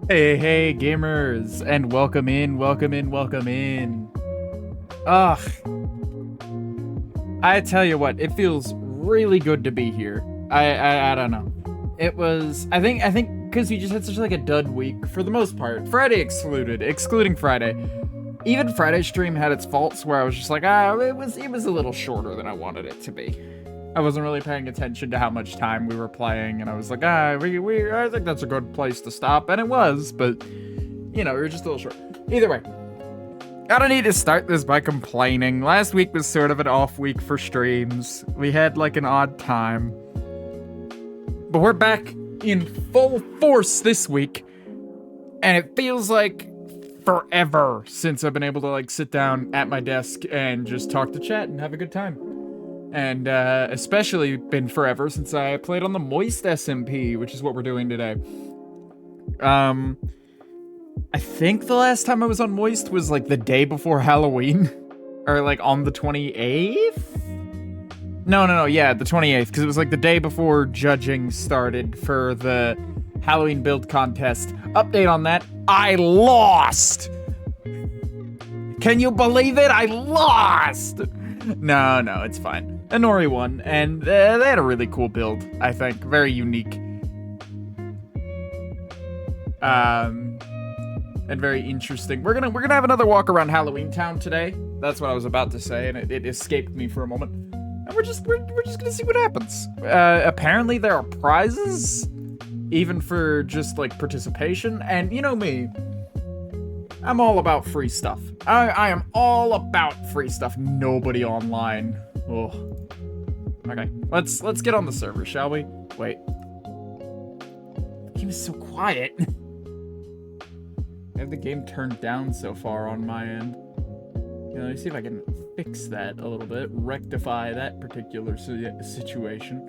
Hey, hey, gamers, and welcome in, welcome in, welcome in. Ugh, I tell you what, it feels really good to be here. I don't know. It was, I think, because we just had such like a dud week for the most part. Friday excluding Friday. Even Friday's stream had its faults where I was just like, it was a little shorter than I wanted it to be. I wasn't really paying attention to how much time we were playing, and I was like, I think that's a good place to stop, and it was, but, we were just a little short. Either way, I don't need to start this by complaining. Last week was sort of an off week for streams. We had, like, an odd time. But we're back in full force this week, and it feels like forever since I've been able to, like, sit down at my desk and just talk to chat and have a good time. And especially been forever since I played on the MoistSMP, which is what we're doing today. I think the last time I was on Moist was like the day before Halloween, or like on the 28th. No, yeah, the 28th, because it was like the day before judging started for the Halloween build contest. Update on that: I lost. Can you believe it? I lost. No, it's fine. Anori won, and they had a really cool build, I think. Very unique. And very interesting. We're gonna have another walk around Halloween Town today. That's what I was about to say, and it escaped me for a moment. And we're just gonna see what happens. Apparently there are prizes, even for just like participation. And you know me, I'm all about free stuff. I am all about free stuff. Nobody online. Oh. Okay, let's get on the server, shall we? Wait. The game is so quiet. I have the game turned down so far on my end. Let me see if I can fix that a little bit, rectify that particular situation.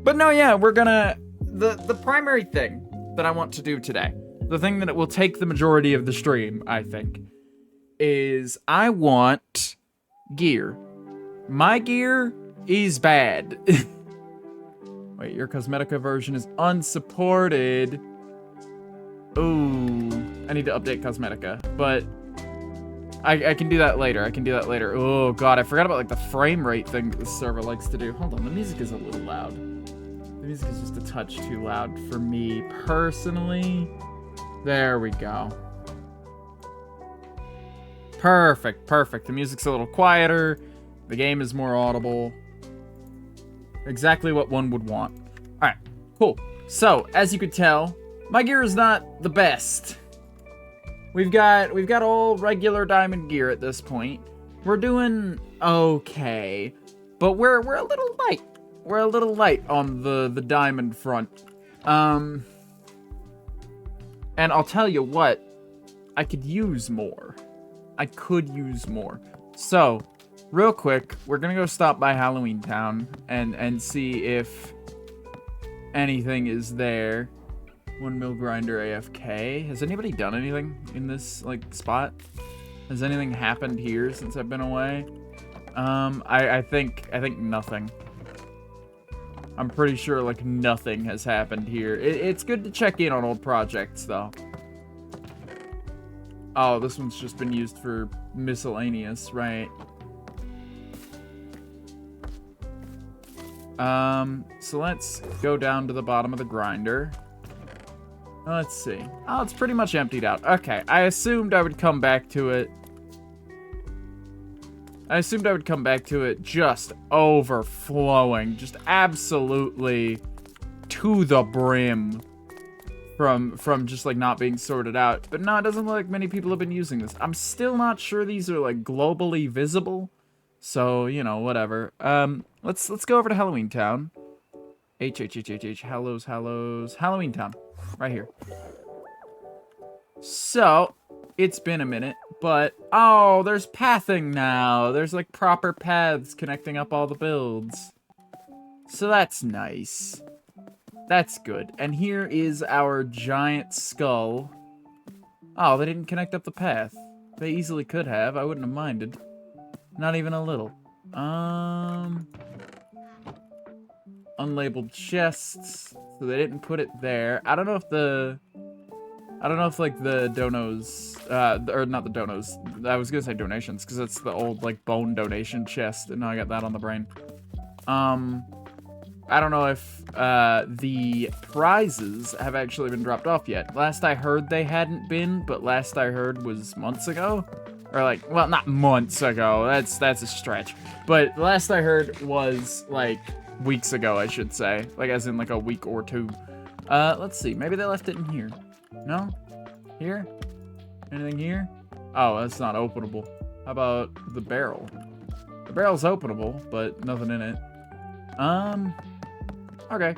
But no, yeah, we're gonna... The primary thing that I want to do today, the thing that it will take the majority of the stream, I think, is I want gear. My gear is bad. Wait, your Cosmetica version is unsupported. Ooh, I need to update Cosmetica, but I can do that later. Oh god, I forgot about like the frame rate thing that the server likes to do. Hold on, the music is a little loud. The music is just a touch too loud for me personally. There we go. Perfect. The music's a little quieter. The game is more audible. Exactly what one would want. Alright, cool. So, as you could tell, my gear is not the best. We've got all regular diamond gear at this point. We're doing okay, but we're a little light. We're a little light on the diamond front. And I'll tell you what, I could use more. So, real quick, we're gonna go stop by Halloween Town and see if anything is there. One mill grinder AFK. Has anybody done anything in this like spot? Has anything happened here since I've been away? I think nothing. I'm pretty sure like nothing has happened here. It's good to check in on old projects though. Oh, this one's just been used for miscellaneous, right? So let's go down to the bottom of the grinder. Let's see. Oh, it's pretty much emptied out. Okay, I assumed I would come back to it. Just overflowing. Just absolutely to the brim from just like not being sorted out. But no, it doesn't look like many people have been using this. I'm still not sure these are like globally visible. So, you know, whatever. Let's go over to Halloween Town. Hallows. Halloween Town. Right here. So, it's been a minute, but... Oh, there's pathing now. There's, like, proper paths connecting up all the builds. So that's nice. That's good. And here is our giant skull. Oh, they didn't connect up the path. They easily could have. I wouldn't have minded. Not even a little. unlabeled chests, so they didn't put it there. I don't know if like the donos, or not the donos. I was gonna say donations because it's the old like bone donation chest, and now I got that on the brain. I don't know if the prizes have actually been dropped off yet. Last I heard they hadn't been, but last I heard was months ago. Or like, well, not months ago, that's a stretch. But last I heard was like weeks ago, I should say. Like as in like a week or two. Let's see, maybe they left it in here. No? Here? Anything here? Oh, that's not openable. How about the barrel? The barrel's openable, but nothing in it. Okay.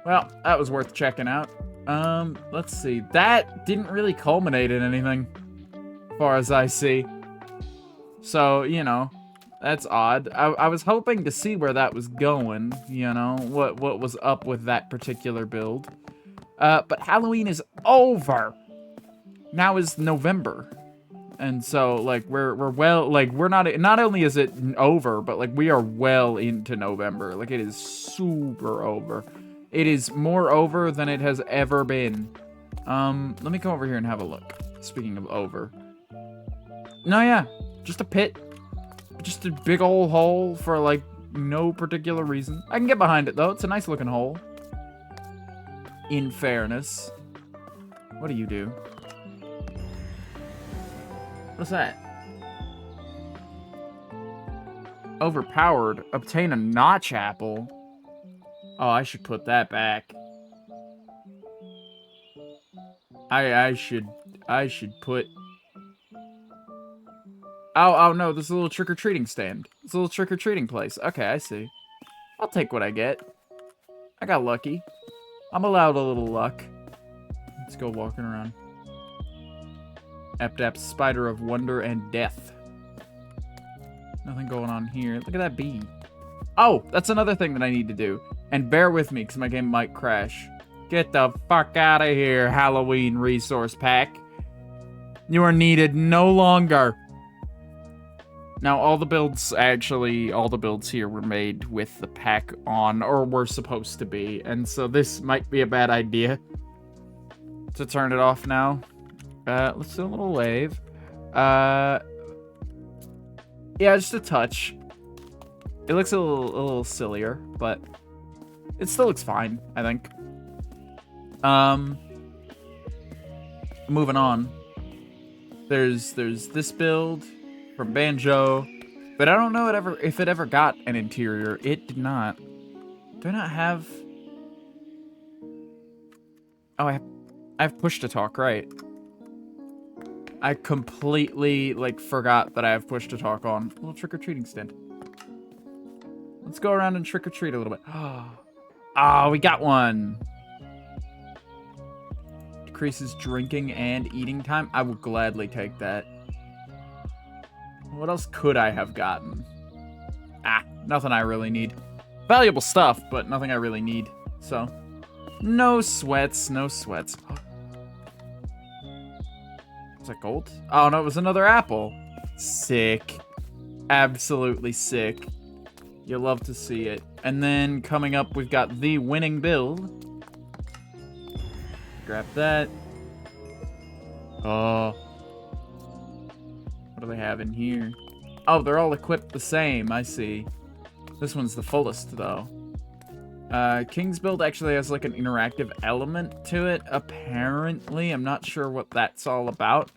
Well, that was worth checking out. Let's see. That didn't really culminate in anything, as far as I see. So, you know, that's odd. I was hoping to see where that was going, you know, what was up with that particular build. But Halloween is over. Now is November. And so, like, we're well, like, we're not only is it over, but, like, we are well into November. Like, it is super over. It is more over than it has ever been. Let me come over here and have a look. Speaking of over. No, yeah, just a pit. Just a big old hole for, like, no particular reason. I can get behind it, though. It's a nice looking hole. In fairness. What do you do? What's that? Overpowered. Obtain a notch apple. Oh, I should put that back. I should put... Oh no, this is a little trick-or-treating stand. It's a little trick-or-treating place. Okay, I see. I'll take what I get. I got lucky. I'm allowed a little luck. Let's go walking around. Ep-Dap, Spider of Wonder and Death. Nothing going on here. Look at that bee. Oh, that's another thing that I need to do. And bear with me, because my game might crash. Get the fuck out of here, Halloween resource pack. You are needed no longer. Now, all the builds here were made with the pack on, or were supposed to be. And so this might be a bad idea to turn it off now. Let's do a little wave. Yeah, just a touch. It looks a little sillier, but it still looks fine, I think. Moving on. There's this build from Banjo, but I don't know if it ever got an interior. It did not. Do I not have... Oh, I have push to talk, right? I completely, like, forgot that I have push to talk on. A little trick-or-treating stand. Let's go around and trick-or-treat a little bit. Oh, we got one. Decreases drinking and eating time. I will gladly take that. What else could I have gotten? Nothing I really need. Valuable stuff, but nothing I really need. So, no sweats, no sweats. Was that gold? Oh, no, it was another apple. Sick. Absolutely sick. You'll love to see it. And then coming up, we've got the winning build. Grab that. Oh. What do they have in here? Oh, they're all equipped the same. I see. This one's the fullest, though. King's build actually has like an interactive element to it, apparently. I'm not sure what that's all about,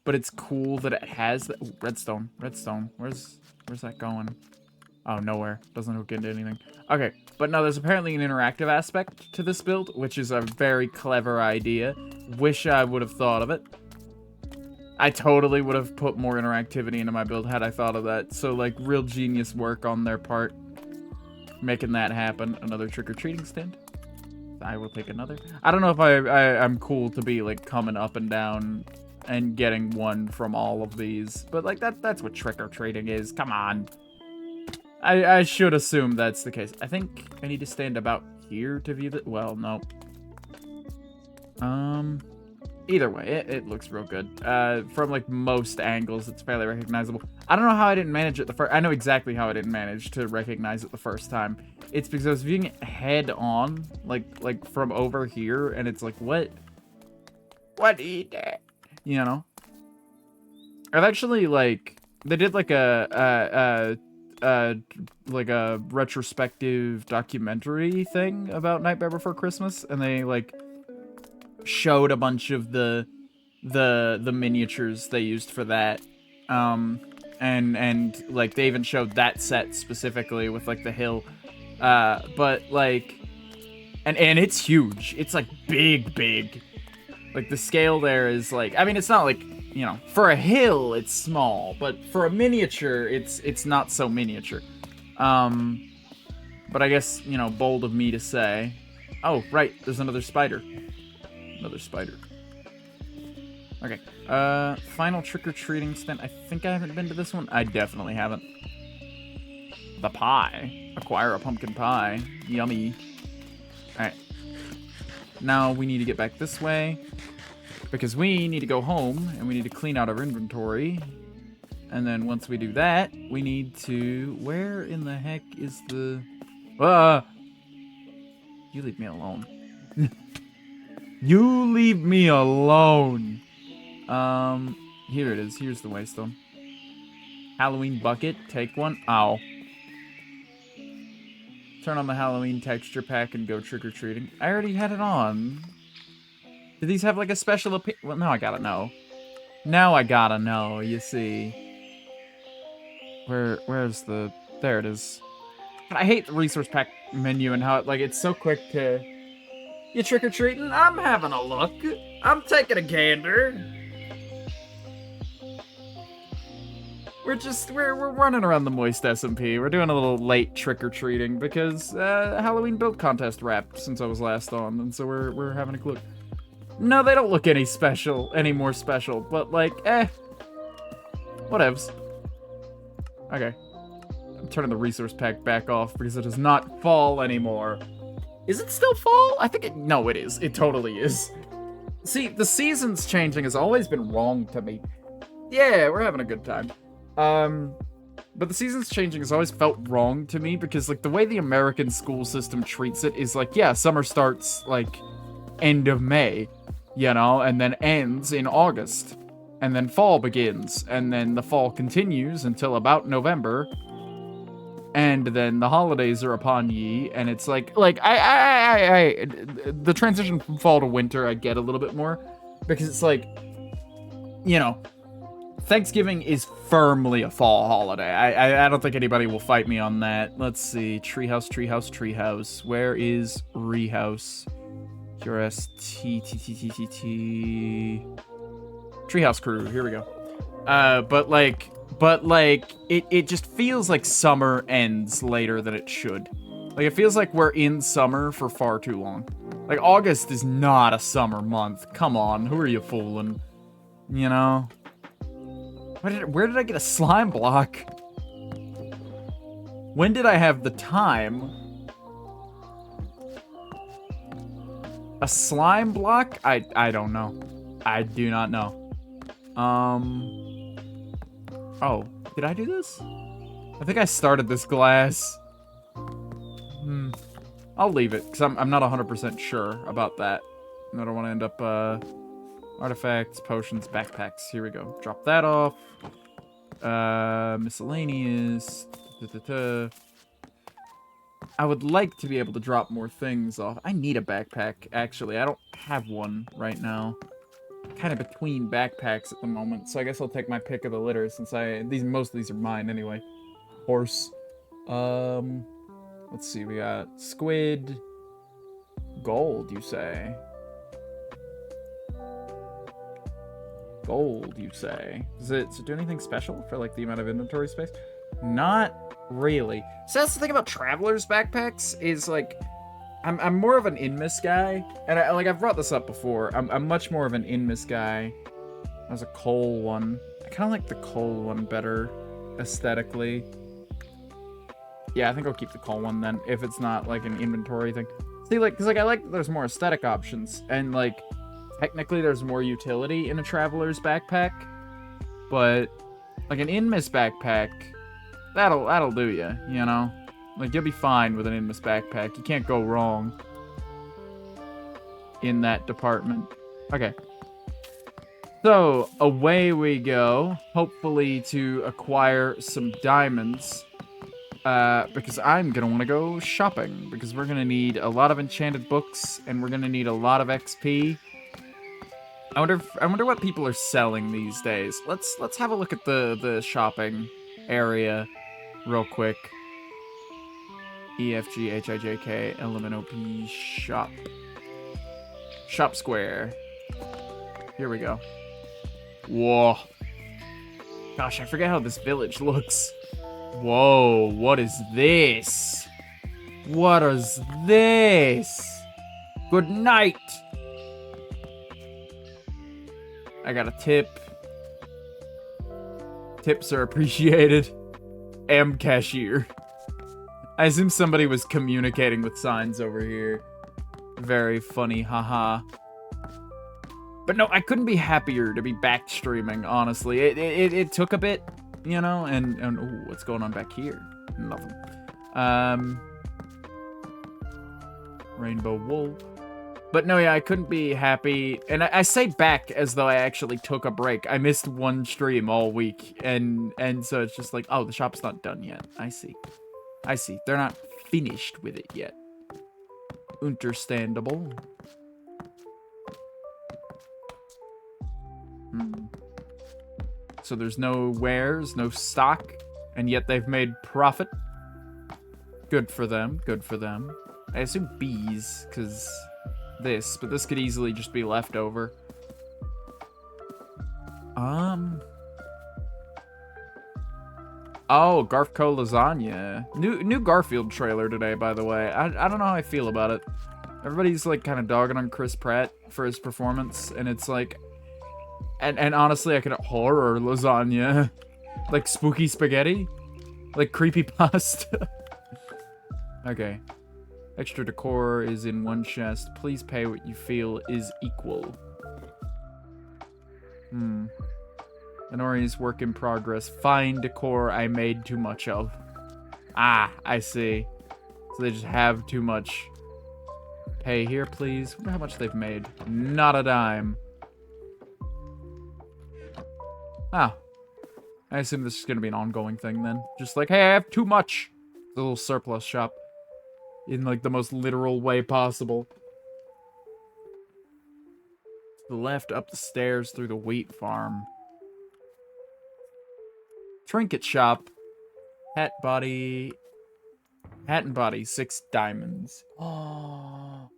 but it's cool that it has that. Ooh, redstone. Redstone. Where's that going? Oh, nowhere. Doesn't hook into anything. Okay, but no, there's apparently an interactive aspect to this build, which is a very clever idea. Wish I would have thought of it. I totally would have put more interactivity into my build had I thought of that. So, like, real genius work on their part. Making that happen. Another trick-or-treating stand. I will take another. I don't know if I'm cool to be, like, coming up and down and getting one from all of these. But, like, that's what trick-or-treating is. Come on. I should assume that's the case. I think I need to stand about here to view the... Well, no. Either way, it looks real good. From like most angles, it's fairly recognizable. I don't know how I didn't manage it the first. I know exactly how I didn't manage to recognize it the first time. It's because I was viewing it head on, like from over here, and it's like, what is that? You know? I've actually like they did like a retrospective documentary thing about Nightmare Before Christmas, and they like showed a bunch of the miniatures they used for that, and like they even showed that set specifically with like the hill, but like and it's huge. It's like big. Like the scale there is like, I mean, it's not like, you know, for a hill it's small, but for a miniature it's not so miniature. But I guess, you know, bold of me to say. Oh, right, there's another spider. Another spider. Okay. Final trick-or-treating stint. I think I haven't been to this one. I definitely haven't. The pie. Acquire a pumpkin pie. Yummy. Alright. Now we need to get back this way, because we need to go home, and we need to clean out our inventory. And then once we do that, we need to... Where in the heck is the... You leave me alone. You leave me alone. Here it is. Here's the waystone. Halloween bucket. Take one. Ow. Turn on the Halloween texture pack and go trick-or-treating. I already had it on. Do these have like a special well, now I gotta know. Now I gotta know, you see. Where's the... There it is. I hate the resource pack menu and how it, like, it's so quick to... You trick-or-treating? I'm having a look. I'm taking a gander. We're running around the MoistSMP. We're doing a little late trick-or-treating because Halloween build contest wrapped since I was last on, and so we're having a look. No, they don't look any more special, but like, whatevs. Okay. I'm turning the resource pack back off because it does not fall anymore. Is it still fall? I think no, it is. It totally is. See, the seasons changing has always been wrong to me. Yeah, we're having a good time. But the seasons changing has always felt wrong to me because, like, the way the American school system treats it is like, yeah, summer starts, like, end of May, you know, and then ends in August. And then fall begins, and then the fall continues until about November. And then the holidays are upon ye, and it's like the transition from fall to winter I get a little bit more, because it's like, you know, Thanksgiving is firmly a fall holiday. I don't think anybody will fight me on that. Let's see, treehouse. Where is Rehouse? QRS Treehouse crew. Here we go. But it just feels like summer ends later than it should. Like, it feels like we're in summer for far too long. Like, August is not a summer month. Come on, who are you fooling? You know? Where did I get a slime block? When did I have the time? A slime block? I don't know. I do not know. Oh, did I do this? I think I started this glass. I'll leave it, because I'm not 100% sure about that. I don't want to end up, artifacts, potions, backpacks. Here we go. Drop that off. Miscellaneous. I would like to be able to drop more things off. I need a backpack, actually. I don't have one right now. Kind of between backpacks at the moment, so I guess I'll take my pick of the litter since most of these are mine anyway. Horse. Let's see, we got squid. Gold, you say? Gold, you say? Does it do anything special for, like, the amount of inventory space? Not really. So that's the thing about travelers' backpacks, is, like, I'm more of an Inmis guy, and I've brought this up before. I'm much more of an Inmis guy. As a coal one. I kind of like the coal one better, aesthetically. Yeah, I think I'll keep the coal one then, if it's not, like, an inventory thing. See, like, because, like, I like that there's more aesthetic options, and, like, technically there's more utility in a traveler's backpack, but like an Inmis backpack, that'll do you, you know? Like, you'll be fine with an Inmis backpack. You can't go wrong in that department. Okay. So, away we go, hopefully to acquire some diamonds, because I'm gonna want to go shopping, because we're gonna need a lot of enchanted books, and we're gonna need a lot of XP. I wonder what people are selling these days. Let's have a look at the shopping area real quick. EFGHIJK LMNOP shop. Shop square. Here we go. Whoa. Gosh, I forget how this village looks. Whoa, what is this? What is this? Good night. I got a tip. Tips are appreciated. Am cashier. I assume somebody was communicating with signs over here. Very funny, haha. But no, I couldn't be happier to be back streaming, honestly. It took a bit, you know, and ooh, what's going on back here? Nothing. Rainbow wool. But no, yeah, I couldn't be happy. And I say back as though I actually took a break. I missed one stream all week, and so it's just like, oh, the shop's not done yet. I see. I see. They're not finished with it yet. Understandable. So there's no wares, no stock, and yet they've made profit. Good for them. Good for them. I assume bees, because this, but this could easily just be leftover. Oh, Garfco lasagna. New Garfield trailer today, by the way. I don't know how I feel about it. Everybody's like kind of dogging on Chris Pratt for his performance, and it's like, and honestly, I could horror lasagna, like spooky spaghetti, like creepy pasta. Okay. Extra decor is in one chest. Please pay what you feel is equal. Minori's work in progress. Fine decor I made too much of. Ah, I see. So they just have too much. Pay here, please. Wonder how much they've made. Not a dime. Ah. I assume this is going to be an ongoing thing then. Just like, hey, I have too much. It's a little surplus shop. In, like, the most literal way possible. To the left, up the stairs, through the wheat farm. Trinket shop. Hat body. Hat and body, 6 diamonds. Oh,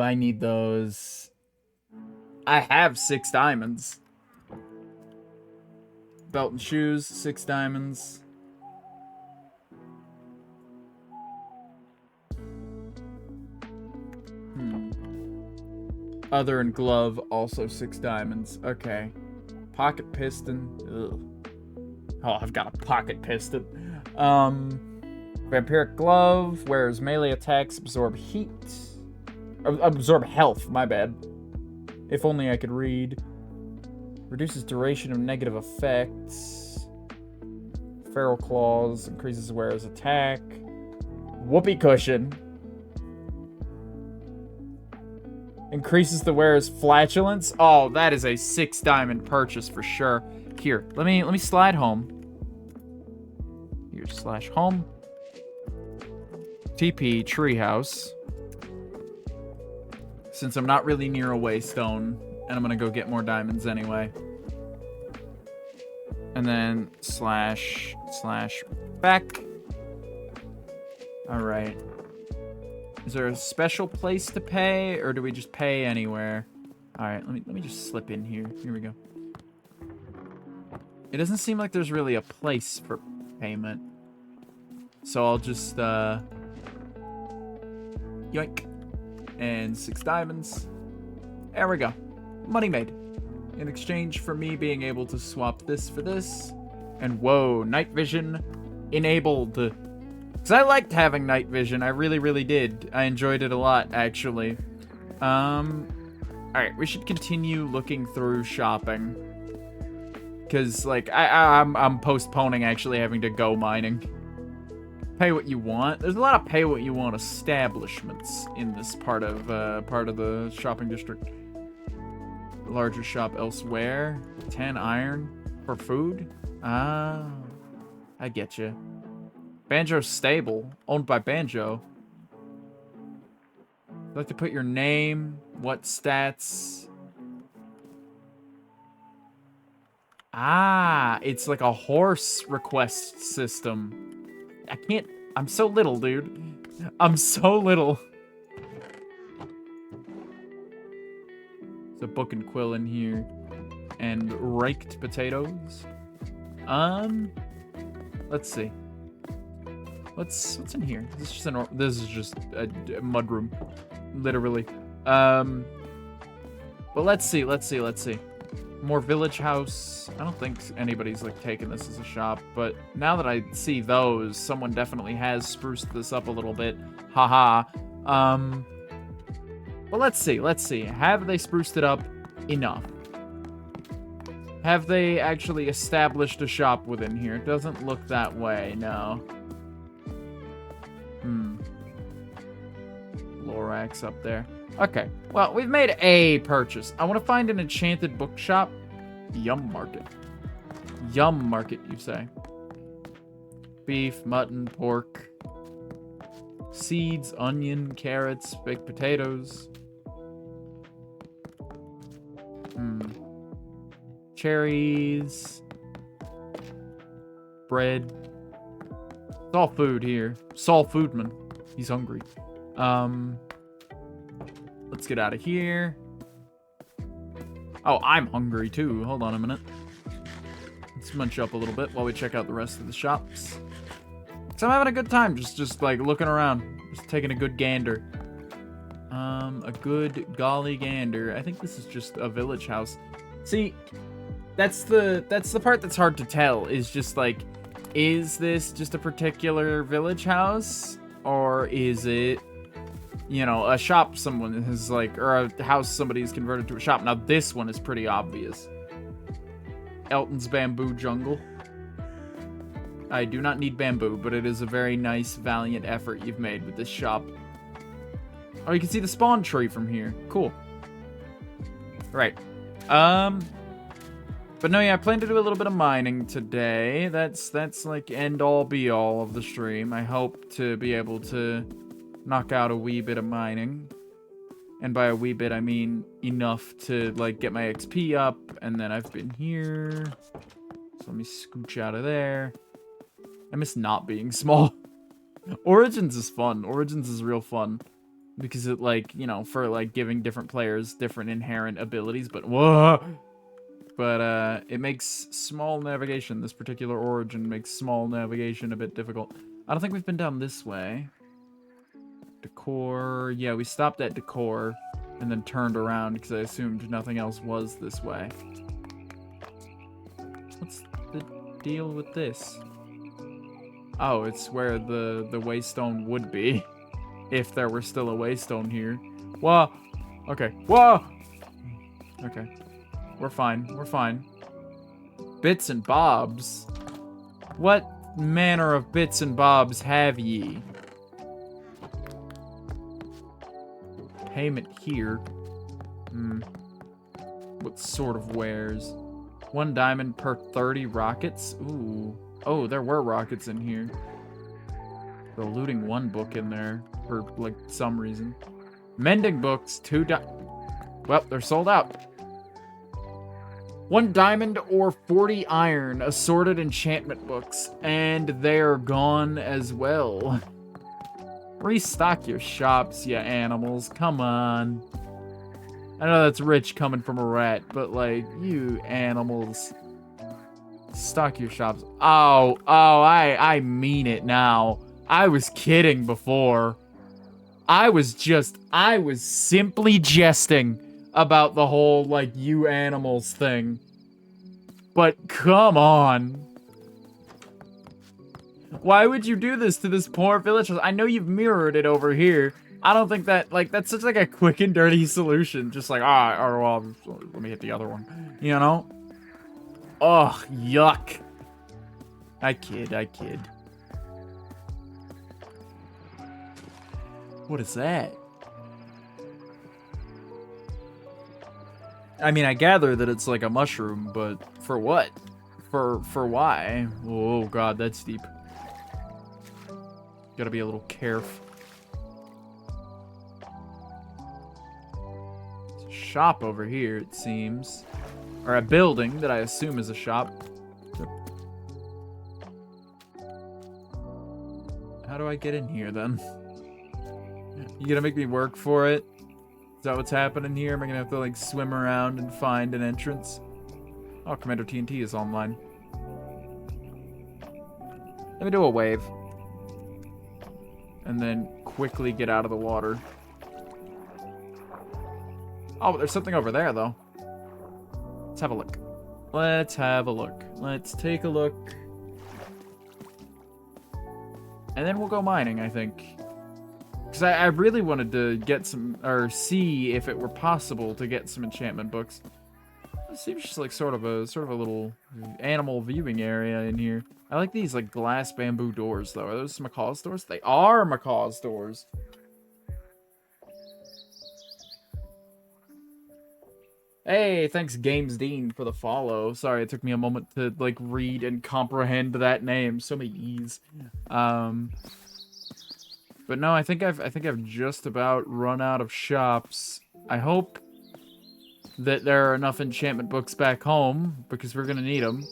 I need those. I have 6 diamonds. Belt and shoes, 6 diamonds. Other and glove, also 6 diamonds. Okay. Pocket piston. Ugh. Oh, I've got a pocket piston. Vampiric glove. Wears melee attacks. Absorb heat. Absorb health, my bad. If only I could read. Reduces duration of negative effects. Feral claws. Increases wearer's attack. Whoopee cushion. Increases the wearer's flatulence. Oh, that is a 6 diamond purchase for sure. Here, let me slide home. Here, slash home. TP treehouse. Since I'm not really near a waystone, and I'm gonna go get more diamonds anyway. And then slash back. All right. Is there a special place to pay, or do we just pay anywhere? All right, let me just slip in here. Here we go. It doesn't seem like there's really a place for payment, so I'll just yoink, and 6 diamonds. There we go. Money made. In exchange for me being able to swap this for this, and whoa, night vision enabled. Because I liked having night vision. I really, really did. I enjoyed it a lot, actually. Alright, we should continue looking through shopping. Because, like, I'm postponing actually having to go mining. Pay what you want. There's a lot of pay what you want establishments in this part of the shopping district. Larger shop elsewhere. 10 iron for food. Ah, I get you. Banjo Stable, owned by Banjo. You'd like to put your name, what stats. Ah, it's like a horse request system. I can't, I'm so little, dude. I'm so little. There's a book and quill in here. And raked potatoes. Let's see. What's in here? This is just a mud room. Literally. But let's see. More village house. I don't think anybody's like taking this as a shop, but now that I see those, someone definitely has spruced this up a little bit. Haha. But let's see. Have they spruced it up enough? Have they actually established a shop within here? It doesn't look that way, no. Lorax up there. Okay, well, we've made a purchase. I want to find an enchanted bookshop. Yum market. Yum market, you say. Beef, mutton, pork. Seeds, onion, carrots, baked potatoes. Cherries. Bread. It's all food here. Saul Foodman. He's hungry. Let's get out of here. Oh, I'm hungry too. Hold on a minute. Let's munch up a little bit while we check out the rest of the shops. So I'm having a good time just like looking around. Just taking a good gander. A good golly gander. I think this is just a village house. See, that's the part that's hard to tell, is just like, is this just a particular village house? Or is it, you know, a shop someone has like, or a house somebody's converted to a shop? Now this one is pretty obvious. Elton's Bamboo Jungle. I do not need bamboo, but it is a very nice, valiant effort you've made with this shop. Oh, you can see the spawn tree from here. Cool. Right. But no, yeah, I plan to do a little bit of mining today. That's like end all be all of the stream. I hope to be able to knock out a wee bit of mining. And by a wee bit, I mean enough to like get my XP up. And then I've been here. So let me scooch out of there. I miss not being small. Origins is fun. Origins is real fun. Because it like, you know, for like giving different players different inherent abilities. But whoa! But it makes small navigation, this particular origin makes small navigation a bit difficult. I don't think we've been down this way. Decor, yeah, we stopped at Decor and then turned around because I assumed nothing else was this way. What's the deal with this? Oh, it's where the waystone would be. If there were still a waystone here. Whoa! Okay, whoa! Okay. We're fine. We're fine. Bits and bobs? What manner of bits and bobs have ye? Payment here. What sort of wares? 1 diamond per 30 rockets? Ooh. Oh, there were rockets in here. They're looting 1 book in there for, like, some reason. Mending books, 2 well, they're sold out. 1 diamond or 40 iron, assorted enchantment books, and they're gone as well. Restock your shops, you animals. Come on. I know that's rich coming from a rat, but like, you animals. Stock your shops. Oh, I mean it now. I was kidding before. I was simply jesting about the whole, like, you animals thing. But come on. Why would you do this to this poor village? I know you've mirrored it over here, I don't think that, like, that's such, like, a quick and dirty solution. Just like, or, well, let me hit the other one. You know? Oh, yuck. I kid. What is that? I mean, I gather that it's like a mushroom, but for what? For why? Oh god, that's deep. Gotta be a little careful. There's a shop over here, it seems. Or a building that I assume is a shop. How do I get in here, then? You gonna make me work for it? Is that what's happening here? Am I gonna have to, like, swim around and find an entrance? Oh, Commander TNT is online. Let me do a wave. And then quickly get out of the water. Oh, there's something over there, though. Let's have a look. Let's take a look. And then we'll go mining, I think. Because I really wanted to get some, or see if it were possible to get some enchantment books. It seems just like sort of a little animal viewing area in here. I like these, like, glass bamboo doors, though. Are those Macaw's doors? They are Macaw's doors. Hey, thanks Games Dean for the follow. Sorry, it took me a moment to, like, read and comprehend that name. So many E's. But no, I think I've just about run out of shops. I hope that there are enough enchantment books back home, because we're gonna need them.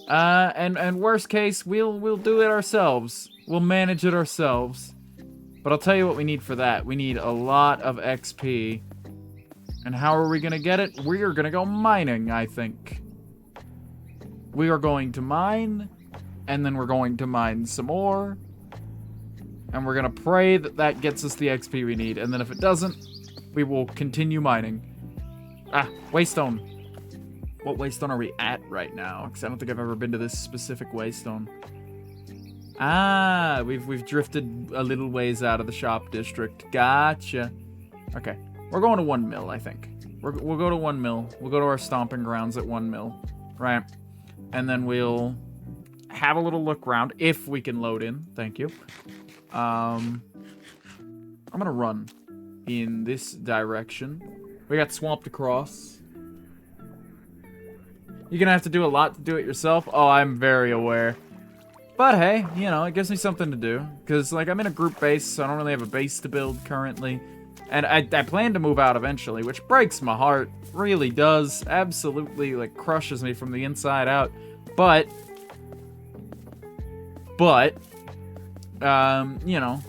And worst case, we'll do it ourselves. We'll manage it ourselves. But I'll tell you what we need for that. We need a lot of XP. And how are we gonna get it? We are gonna go mining, I think. We are going to mine, and then we're going to mine some more. And we're gonna pray that that gets us the XP we need. And then if it doesn't, we will continue mining. Ah, Waystone. What Waystone are we at right now? Because I don't think I've ever been to this specific Waystone. Ah, we've drifted a little ways out of the shop district. Gotcha. Okay, we're going to 1 mil, I think. We'll go to 1 mil. We'll go to our stomping grounds at 1 mil. Right. And then we'll have a little look around if we can load in. Thank you. I'm gonna run in this direction. We got swamped across. You're gonna have to do a lot to do it yourself. Oh, I'm very aware. But hey, you know, it gives me something to do. Because, like, I'm in a group base, so I don't really have a base to build currently. And I plan to move out eventually, which breaks my heart. Really does. Absolutely, like, crushes me from the inside out. But, you know,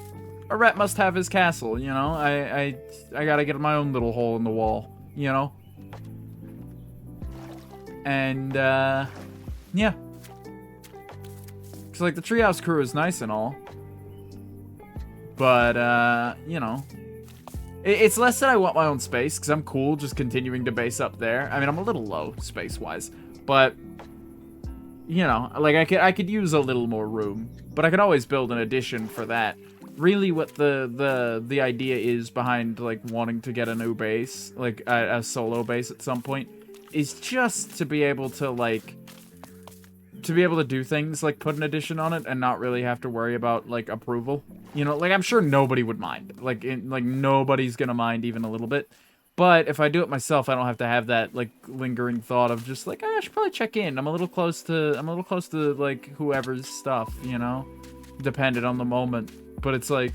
a rat must have his castle, you know? I gotta get my own little hole in the wall, you know? And, yeah. Cause, like, the treehouse crew is nice and all. But, you know. It's less that I want my own space, because I'm cool just continuing to base up there. I mean, I'm a little low, space-wise. But, you know, like, I could use a little more room. But I could always build an addition for that. Really what the idea is behind, like, wanting to get a new base, like, a solo base at some point, is just to be able to, like, do things, like, put an addition on it and not really have to worry about, like, approval. You know, like, I'm sure nobody would mind. Like, nobody's gonna mind even a little bit. But if I do it myself, I don't have to have that, like, lingering thought of just, like, I should probably check in. I'm a little close to, like, whoever's stuff, you know? Dependent on the moment. But it's like,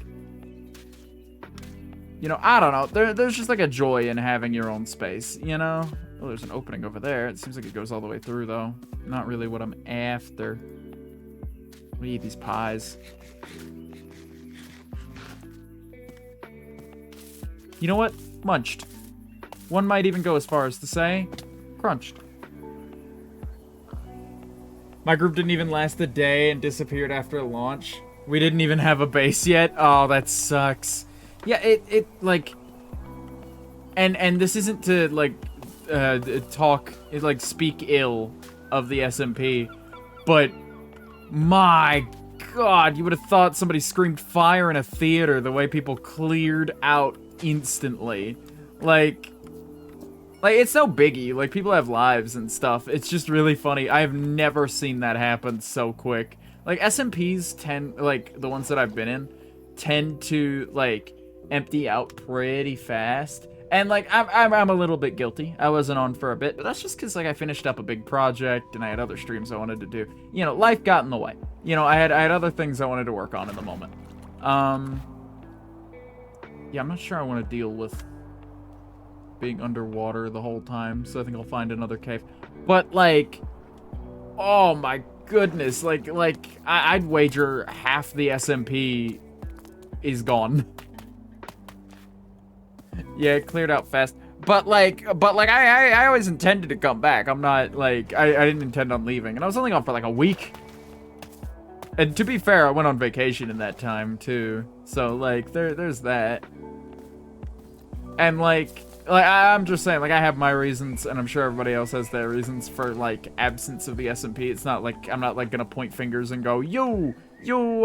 you know, I don't know. There's just, like, a joy in having your own space, you know? Oh, there's an opening over there. It seems like it goes all the way through, though. Not really what I'm after. Let me eat these pies. You know what? Munched. One might even go as far as to say, crunched. My group didn't even last a day and disappeared after launch. We didn't even have a base yet. Oh, that sucks. Yeah, it like, and this isn't to, like, speak ill of the SMP, but my God, you would have thought somebody screamed fire in a theater the way people cleared out instantly. Like, it's no biggie. Like, people have lives and stuff. It's just really funny. I have never seen that happen so quick. Like, SMPs tend, like, the ones that I've been in, tend to, like, empty out pretty fast. And, like, I'm a little bit guilty. I wasn't on for a bit, but that's just because, like, I finished up a big project and I had other streams I wanted to do. You know, life got in the way. You know, I had other things I wanted to work on in the moment. Yeah, I'm not sure I want to deal with being underwater the whole time, so I think I'll find another cave. But, like, oh my goodness, like, I'd wager half the SMP is gone. Yeah, it cleared out fast. But I always intended to come back. I'm not, like, I didn't intend on leaving. And I was only gone for, like, a week. And to be fair, I went on vacation in that time, too. So, like, there's that. And, like, I'm just saying, like, I have my reasons, and I'm sure everybody else has their reasons for, like, absence of the SMP. It's not like, I'm not, like, gonna point fingers and go, you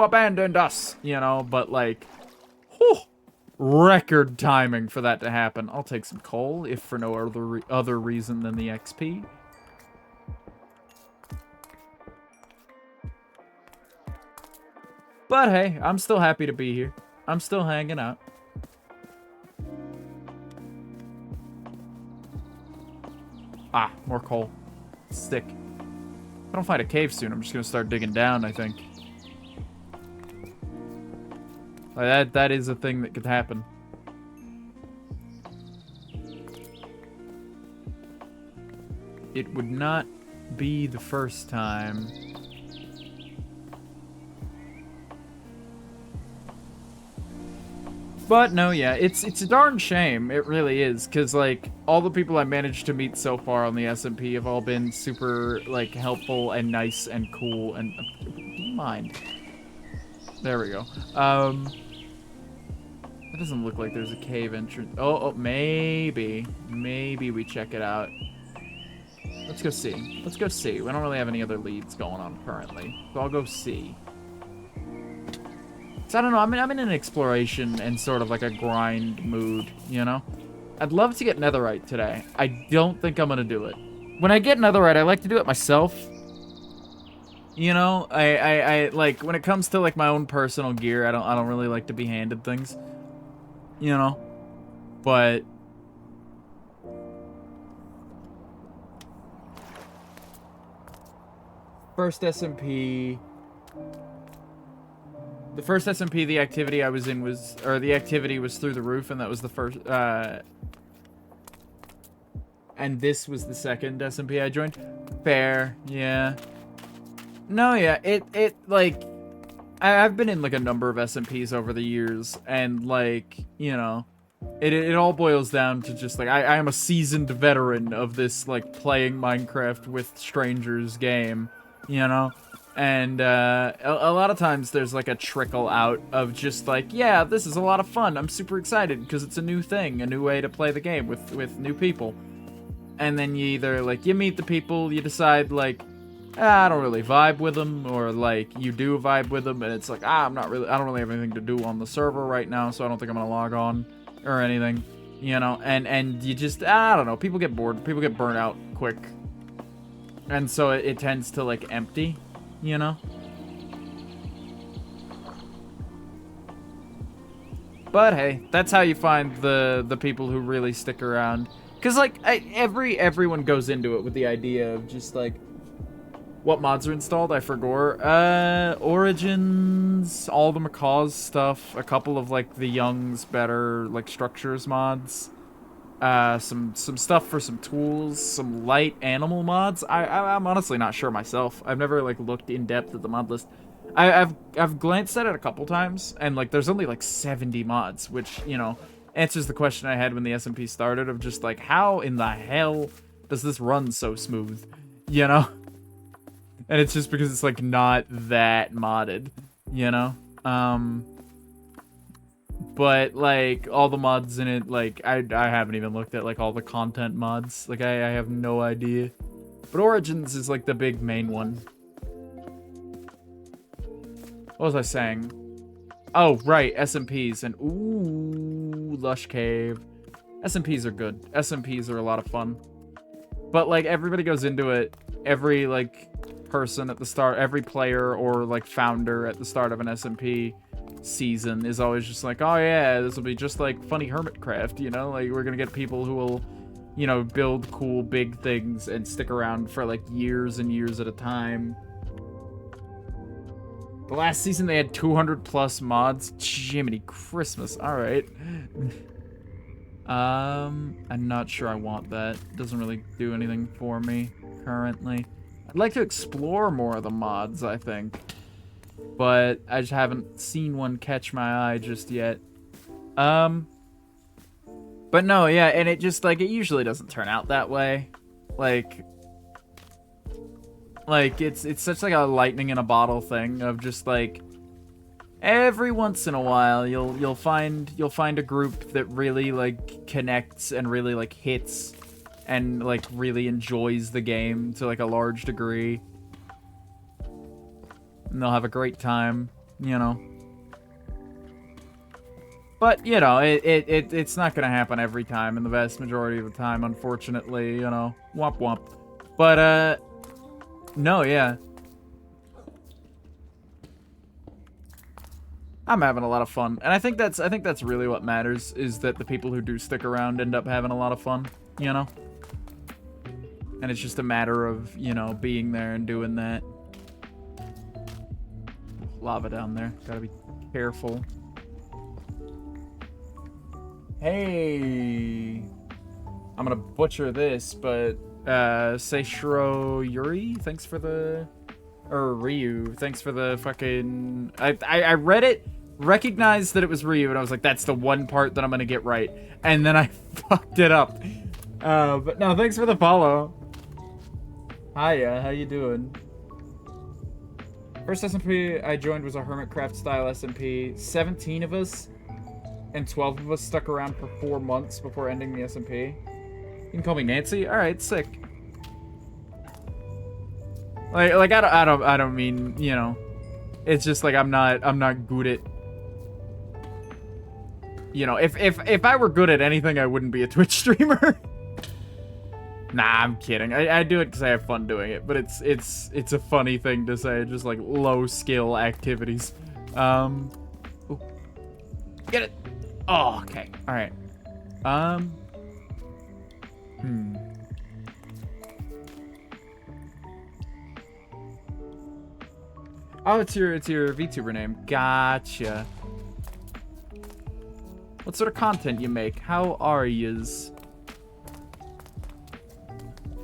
abandoned us, you know? But, like, whew, record timing for that to happen. I'll take some coal, if for no other reason than the XP. But hey, I'm still happy to be here. I'm still hanging out. Ah, more coal. Stick. If I don't find a cave soon, I'm just gonna start digging down, I think. Like that is a thing that could happen. It would not be the first time. But no, yeah, it's a darn shame. It really is, because like all the people I managed to meet so far on the SMP have all been super like helpful and nice and cool. And do you mind? There we go. That doesn't look like there's a cave entrance. Oh, maybe we check it out. Let's go see. Let's go see. We don't really have any other leads going on currently, so I'll go see. So I don't know, I'm in an exploration and sort of like a grind mood, you know? I'd love to get netherite today. I don't think I'm gonna do it. When I get netherite, I like to do it myself. You know, I like when it comes to like my own personal gear, I don't really like to be handed things. You know? But first SMP. The first SMP, the activity I was in was, or the activity was through the roof, and that was the first, and this was the second SMP I joined. Fair, yeah. No, yeah, it like, I've been in like a number of SMPs over the years, and like, you know, it all boils down to just like, I am a seasoned veteran of this, like, playing Minecraft with strangers game, you know? And a lot of times there's like a trickle out of just like, yeah, this is a lot of fun. I'm super excited because it's a new thing, a new way to play the game with new people. And then you either like, you meet the people, you decide like, I don't really vibe with them, or like you do vibe with them and it's like, I don't really have anything to do on the server right now, so I don't think I'm gonna log on or anything, you know? And you just, I don't know, people get bored, people get burnt out quick. And so it tends to like empty. You know? But hey, that's how you find the people who really stick around. Cause like everyone goes into it with the idea of just like, what mods are installed? I forgot. Origins, all the Macaw's stuff, a couple of like the Young's better like structures mods. Some stuff for some tools, some light animal mods. I'm honestly not sure myself. I've never like looked in depth at the mod list. I've glanced at it a couple times, and like there's only like 70 mods, which, you know, answers the question I had when the SMP started of just like, how in the hell does this run so smooth, you know? And it's just because it's like not that modded, you know? But like all the mods in it, like I haven't even looked at like all the content mods. Like I have no idea. But Origins is like the big main one. What was I saying? Oh, right, SMPs and ooh, Lush Cave. SMPs are good. SMPs are a lot of fun. But like everybody goes into it, every like person at the start, every player or like founder at the start of an SMP season is always just like, oh yeah, this will be just like funny Hermitcraft, you know? Like we're gonna get people who will, you know, build cool big things and stick around for like years and years at a time. The last season they had 200 plus mods. Jiminy Christmas. All right. I'm not sure I want that. It doesn't really do anything for me currently. I'd like to explore more of the mods, I think. But I just haven't seen one catch my eye just yet. But no, yeah, and it just, like, it usually doesn't turn out that way. Like it's such like a lightning in a bottle thing of just like every once in a while you'll find a group that really like connects and really like hits and like really enjoys the game to like a large degree. And they'll have a great time, you know. But, you know, it's not gonna happen every time, and the vast majority of the time, unfortunately, you know. Womp womp. But, no, yeah. I'm having a lot of fun. And I think that's really what matters, is that the people who do stick around end up having a lot of fun, you know? And it's just a matter of, you know, being there and doing that. Lava down there. Gotta be careful. Hey! I'm gonna butcher this, but Seishiro Yuri, thanks for the... Or Ryu, thanks for the fucking... I read it, recognized that it was Ryu, and I was like, that's the one part that I'm gonna get right. And then I fucked it up. But no, thanks for the follow. Hiya, how you doing? First SMP I joined was a Hermitcraft style SMP. 17 of us, and 12 of us stuck around for 4 months before ending the SMP. You can call me Nancy? Alright, sick. Like I don't mean, you know, it's just like I'm not good at, you know, if I were good at anything, I wouldn't be a Twitch streamer. Nah, I'm kidding. I do it because I have fun doing it, but it's a funny thing to say, just like low skill activities. Ooh. Get it. Oh, okay. All right. Oh, it's your VTuber name. Gotcha. What sort of content you make? How are yous?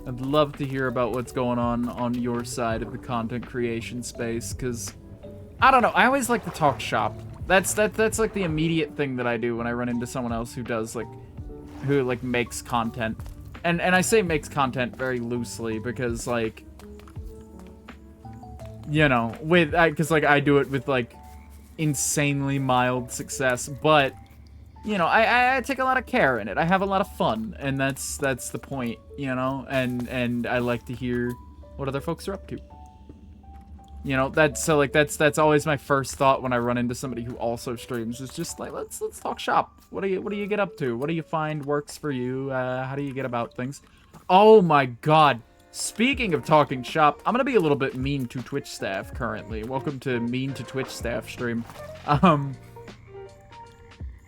I'd love to hear about what's going on your side of the content creation space, because I don't know, I always like to talk shop. That's like the immediate thing that I do when I run into someone else who does who makes content. And I say makes content very loosely because like, you know, because like I do it with like insanely mild success, but you know, I take a lot of care in it. I have a lot of fun, and that's the point, you know. And I like to hear what other folks are up to. You know, that's always my first thought when I run into somebody who also streams. Is just like let's talk shop. What do you get up to? What do you find works for you? How do you get about things? Oh my God. Speaking of talking shop, I'm gonna be a little bit mean to Twitch staff currently. Welcome to Mean to Twitch Staff stream.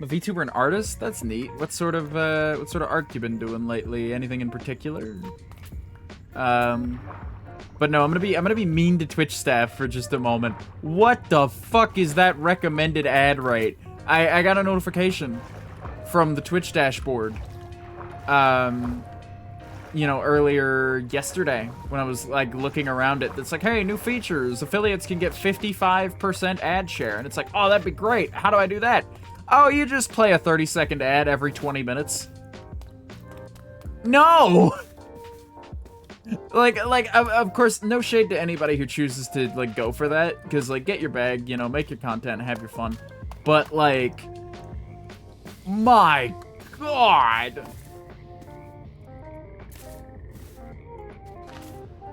A VTuber and artist? That's neat. What sort of art you been doing lately? Anything in particular? But no, I'm gonna be mean to Twitch staff for just a moment. What the fuck is that recommended ad rate? I got a notification from the Twitch dashboard. You know, earlier yesterday when I was like looking around it, it's like, hey, new features. Affiliates can get 55% ad share. And it's like, oh, that'd be great. How do I do that? Oh, you just play a 30-second ad every 20 minutes. No! like, of course, no shade to anybody who chooses to, like, go for that. Because, like, get your bag, you know, make your content, have your fun. But, like, my God!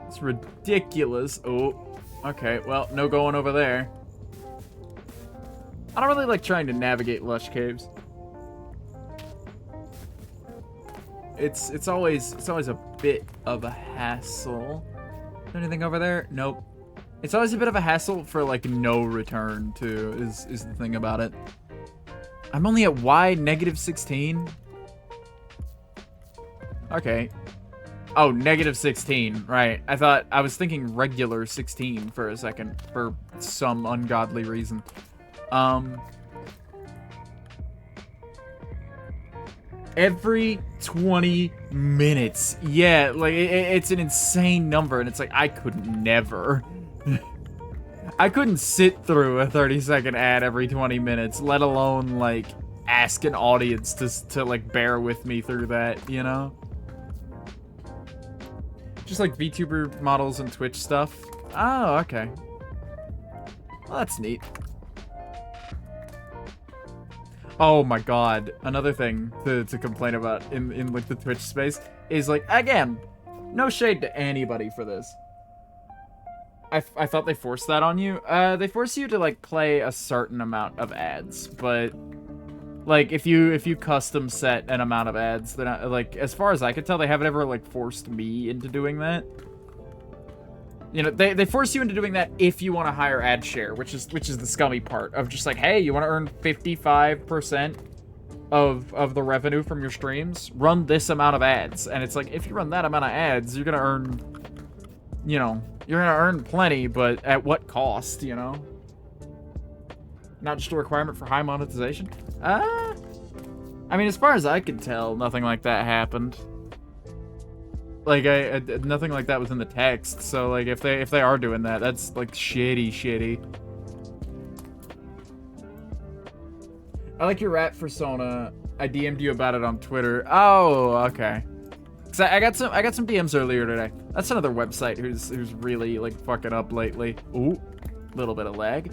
It's ridiculous. Oh, okay, well, no going over there. I don't really like trying to navigate lush caves. It's always a bit of a hassle. Is there anything over there? Nope. It's always a bit of a hassle for like no return too, is the thing about it. I'm only at Y -16. Okay. Oh, -16, right. I was thinking regular 16 for a second, for some ungodly reason. Every 20 minutes. Yeah, like, it's an insane number, and it's like, I could never. I couldn't sit through a 30-second ad every 20 minutes, let alone, like, ask an audience to like, bear with me through that, you know? Just like VTuber models and Twitch stuff. Oh, okay. Well, that's neat. Oh my god. Another thing to complain about in like the Twitch space is like, again, no shade to anybody for this. I thought they forced that on you. They force you to like play a certain amount of ads, but like if you custom set an amount of ads, then like as far as I could tell, they haven't ever like forced me into doing that. You know, they force you into doing that if you want a higher ad share, which is the scummy part of just like, hey, you want to earn 55% of the revenue from your streams? Run this amount of ads. And it's like, if you run that amount of ads, you're gonna earn, you know, you're gonna earn plenty, but at what cost, you know? Not just a requirement for high monetization? I mean, as far as I could tell, nothing like that happened. Like, nothing like that was in the text, so, like, if they are doing that, that's, like, shitty. I like your rat persona. I DM'd you about it on Twitter. Oh, okay. Cause I got some DMs earlier today. That's another website who's really, like, fucking up lately. Ooh, little bit of lag.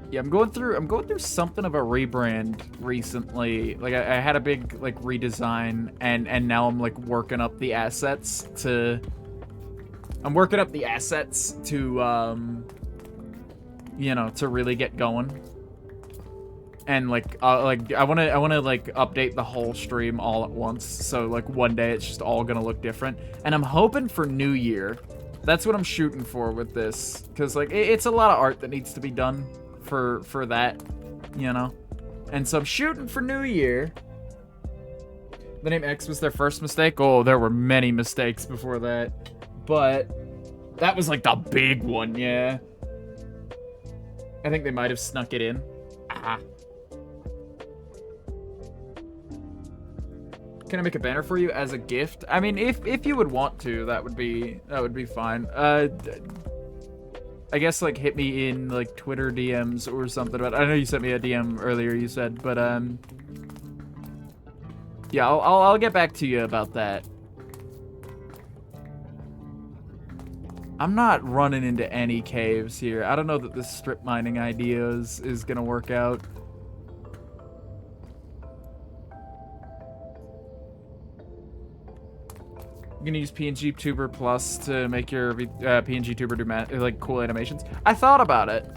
Yeah, I'm going through something of a rebrand recently. Like I had a big like redesign and now I'm like working up the assets to you know, to really get going. And like I want to like update the whole stream all at once. So like one day it's just all going to look different. And I'm hoping for New Year. That's what I'm shooting for with this, cuz like it's a lot of art that needs to be done for that, you know? And so I'm shooting for New Year. The name X was their first mistake. Oh, there were many mistakes before that. But that was like the big one, yeah. I think they might have snuck it in. Ah. Can I make a banner for you as a gift? I mean, if you would want to, that would be fine. I guess like hit me in like Twitter DMs or something. But I know you sent me a DM earlier, you said, but yeah, I'll get back to you about that. I'm not running into any caves here. I don't know that this strip mining idea is gonna work out. I'm gonna use PNG Tuber Plus to make your PNG Tuber do like cool animations. I thought about it.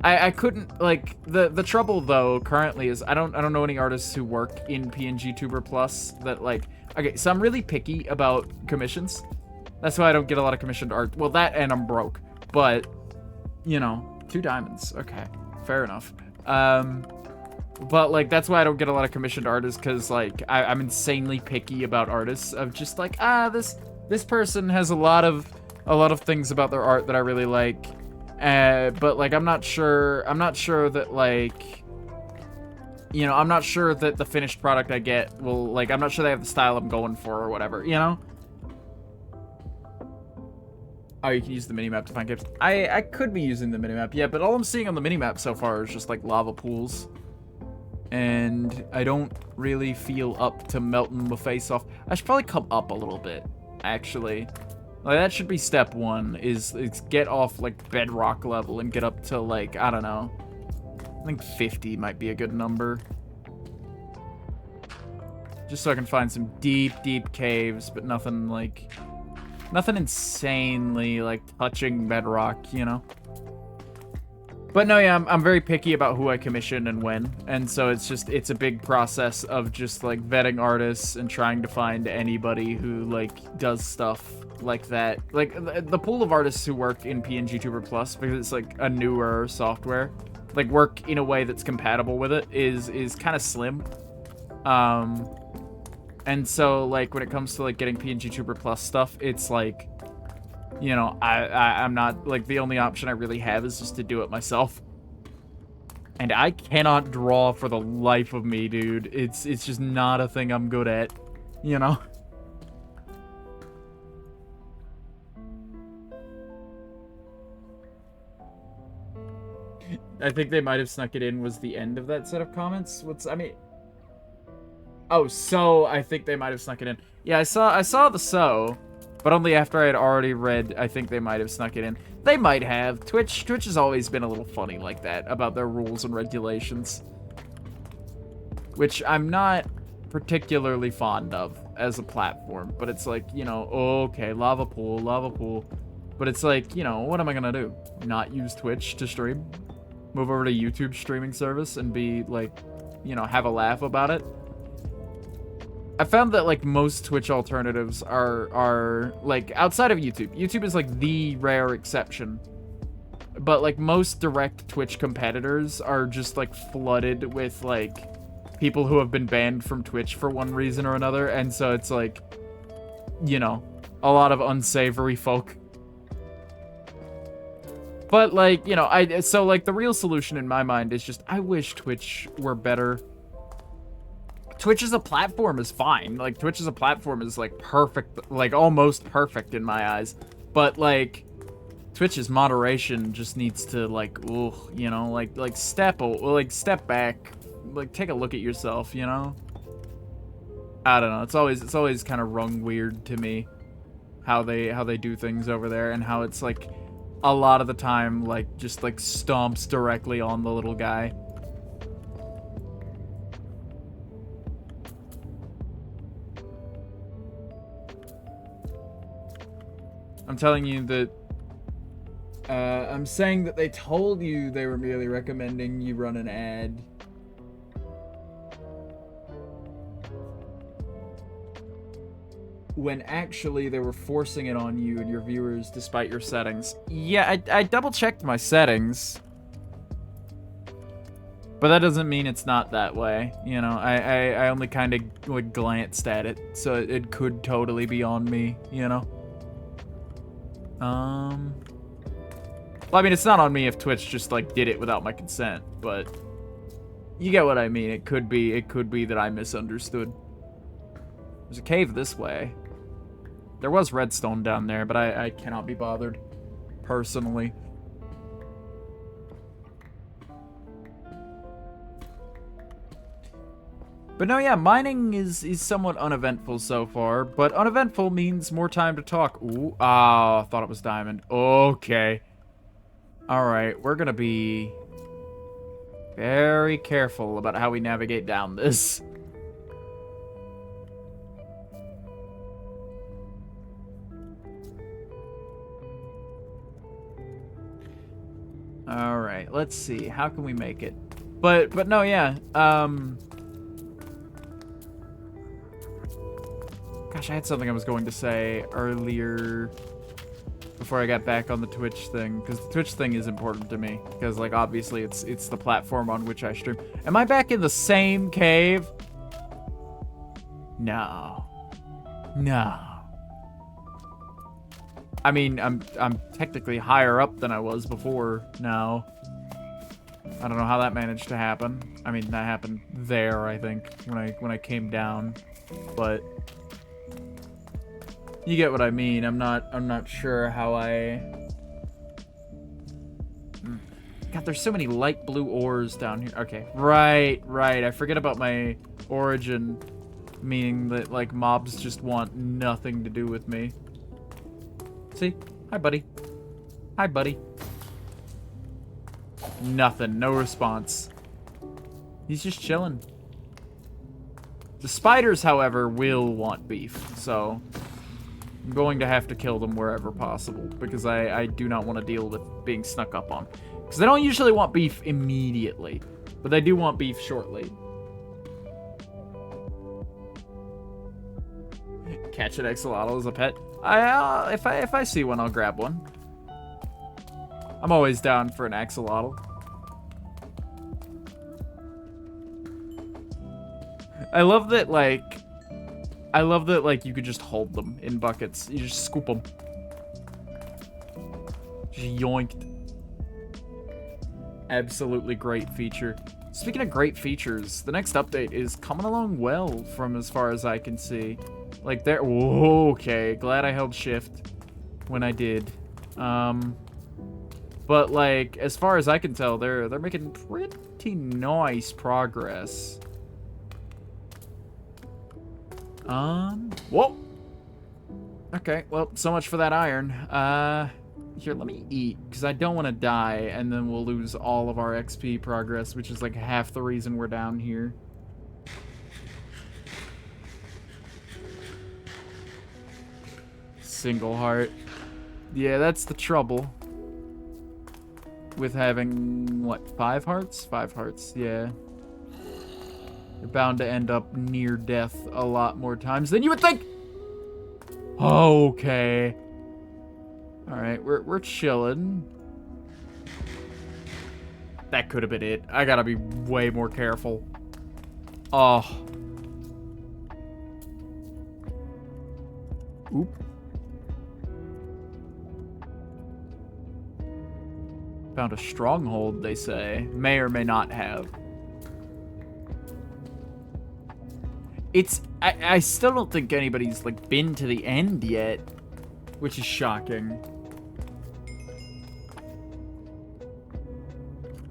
I couldn't like the trouble though currently is I don't know any artists who work in PNG Tuber Plus that like, okay, so I'm really picky about commissions. That's why I don't get a lot of commissioned art. Well, that and I'm broke, but you know, 2 diamonds. Okay, fair enough. But like that's why I don't get a lot of commissioned artists, because like I'm insanely picky about artists of just like, this person has a lot of things about their art that I really like, but like I'm not sure that like, you know, I'm not sure that the finished product I get will like, I'm not sure they have the style I'm going for or whatever, you know. Oh, you can use the minimap to find caves. I could be using the minimap, yeah, but all I'm seeing on the minimap so far is just like lava pools. And I don't really feel up to melting my face off. I should probably come up a little bit, actually. Like, that should be step 1, is get off, like, bedrock level and get up to, like, I don't know. I think 50 might be a good number. Just so I can find some deep, deep caves, but nothing, like... Nothing insanely, like, touching bedrock, you know? But no, yeah, I'm very picky about who I commission and when, and so it's a big process of just like vetting artists and trying to find anybody who like does stuff like that. Like the pool of artists who work in PNG Tuber Plus, because it's like a newer software, like work in a way that's compatible with it is kind of slim. And so like when it comes to like getting PNG Tuber Plus stuff, it's like, you know, I'm not, like, the only option I really have is just to do it myself. And I cannot draw for the life of me, dude. It's just not a thing I'm good at, you know? I think they might have snuck it in was the end of that set of comments. Oh, so I think they might have snuck it in. Yeah, I saw the so. But only after I had already read, I think they might have snuck it in. They might have. Twitch has always been a little funny like that about their rules and regulations. Which I'm not particularly fond of as a platform. But it's like, you know, okay, lava pool. But it's like, you know, what am I gonna do? Not use Twitch to stream? Move over to YouTube streaming service and be like, you know, have a laugh about it? I found that, like, most Twitch alternatives are like, outside of YouTube. YouTube is, like, the rare exception. But, like, most direct Twitch competitors are just, like, flooded with, like, people who have been banned from Twitch for one reason or another. And so it's, like, you know, a lot of unsavory folk. But, like, you know, so, like, the real solution in my mind is just, I wish Twitch were better. Twitch as a platform is fine. Like, Twitch as a platform is, like, perfect. Like, almost perfect in my eyes. But, like, Twitch's moderation just needs to, like, ooh, you know, like step back. Like, take a look at yourself, you know? I don't know. It's always kind of rung weird to me how they do things over there, and how it's, like, a lot of the time, like, just, like, stomps directly on the little guy. I'm telling you that, I'm saying that they told you they were merely recommending you run an ad. When actually they were forcing it on you and your viewers despite your settings. Yeah, I double-checked my settings. But that doesn't mean it's not that way. You know, I only kind of, like, glanced at it. So it could totally be on me, you know? Well, I mean, it's not on me if Twitch just, like, did it without my consent, but you get what I mean. It could be that I misunderstood. There's a cave this way. There was redstone down there, but I cannot be bothered, personally. But no, yeah, mining is somewhat uneventful so far, but uneventful means more time to talk. Ooh, I thought it was diamond. Okay. Alright, we're gonna be very careful about how we navigate down this. Alright, let's see. How can we make it? But no, yeah, gosh, I had something I was going to say earlier before I got back on the Twitch thing, because the Twitch thing is important to me, because, like, obviously it's the platform on which I stream. Am I back in the same cave? No. I mean, I'm technically higher up than I was before now. I don't know how that managed to happen. I mean, that happened there, I think, when I came down, but you get what I mean. I'm not sure how I... God, there's so many light blue ores down here. Okay, right. I forget about my origin, meaning that, like, mobs just want nothing to do with me. See? Hi, buddy. Nothing. No response. He's just chilling. The spiders, however, will want beef, so I'm going to have to kill them wherever possible, because I do not want to deal with being snuck up on. Because they don't usually want beef immediately, but they do want beef shortly. Catch an axolotl as a pet. If I see one, I'll grab one. I'm always down for an axolotl. I love that, like, you could just hold them in buckets. You just scoop them. Just yoinked. Absolutely great feature. Speaking of great features, the next update is coming along well from as far as I can see. Like, there... Okay, glad I held shift when I did. But, like, as far as I can tell, they're making pretty nice progress. Whoa! Okay, well, so much for that iron. Here, let me eat, because I don't want to die, and then we'll lose all of our XP progress, which is, like, half the reason we're down here. Single heart. Yeah, that's the trouble. With having, what, 5 hearts? 5 hearts, yeah. You're bound to end up near death a lot more times than you would think! Okay. Alright, we're chilling. That could have been it. I gotta be way more careful. Oh. Oop. Found a stronghold, they say. May or may not have. I still don't think anybody's, like, been to the end yet. Which is shocking.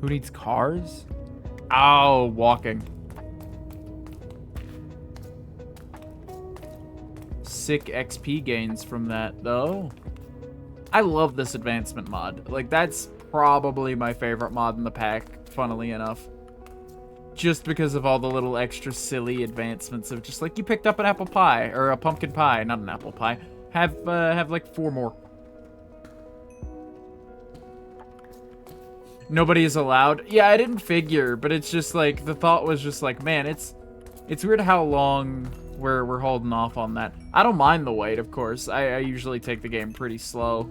Who needs cars? Oh, walking. Sick XP gains from that, though. I love this advancement mod. Like, that's probably my favorite mod in the pack, funnily enough. Just because of all the little extra silly advancements of just like, you picked up an apple pie, or a pumpkin pie, not an apple pie. Have like 4 more. Nobody is allowed. Yeah, I didn't figure, but it's just like, the thought was just like, man, it's weird how long we're holding off on that. I don't mind the wait, of course. I usually take the game pretty slow.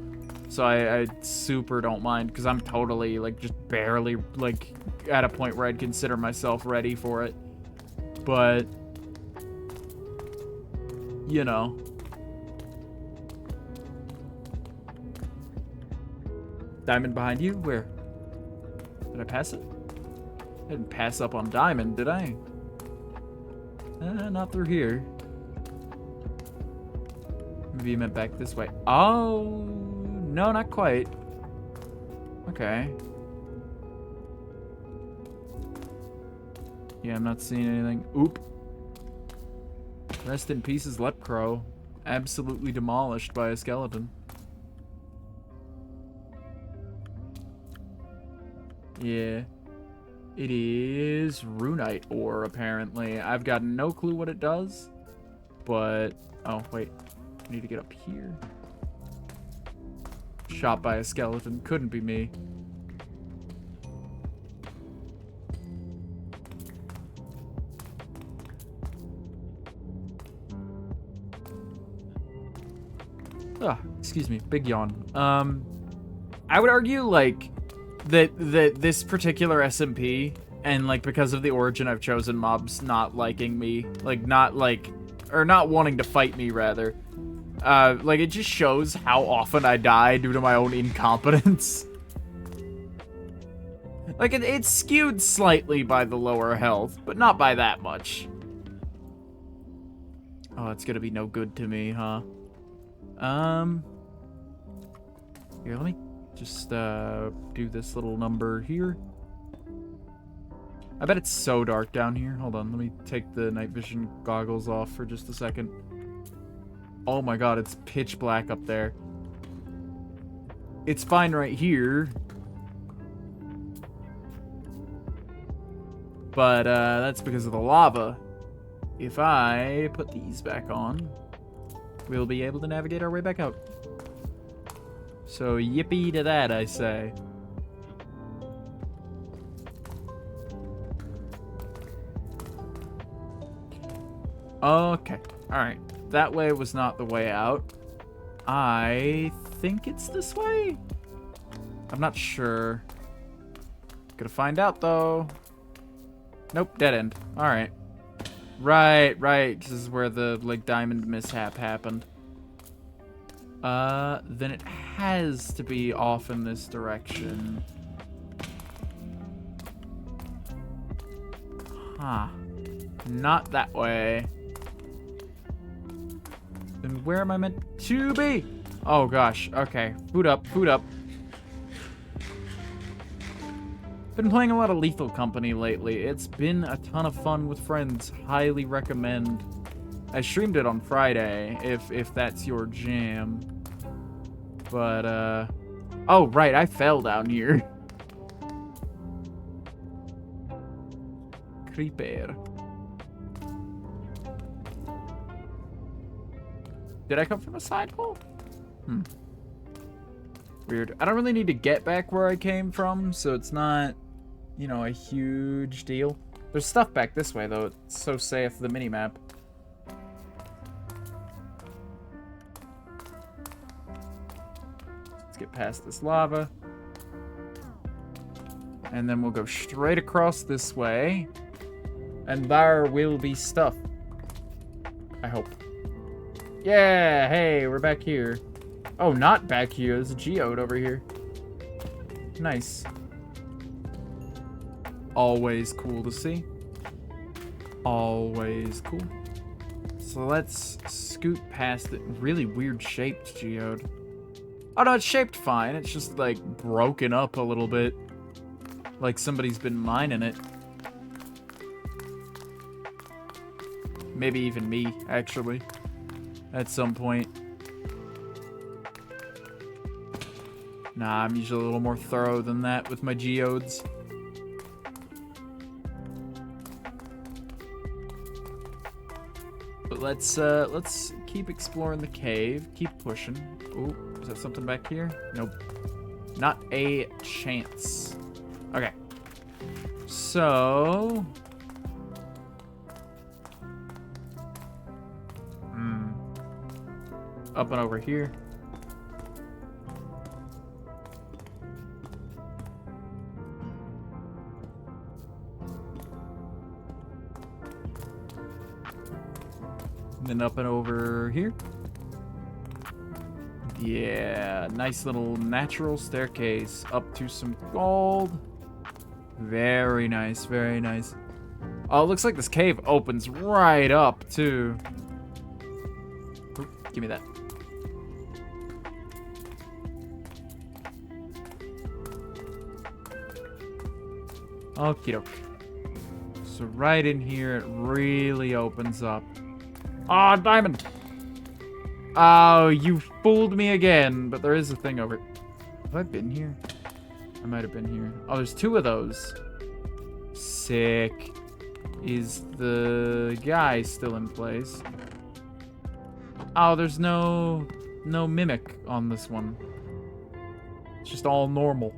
So I super don't mind, because I'm totally, like, just barely, like, at a point where I'd consider myself ready for it. But, you know. Diamond behind you? Where? Did I pass it? I didn't pass up on diamond, did I? Not through here. Maybe you meant back this way. Oh, no, not quite. Okay. Yeah, I'm not seeing anything. Oop. Rest in pieces, Lepcrow. Absolutely demolished by a skeleton. Yeah. It is runite ore, apparently. I've got no clue what it does. But... Oh, wait. I need to get up here. Shot by a skeleton. Couldn't be me. Ah, excuse me. Big yawn. I would argue, like, that this particular SMP, and, like, because of the origin I've chosen, mobs not liking me, like, not, like, or not wanting to fight me, rather. Like, it just shows how often I die due to my own incompetence. Like, it's skewed slightly by the lower health, but not by that much. Oh, it's gonna be no good to me, huh? Here, let me just, do this little number here. I bet it's so dark down here. Hold on, let me take the night vision goggles off for just a second. Oh my god, it's pitch black up there. It's fine right here. But, that's because of the lava. If I put these back on, we'll be able to navigate our way back out. So, yippee to that, I say. Okay. Alright. That way was not the way out. I think it's this way? I'm not sure. Gonna find out, though. Nope, dead end. Alright. Right. This is where the, like, diamond mishap happened. Then it has to be off in this direction. Huh. Not that way. Then where am I meant to be? Oh gosh, okay. Boot up. Been playing a lot of Lethal Company lately. It's been a ton of fun with friends. Highly recommend. I streamed it on Friday, if that's your jam. But, oh, right, I fell down here. Creeper. Did I come from a side hole? Weird. I don't really need to get back where I came from, so it's not, you know, a huge deal. There's stuff back this way, though. It's so safe, the minimap. Let's get past this lava. And then we'll go straight across this way. And there will be stuff. I hope. Yeah, hey, we're back here. Oh, not back here. There's a geode over here. Nice. Always cool to see. Always cool. So let's scoot past the really weird shaped geode. Oh no, it's shaped fine. It's just like broken up a little bit. Like somebody's been mining it. Maybe even me, actually. At some point. Nah, I'm usually a little more thorough than that with my geodes. But let's keep exploring the cave. Keep pushing. Ooh, is that something back here? Nope. Not a chance. Okay. So... Up and over here. And then up and over here. Yeah, nice little natural staircase up to some gold. Very nice, very nice. Oh, it looks like this cave opens right up, too. Oop, give me that. Okie doke. So right in here, it really opens up. Ah, diamond! Oh, you fooled me again, but there is a thing over it. Have I been here? I might have been here. Oh, there's two of those. Sick. Is the guy still in place? Oh, there's no mimic on this one. It's just all normal.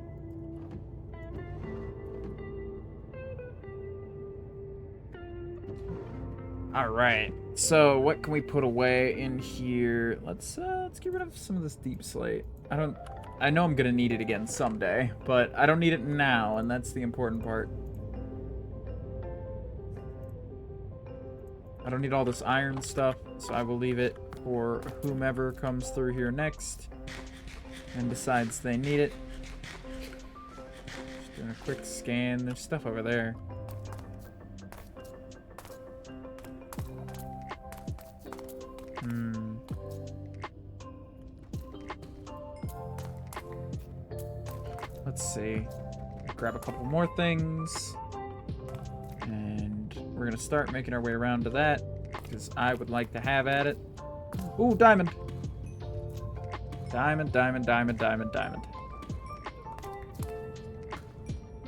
All right. So what can we put away in here? Let's get rid of some of this deep slate. I know I'm gonna need it again someday, but I don't need it now, and that's the important part. I don't need all this iron stuff, so I will leave it for whomever comes through here next and decides they need it. Just doing a quick scan. There's stuff over there. Let's see. Grab a couple more things. And we're gonna start making our way around to that, because I would like to have at it. Ooh, diamond! Diamond, diamond, diamond, diamond, diamond.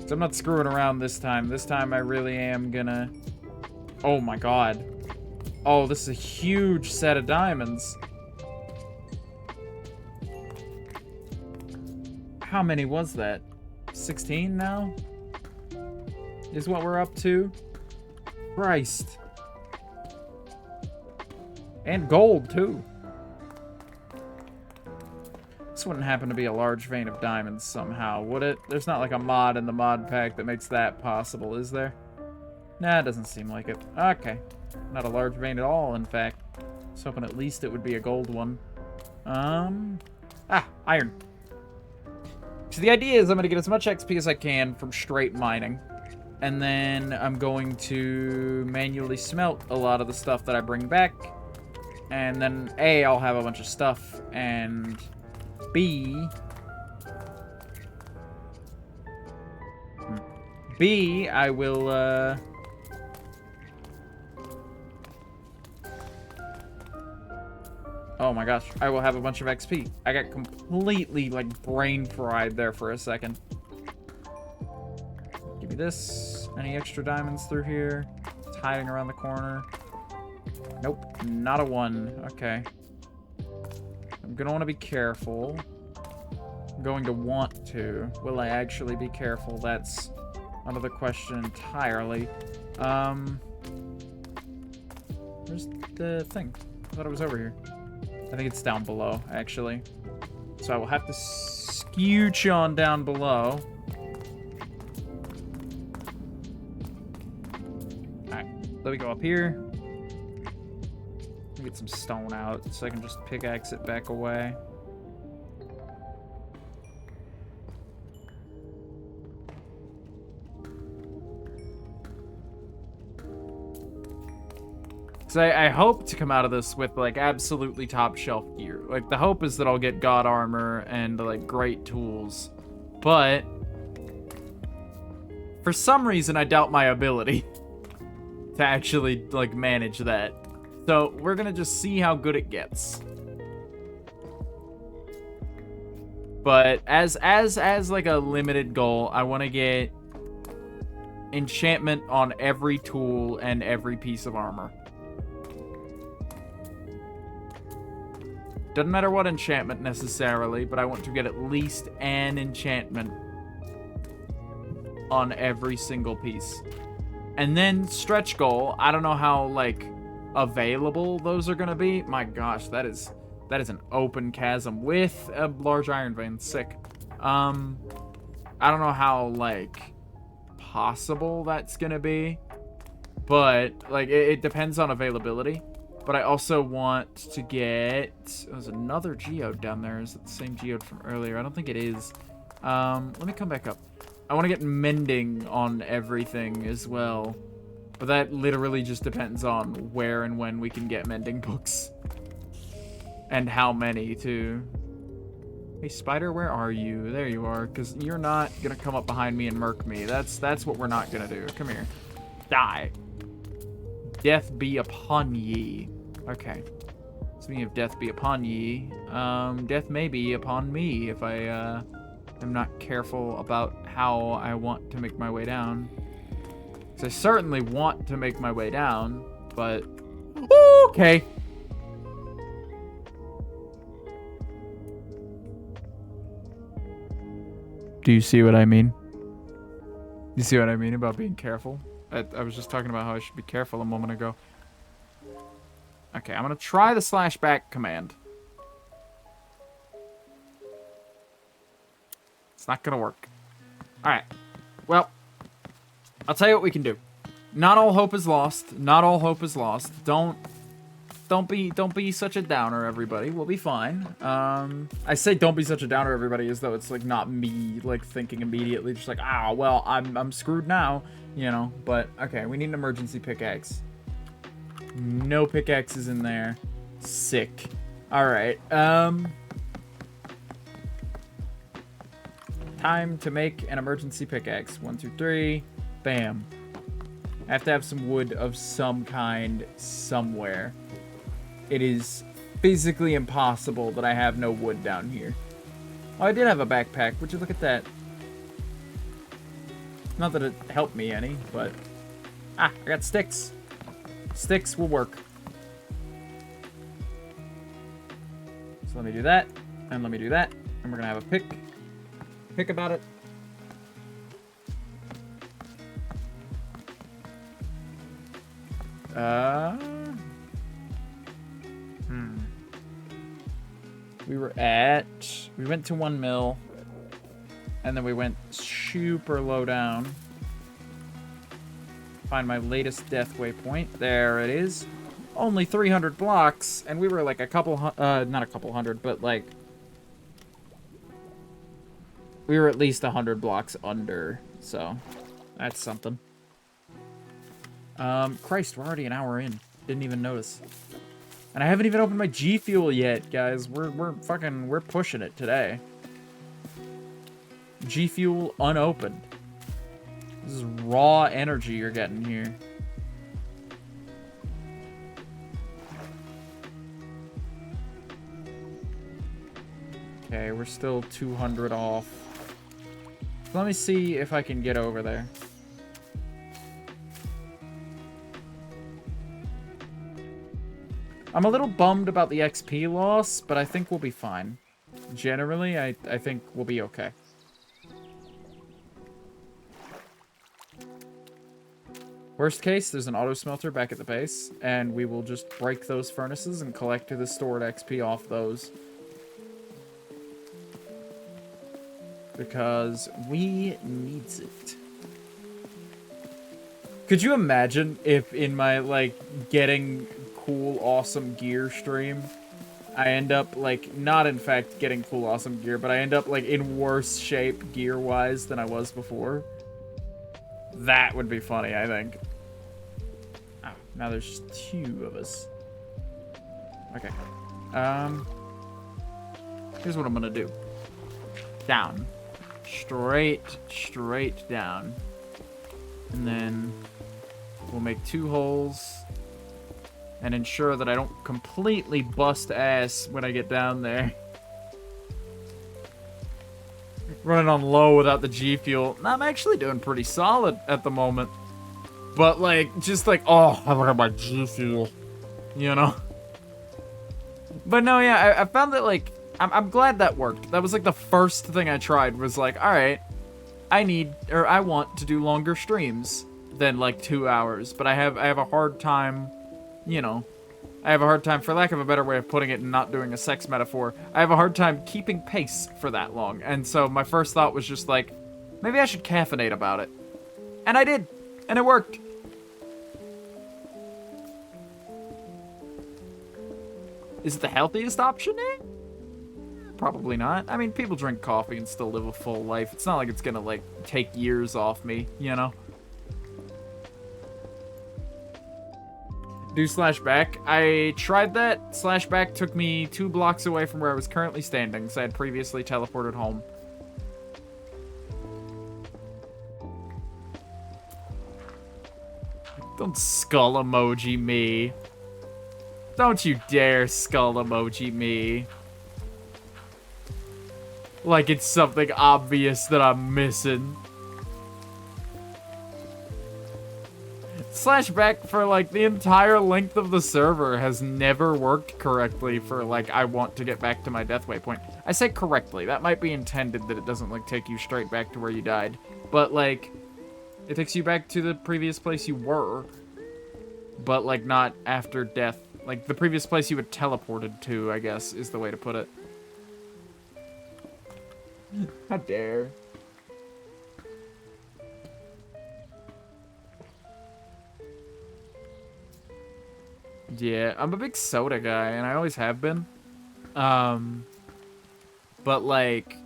So I'm not screwing around this time. This time I really am gonna... Oh my god. Oh, this is a huge set of diamonds. How many was that? 16 now? Is what we're up to? Christ. And gold, too. This wouldn't happen to be a large vein of diamonds somehow, would it? There's not like a mod in the mod pack that makes that possible, is there? Nah, it doesn't seem like it. Okay. Not a large vein at all, in fact. I was hoping at least it would be a gold one. Iron. So the idea is I'm going to get as much XP as I can from straight mining. And then I'm going to manually smelt a lot of the stuff that I bring back. And then A, I'll have a bunch of stuff, and B, I will, oh my gosh, I will have a bunch of XP. I got completely, like, brain fried there for a second. Give me this. Any extra diamonds through here? It's hiding around the corner. Nope, not a one. Okay. I'm gonna want to be careful. I'm going to want to. Will I actually be careful? That's another question entirely. Where's the thing? I thought it was over here. I think it's down below, actually. So I will have to scooch on down below. Alright, let me go up here. Get some stone out so I can just pickaxe it back away. So I hope to come out of this with like absolutely top shelf gear. Like the hope is that I'll get god armor and like great tools, but for some reason I doubt my ability to actually like manage that. So we're gonna just see how good it gets. But as like a limited goal, I want to get enchantment on every tool and every piece of armor. Doesn't matter what enchantment necessarily, but I want to get at least an enchantment on every single piece. And then stretch goal, I don't know how like available those are gonna be. My gosh, that is an open chasm with a large iron vein. Sick. I don't know how like possible that's gonna be, but like it depends on availability. But I also want to get, there's another geode down there. Is it the same geode from earlier? I don't think it is. Let me come back up. I want to get mending on everything as well. But that literally just depends on where and when we can get mending books. And how many, too. Hey, spider, where are you? There you are, because you're not going to come up behind me and murk me. That's what we're not going to do. Come here. Die. Death be upon ye. Okay. Speaking of death be upon ye, death may be upon me if I am not careful about how I want to make my way down. Because I certainly want to make my way down, but... Okay. Do you see what I mean? You see what I mean about being careful? I was just talking about how I should be careful a moment ago. Okay, I'm going to try the /back command. It's not going to work. Alright. Well, I'll tell you what we can do. Not all hope is lost. Not all hope is lost. Don't be such a downer, everybody. We'll be fine. I say don't be such a downer, everybody, as though it's like not me like thinking immediately just like, ah, well, I'm screwed now, you know. But okay, we need an emergency pickaxe. No pickaxes in there. Sick. All right. Time to make an emergency pickaxe. 1, 2, 3. Bam. I have to have some wood of some kind somewhere. It is physically impossible that I have no wood down here. Oh, I did have a backpack. Would you look at that? Not that it helped me any, but... Ah, I got sticks. Sticks will work. So let me do that, and let me do that, and we're gonna have a pick about it. We went to 1 mil, and then we went super low down. Find my latest death waypoint. There it is. Only 300 blocks, and we were like a couple, not a couple hundred, but like, we were at least 100 blocks under, so that's something. Christ, we're already an hour in. Didn't even notice. And I haven't even opened my G Fuel yet, guys. We're pushing it today. G Fuel unopened. This is raw energy you're getting here. Okay, we're still 200 off. Let me see if I can get over there. I'm a little bummed about the XP loss, but I think we'll be fine. Generally, I think we'll be okay. Worst case, there's an auto smelter back at the base, and we will just break those furnaces and collect the stored XP off those. Because we needs it. Could you imagine if in my, like, getting cool, awesome gear stream, I end up, like, not in fact getting cool, awesome gear, but I end up, like, in worse shape gear-wise than I was before? That would be funny, I think. Oh, now there's just 2 of us. Okay. Here's what I'm gonna do. Down. Straight down. And then we'll make 2 holes and ensure that I don't completely bust ass when I get down there. Running on low without the G Fuel. I'm actually doing pretty solid at the moment. But, like, just like, oh, I don't have my G Fuel. You know? But no, yeah, I found that, like, I'm glad that worked. That was, like, the first thing I tried was, like, alright, I want to do longer streams than, like, 2 hours. But I have a hard time, you know, I have a hard time, for lack of a better way of putting it and not doing a sex metaphor, I have a hard time keeping pace for that long. And so my first thought was just like, maybe I should caffeinate about it. And I did. And it worked. Is it the healthiest option, eh? Probably not. I mean, people drink coffee and still live a full life. It's not like it's gonna, like, take years off me, you know? Do /back. I tried that. /back took me 2 blocks away from where I was currently standing, because I had previously teleported home. Don't skull emoji me. Don't you dare skull emoji me. Like it's something obvious that I'm missing. /back for like the entire length of the server has never worked correctly for like I want to get back to my death waypoint. I say correctly. That might be intended that it doesn't like take you straight back to where you died. But like it takes you back to the previous place you were. But like not after death. Like the previous place you had teleported to, I guess, is the way to put it. How dare. Yeah, I'm a big soda guy, and I always have been. But like,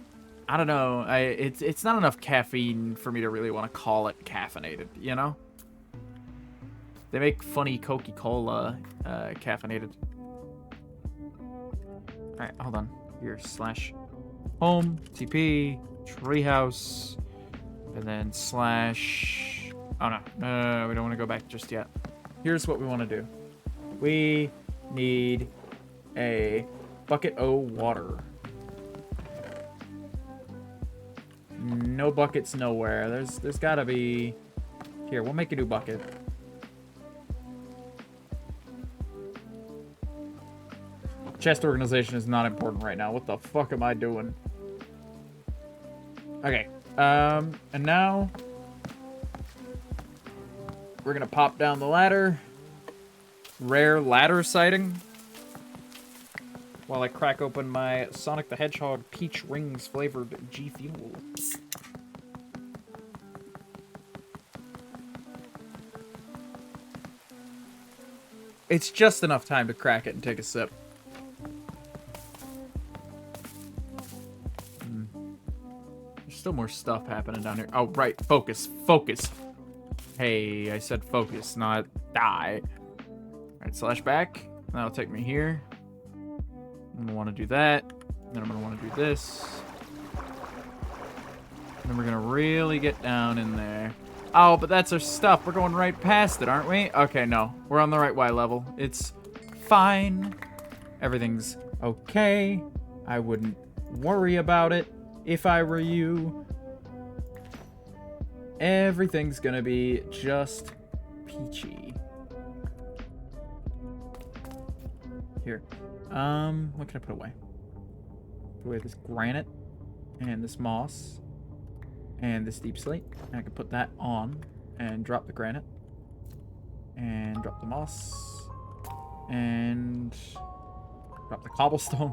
I don't know. It's not enough caffeine for me to really want to call it caffeinated, you know? They make funny Coca-Cola caffeinated. Alright, hold on. Here, /home, TP, treehouse, and then /... Oh, no, we don't want to go back just yet. Here's what we want to do. We need a bucket of water. No buckets nowhere. There's gotta be... Here, we'll make a new bucket. Chest organization is not important right now. What the fuck am I doing? Okay. And now we're gonna pop down the ladder. Rare ladder sighting. while I crack open my Sonic the Hedgehog Peach Rings flavored G Fuel. It's just enough time to crack it and take a sip. There's still more stuff happening down here. Oh, right. Focus. Focus. Hey, I said focus, not die. Alright, slash back. That'll take me here. I'm gonna want to do that. Then I'm gonna want to do this. Then we're gonna really get down in there. Oh, but that's our stuff. We're going right past it, aren't we? Okay, no. We're on the right Y level. It's fine. Everything's okay. I wouldn't worry about it if I were you. Everything's gonna be just peachy. Here. What can I put away? Put away this granite and this moss and this deep slate. And I can put that on and drop the granite and drop the moss and drop the cobblestone.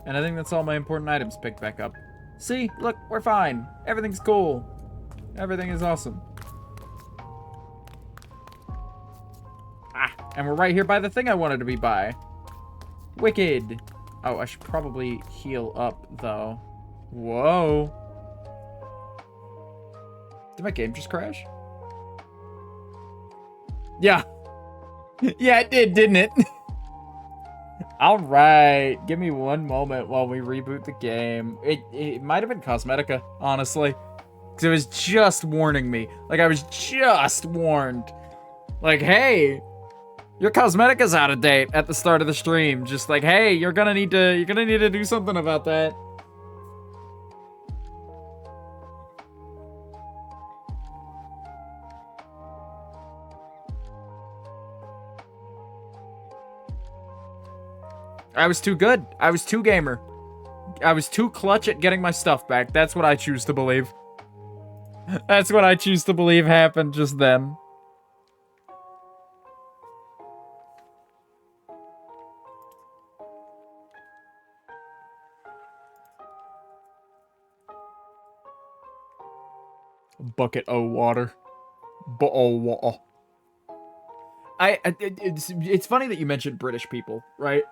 And I think that's all my important items picked back up. See? Look, we're fine. Everything's cool. Everything is awesome. Ah, and we're right here by the thing I wanted to be by. Wicked. Oh, I should probably heal up, though. Whoa. Did my game just crash? Yeah. Yeah, it did, didn't it? Alright. Give me one moment while we reboot the game. It might have been Cosmetica, honestly. Because it was just warning me. Like, I was just warned. Like, hey, your Cosmetica's out of date at the start of the stream. Just like, hey, you're gonna need to do something about that. I was too good. I was too gamer. I was too clutch at getting my stuff back. That's what I choose to believe. That's what I choose to believe happened just then. Bucket of water. Bottle water. It's funny that you mentioned British people, right?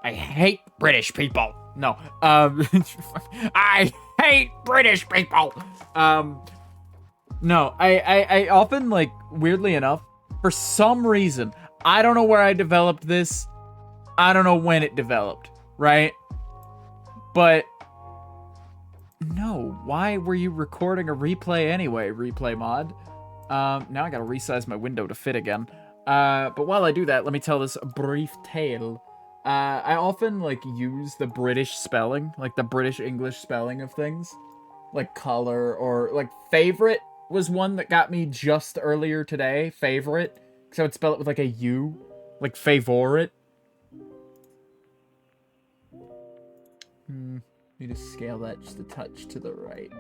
I hate British people. No. I hate British people. No, I often, like, weirdly enough, for some reason, I don't know where I developed this. I don't know when it developed, right? But no, why were you recording a replay anyway, replay mod? Now I gotta resize my window to fit again. But while I do that, let me tell this brief tale. I often, like, use the British spelling, like the British English spelling of things. Like color or, like, favorite was one that got me just earlier today. Favorite. Because I would spell it with, like, a U. Like, favorite. Need to scale that just a touch to the right.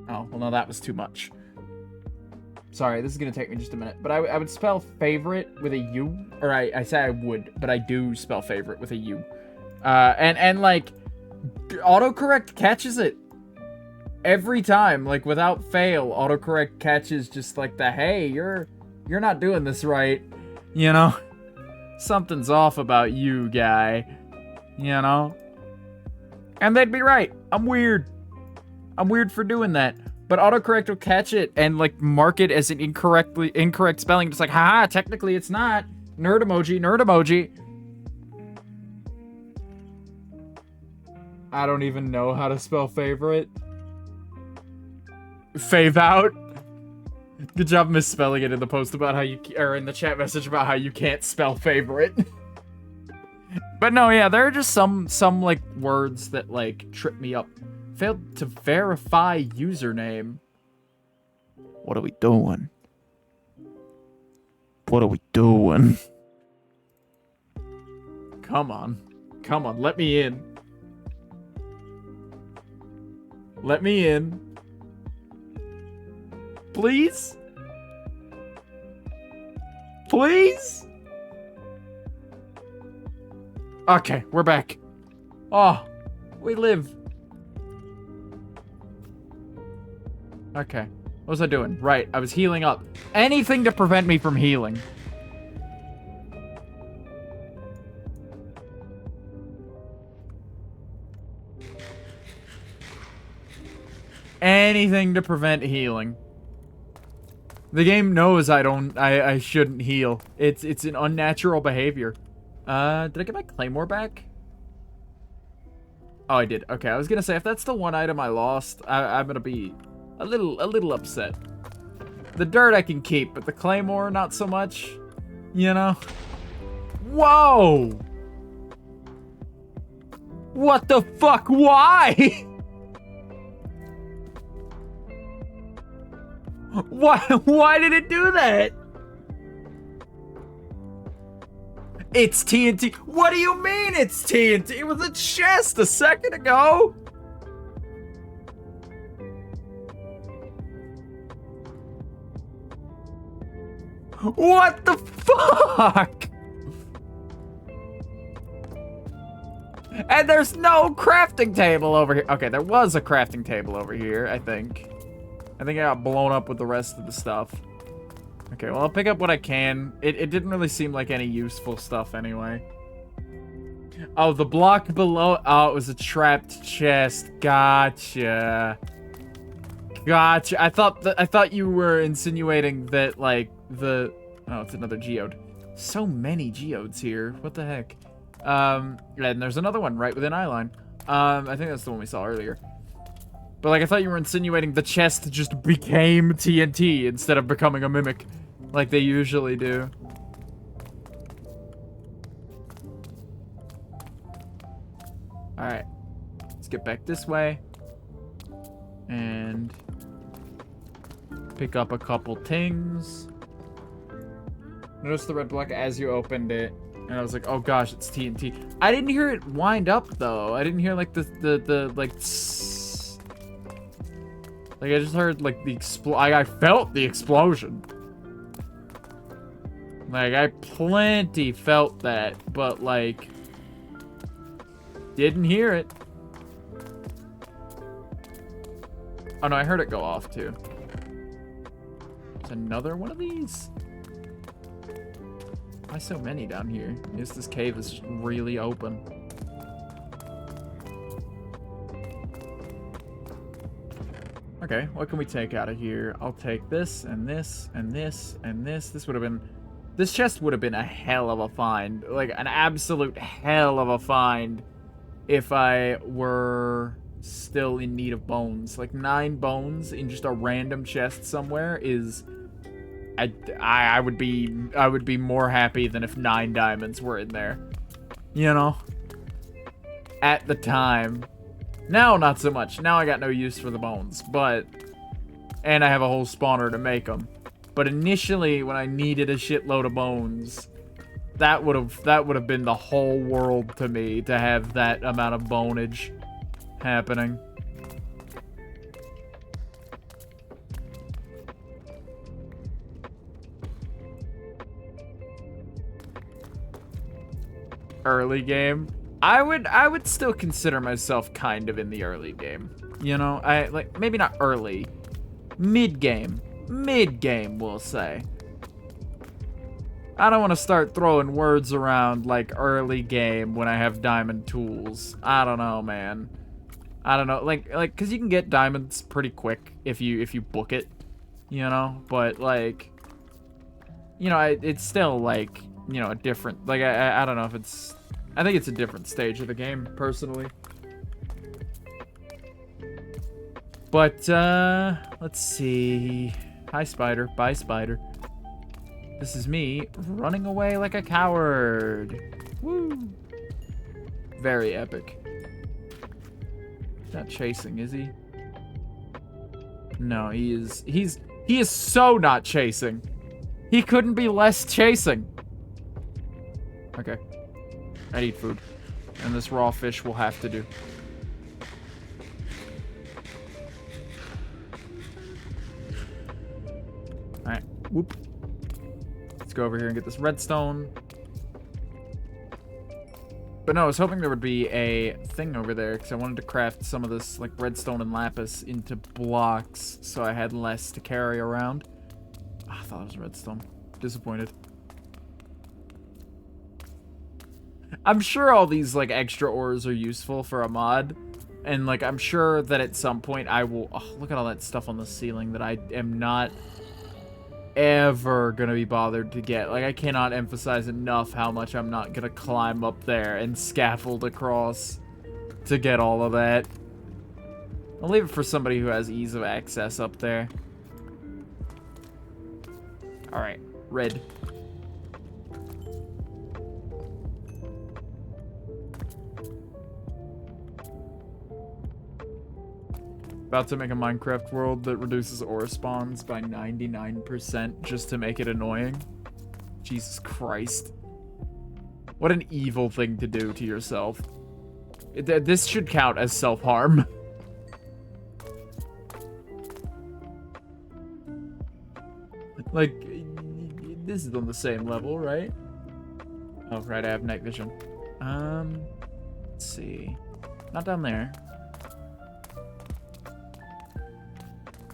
Oh, well, no, that was too much. Sorry, this is going to take me just a minute. But I would spell favorite with a U. Or I say I would, but I do spell favorite with a U. And like, autocorrect catches it. Every time, like, without fail, autocorrect catches just like the, hey, you're not doing this right. You know? Something's off about you, guy. You know? And they'd be right. I'm weird. I'm weird for doing that. But autocorrect will catch it and, like, mark it as an incorrect spelling. Just like, haha, technically it's not. Nerd emoji, nerd emoji. I don't even know how to spell favorite. Fave out. Good job misspelling it in the post about how you, or in the chat message about how you can't spell favorite. But no, yeah, there are just some like words that like trip me up. Failed to verify username. What are we doing? What are we doing? Come on. Come on, let me in. Let me in. Please? Please? Okay, we're back. Oh, we live. Okay. What was I doing? Right, I was healing up. Anything to prevent me from healing. Anything to prevent healing. The game knows I shouldn't heal. It's an unnatural behavior. Did I get my claymore back? Oh, I did. Okay, I was gonna say, if that's the one item I lost, I'm gonna be a little upset. The dirt I can keep, but the claymore, not so much. You know? Whoa! What the fuck? Why? Why did it do that? It's TNT. What do you mean it's TNT? It was a chest a second ago. What the fuck? And there's no crafting table over here. Okay, there was a crafting table over here, I think. I think I got blown up with the rest of the stuff. Okay, well, I'll pick up what I can. It didn't really seem like any useful stuff anyway. Oh, the block below. Oh, it was a trapped chest. Gotcha. Gotcha. I thought you were insinuating that, like, the... Oh, it's another geode. So many geodes here. What the heck? And there's another one right within eyeline. I think that's the one we saw earlier. But, like, I thought you were insinuating the chest just became TNT instead of becoming a mimic, like they usually do. Alright. Let's get back this way. And pick up a couple things. Notice the red block as you opened it. And I was like, oh gosh, it's TNT. I didn't hear it wind up, though. I didn't hear, like, like, I just heard, like, I felt the explosion. Like, I plenty felt that, but, like, didn't hear it. Oh, no, I heard it go off, too. There's another one of these? Why so many down here? I guess this cave is just really open. Okay, what can we take out of here? I'll take this, and this, and this, and this. This chest would have been a hell of a find. Like, an absolute hell of a find if I were still in need of bones. Like, 9 bones in just a random chest somewhere is... I would be more happy than if 9 diamonds were in there. You know? At the time. Now, not so much. Now I got no use for the bones, but... And I have a whole spawner to make them. But initially, when I needed a shitload of bones, that would have been the whole world to me, to have that amount of bonage happening. Early game. I would still consider myself kind of in the early game. You know, maybe not early. Mid-game. Mid-game, we'll say. I don't want to start throwing words around like early game when I have diamond tools. I don't know, man. I don't know, like, cause you can get diamonds pretty quick if you book it, you know. But like, you know, it's still like, you know, a different. Like, I don't know if it's. I think it's a different stage of the game, personally. But, let's see. Hi, spider. Bye, spider. This is me running away like a coward. Woo! Very epic. He's not chasing, is he? No, he is so not chasing. He couldn't be less chasing. Okay. I need food. And this raw fish will have to do. Alright. Whoop. Let's go over here and get this redstone. But no, I was hoping there would be a thing over there because I wanted to craft some of this like redstone and lapis into blocks so I had less to carry around. Oh, I thought it was redstone. Disappointed. I'm sure all these like extra ores are useful for a mod. And like I'm sure that at some point I will... Oh, look at all that stuff on the ceiling that I am not ever gonna be bothered to get. Like I cannot emphasize enough how much I'm not gonna climb up there and scaffold across to get all of that. I'll leave it for somebody who has ease of access up there. Alright, red. About to make a Minecraft world that reduces ore spawns by 99% just to make it annoying. Jesus Christ. What an evil thing to do to yourself. This should count as self-harm. Like, this is on the same level, right? Oh, right, I have night vision. Let's see. Not down there.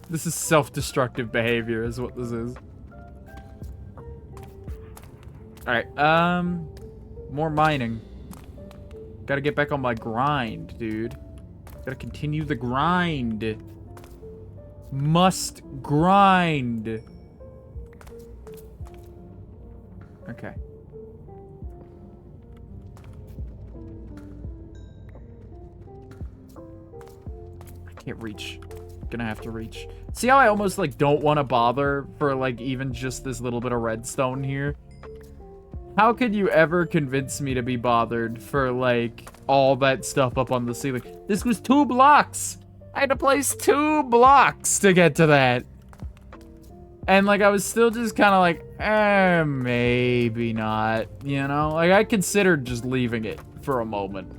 This is self-destructive behavior is what this is. Alright, more mining. Gotta get back on my grind, dude. Gotta continue the grind. Must grind. Okay. I can't reach. Gonna have to reach. See how I almost like don't want to bother for like even just this little bit of redstone here? How could you ever convince me to be bothered for like all that stuff up on the ceiling? This was 2 blocks. I had to place 2 blocks to get to that. And like I was still just kind of like, maybe not, you know? Like I considered just leaving it for a moment.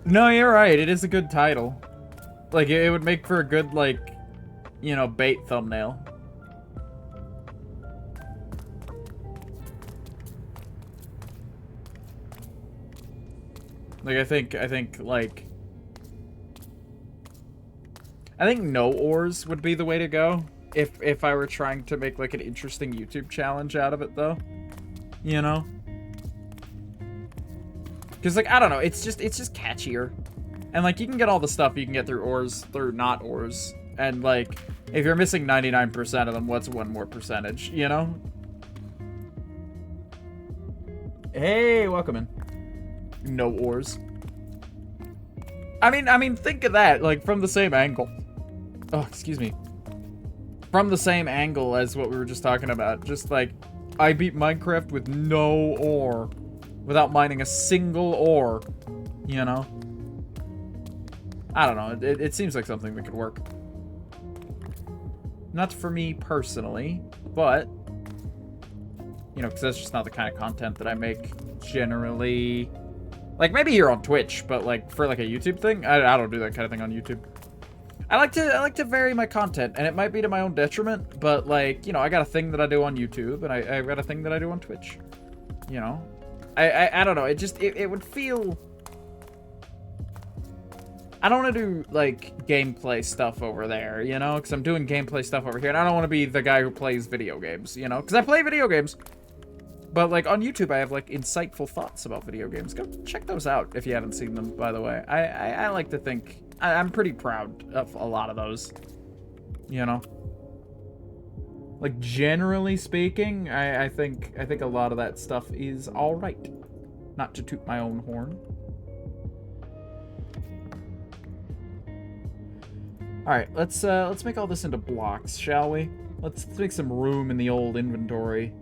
No, you're right. It is a good title. Like, it would make for a good, like, you know, bait thumbnail. Like, I think, like... I think no ores would be the way to go. If I were trying to make, like, an interesting YouTube challenge out of it, though. You know? Because, like, I don't know, it's just catchier. And, like, you can get all the stuff you can get through ores, through not ores. And, like, if you're missing 99% of them, what's one more percentage, you know? Hey, welcome in. No ores. I mean, think of that, like, from the same angle. Oh, excuse me. From the same angle as what we were just talking about. Just, like, I beat Minecraft with no ore. Without mining a single ore, you know? I don't know, it seems like something that could work. Not for me personally, but, you know, because that's just not the kind of content that I make generally. Like, maybe here on Twitch, but, like, for, like, a YouTube thing, I don't do that kind of thing on YouTube. I like to vary my content, and it might be to my own detriment, but, like, you know, I got a thing that I do on YouTube, and I've got a thing that I do on Twitch, you know? I don't know, it would feel... I don't want to do, like, gameplay stuff over there, you know? Because I'm doing gameplay stuff over here, and I don't want to be the guy who plays video games, you know? Because I play video games. But, like, on YouTube, I have, like, insightful thoughts about video games. Go check those out if you haven't seen them, by the way. I like to think... I'm pretty proud of a lot of those, you know? Like, generally speaking, I think a lot of that stuff is alright. Not to toot my own horn. Alright, let's make all this into blocks, shall we? Let's make some room in the old inventory.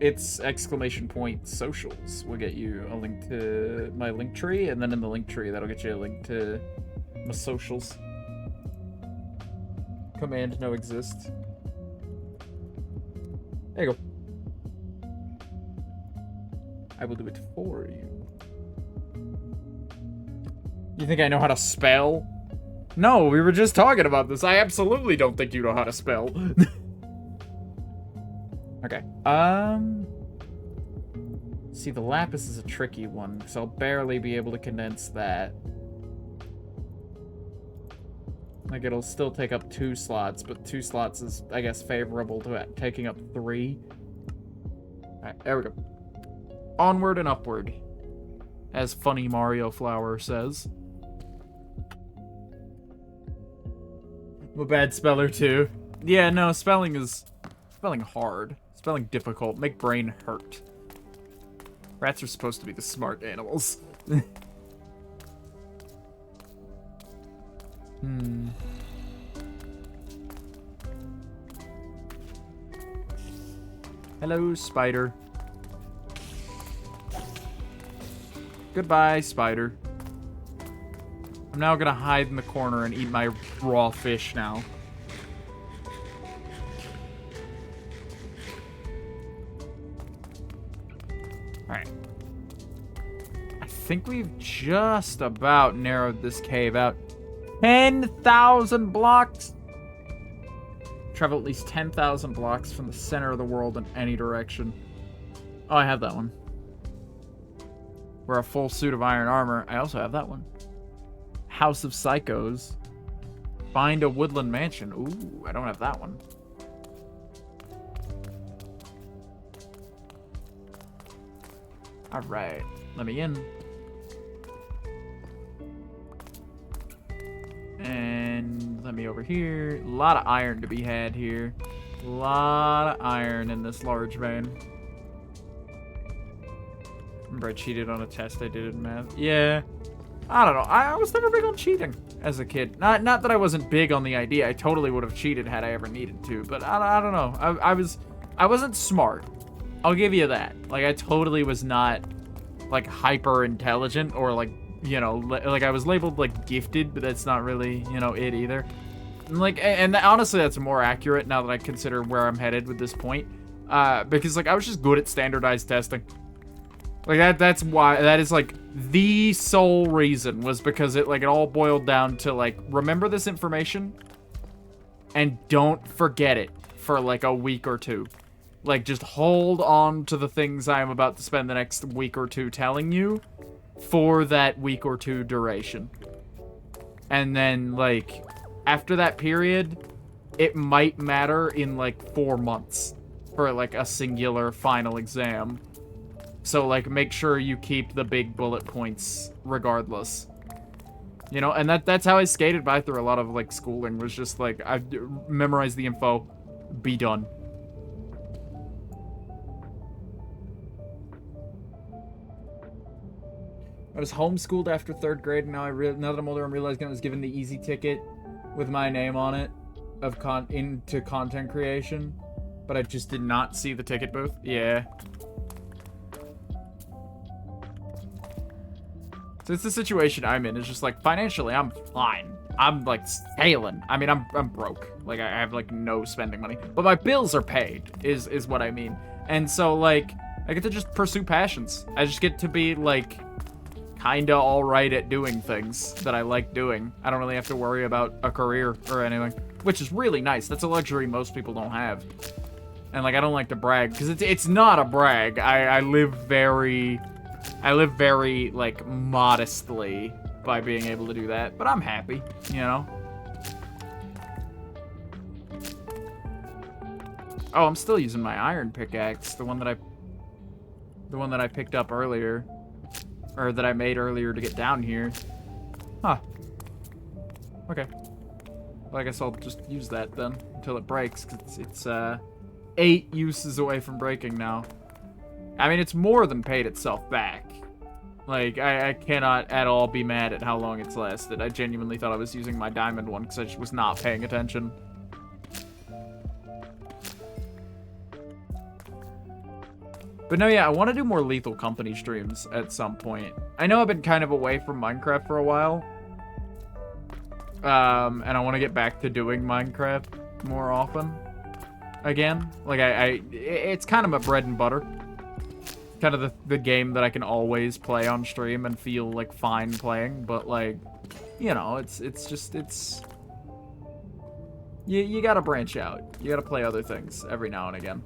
It's ! Socials will get you a link to my link tree, and then in the link tree, that'll get you a link to my socials. Command no exist. There you go. I will do it for you. You think I know how to spell? No, we were just talking about this. I absolutely don't think you know how to spell. Okay. See, the lapis is a tricky one, because I'll barely be able to condense that. Like, it'll still take up 2 slots, but 2 slots is, I guess, favorable to it taking up 3. Alright, there we go. Onward and upward, as funny Mario Flower says. I'm a bad speller, too. Yeah, no, spelling hard. Spelling difficult. Make brain hurt. Rats are supposed to be the smart animals. Hello, spider. Goodbye, spider. I'm now gonna hide in the corner and eat my raw fish now. Alright. I think we've just about narrowed this cave out. 10,000 blocks! Travel at least 10,000 blocks from the center of the world in any direction. Oh, I have that one. Wear a full suit of iron armor. I also have that one. House of Psychos. Find a woodland mansion. Ooh, I don't have that one. Alright, let me in. And let me over here. A lot of iron to be had here. A lot of iron in this large vein. Remember I cheated on a test I did in math? Yeah. I don't know. I was never big on cheating as a kid. Not that I wasn't big on the idea. I totally would have cheated had I ever needed to. But I don't know. I wasn't smart. I'll give you that. Like, I totally was not, like, hyper intelligent or, like, you know, like, I was labeled, like, gifted, but that's not really, you know, it either. And honestly, that's more accurate now that I consider where I'm headed with this point. Because, like, I was just good at standardized testing. Like, that's why, that is, like, the sole reason was because it all boiled down to, like, remember this information and don't forget it for, like, a week or two. Like, just hold on to the things I am about to spend the next week or two telling you for that week or two duration. And then, like, after that period, it might matter in, like, 4 months for, like, a singular final exam. So, like, make sure you keep the big bullet points regardless. You know, and that's how I skated by through a lot of, like, schooling, was just, like, I memorized the info, be done. I was homeschooled after 3rd grade, and now that I'm older, I'm realizing I was given the easy ticket with my name on it into content creation, but I just did not see the ticket booth. Yeah. So it's the situation I'm in. It's just like, financially, I'm fine. I'm, like, sailing. I mean, I'm broke. Like, I have, like, no spending money. But my bills are paid, is what I mean. And so, like, I get to just pursue passions. I just get to be, like, kinda alright at doing things that I like doing. I don't really have to worry about a career or anything, which is really nice. That's a luxury most people don't have. And, like, I don't like to brag, because it's not a brag. I live very, like, modestly by being able to do that, but I'm happy, you know? Oh, I'm still using my iron pickaxe, the one that I picked up earlier. Or that I made earlier to get down here. Huh. Okay. Well, I guess I'll just use that then until it breaks, because it's 8 uses away from breaking now. I mean, it's more than paid itself back. Like, I cannot at all be mad at how long it's lasted. I genuinely thought I was using my diamond one because I just was not paying attention. But no, yeah, I want to do more Lethal Company streams at some point. I know I've been kind of away from Minecraft for a while. And I want to get back to doing Minecraft more often. Again. Like, it's kind of my bread and butter. kind of the game that I can always play on stream and feel like fine playing, but like, you know, it's you gotta branch out. You gotta play other things every now and again.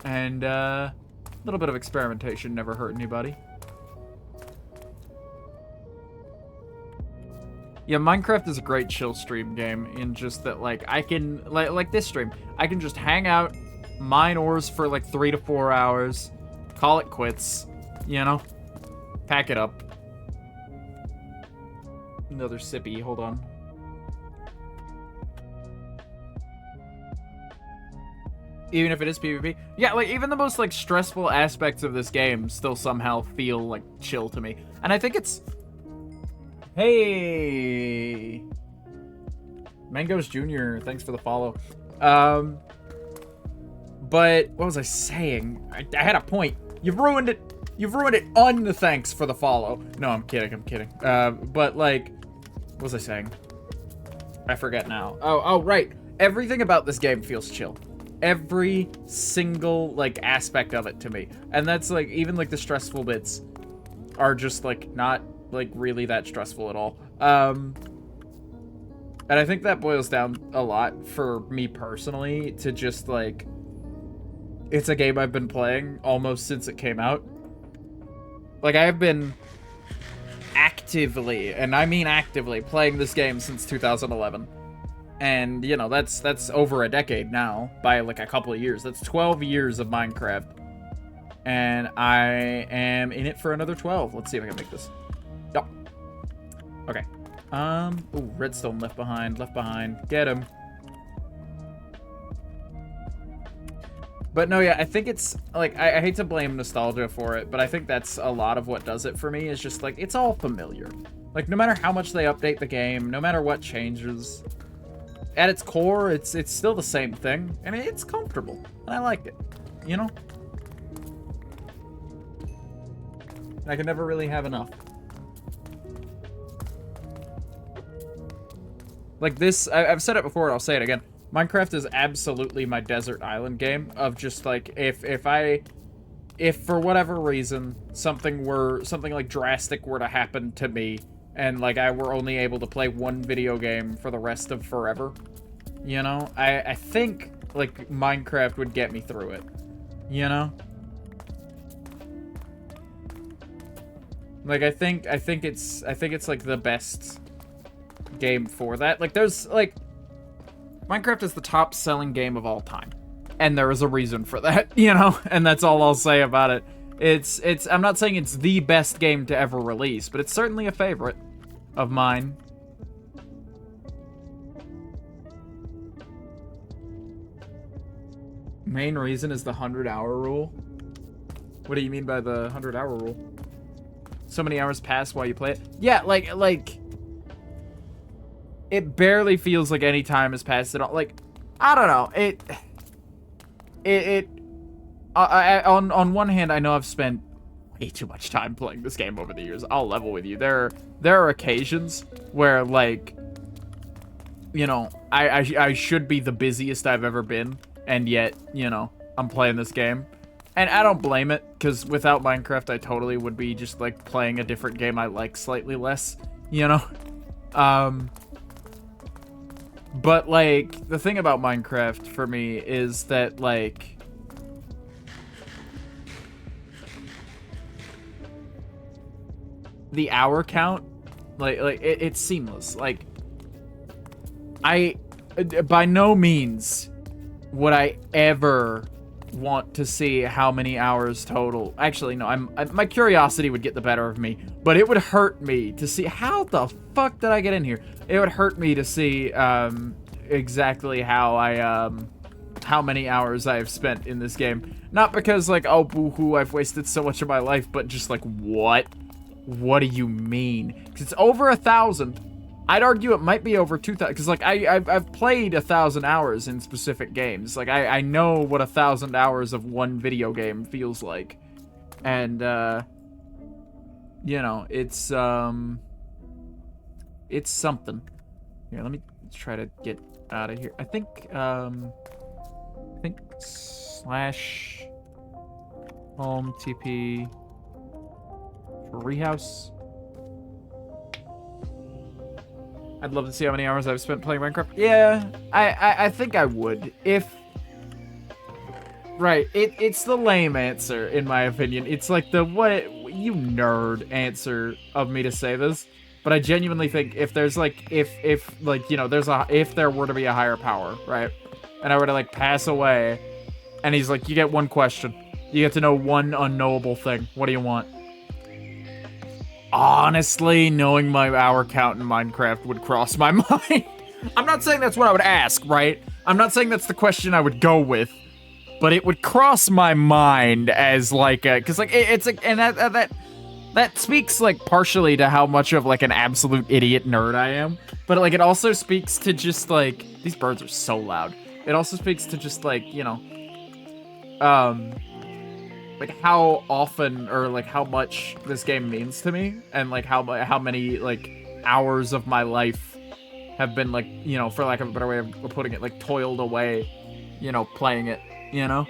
And a little bit of experimentation never hurt anybody. Yeah, Minecraft is a great chill stream game in just that, like, I can, like this stream, I can just hang out, mine ores for like 3 to 4 hours, call it quits, you know? Pack it up. Another sippy, hold on. Even if it is PvP. Yeah, like, even the most, like, stressful aspects of this game still somehow feel, like, chill to me. And I think it's... Hey! Mangoes Jr., thanks for the follow. But, what was I saying? I had a point. You've ruined it. You've ruined it. Thanks for the follow. No, I'm kidding, but, like, what was I saying? I forget now. Oh, right. Everything about this game feels chill. Every single, like, aspect of it to me. And that's, like, even, like, the stressful bits are just, like, not, like, really that stressful at all. And I think that boils down a lot for me personally to just, like, it's a game I've been playing almost since it came out. Like, I have been actively, and I mean actively, playing this game since 2011. And, you know, that's over a decade now, by, like, a couple of years. That's 12 years of Minecraft. And I am in it for another 12. Let's see if I can make this. Yep. Okay. Ooh, redstone left behind. Get him. But no, yeah, I think it's, like, I hate to blame nostalgia for it, but I think that's a lot of what does it for me, is just, like, it's all familiar. Like, no matter how much they update the game, no matter what changes... At its core, it's still the same thing, and it's comfortable, and I like it, you know? I can never really have enough. Like this, I've said it before, and I'll say it again. Minecraft is absolutely my desert island game of just like, if for whatever reason, something like drastic were to happen to me, and, like, I were only able to play one video game for the rest of forever, you know? I think, like, Minecraft would get me through it, you know? Like, I think it's, like, the best game for that. Like, there's, like... Minecraft is the top-selling game of all time. And there is a reason for that, you know? And that's all I'll say about it. I'm not saying it's the best game to ever release, but it's certainly a favorite of mine. Main reason is the 100-hour rule. What do you mean by the 100-hour rule? So many hours pass while you play it? Yeah, like... It barely feels like any time has passed at all. Like, I don't know. On one hand, I know I've spent way too much time playing this game over the years. I'll level with you. There are occasions where, like, you know, I should be the busiest I've ever been, and yet, you know, I'm playing this game. And I don't blame it, because without Minecraft, I totally would be just, like, playing a different game I like slightly less, you know? But, like, the thing about Minecraft for me is that, like... the hour count, like it's seamless. Like, by no means would I ever want to see how many hours total. Actually, no, my curiosity would get the better of me, but it would hurt me to see how the fuck did I get in here. It would hurt me to see exactly how how many hours I have spent in this game. Not because, like, oh, boo-hoo, I've wasted so much of my life, but just like, what? What do you mean? Because it's over 1,000. I'd argue it might be over 2,000. Because, like, I've played 1,000 hours in specific games. Like, I know what 1,000 hours of one video game feels like. And, you know, it's something. Here, let me try to get out of here. I think slash... Home, TP, treehouse. I'd love to see how many hours I've spent playing Minecraft. Yeah, I think I would. If... Right, it's the lame answer, in my opinion. It's like the, what, you nerd answer of me to say this. But I genuinely think if there's like, if like, you know, if there were to be a higher power, right? And I were to like pass away, and he's like, you get one question. You get to know one unknowable thing. What do you want? Honestly, knowing my hour count in Minecraft would cross my mind. I'm not saying that's what I would ask, right? I'm not saying that's the question I would go with. But it would cross my mind as like a, cause like it's like, and that speaks like partially to how much of like an absolute idiot nerd I am. But like it also speaks to just like, these birds are so loud. It also speaks to just like, you know, like how often or like how much this game means to me, and like how many like hours of my life have been like, you know, for lack of a better way of putting it, like toiled away, you know, playing it, you know?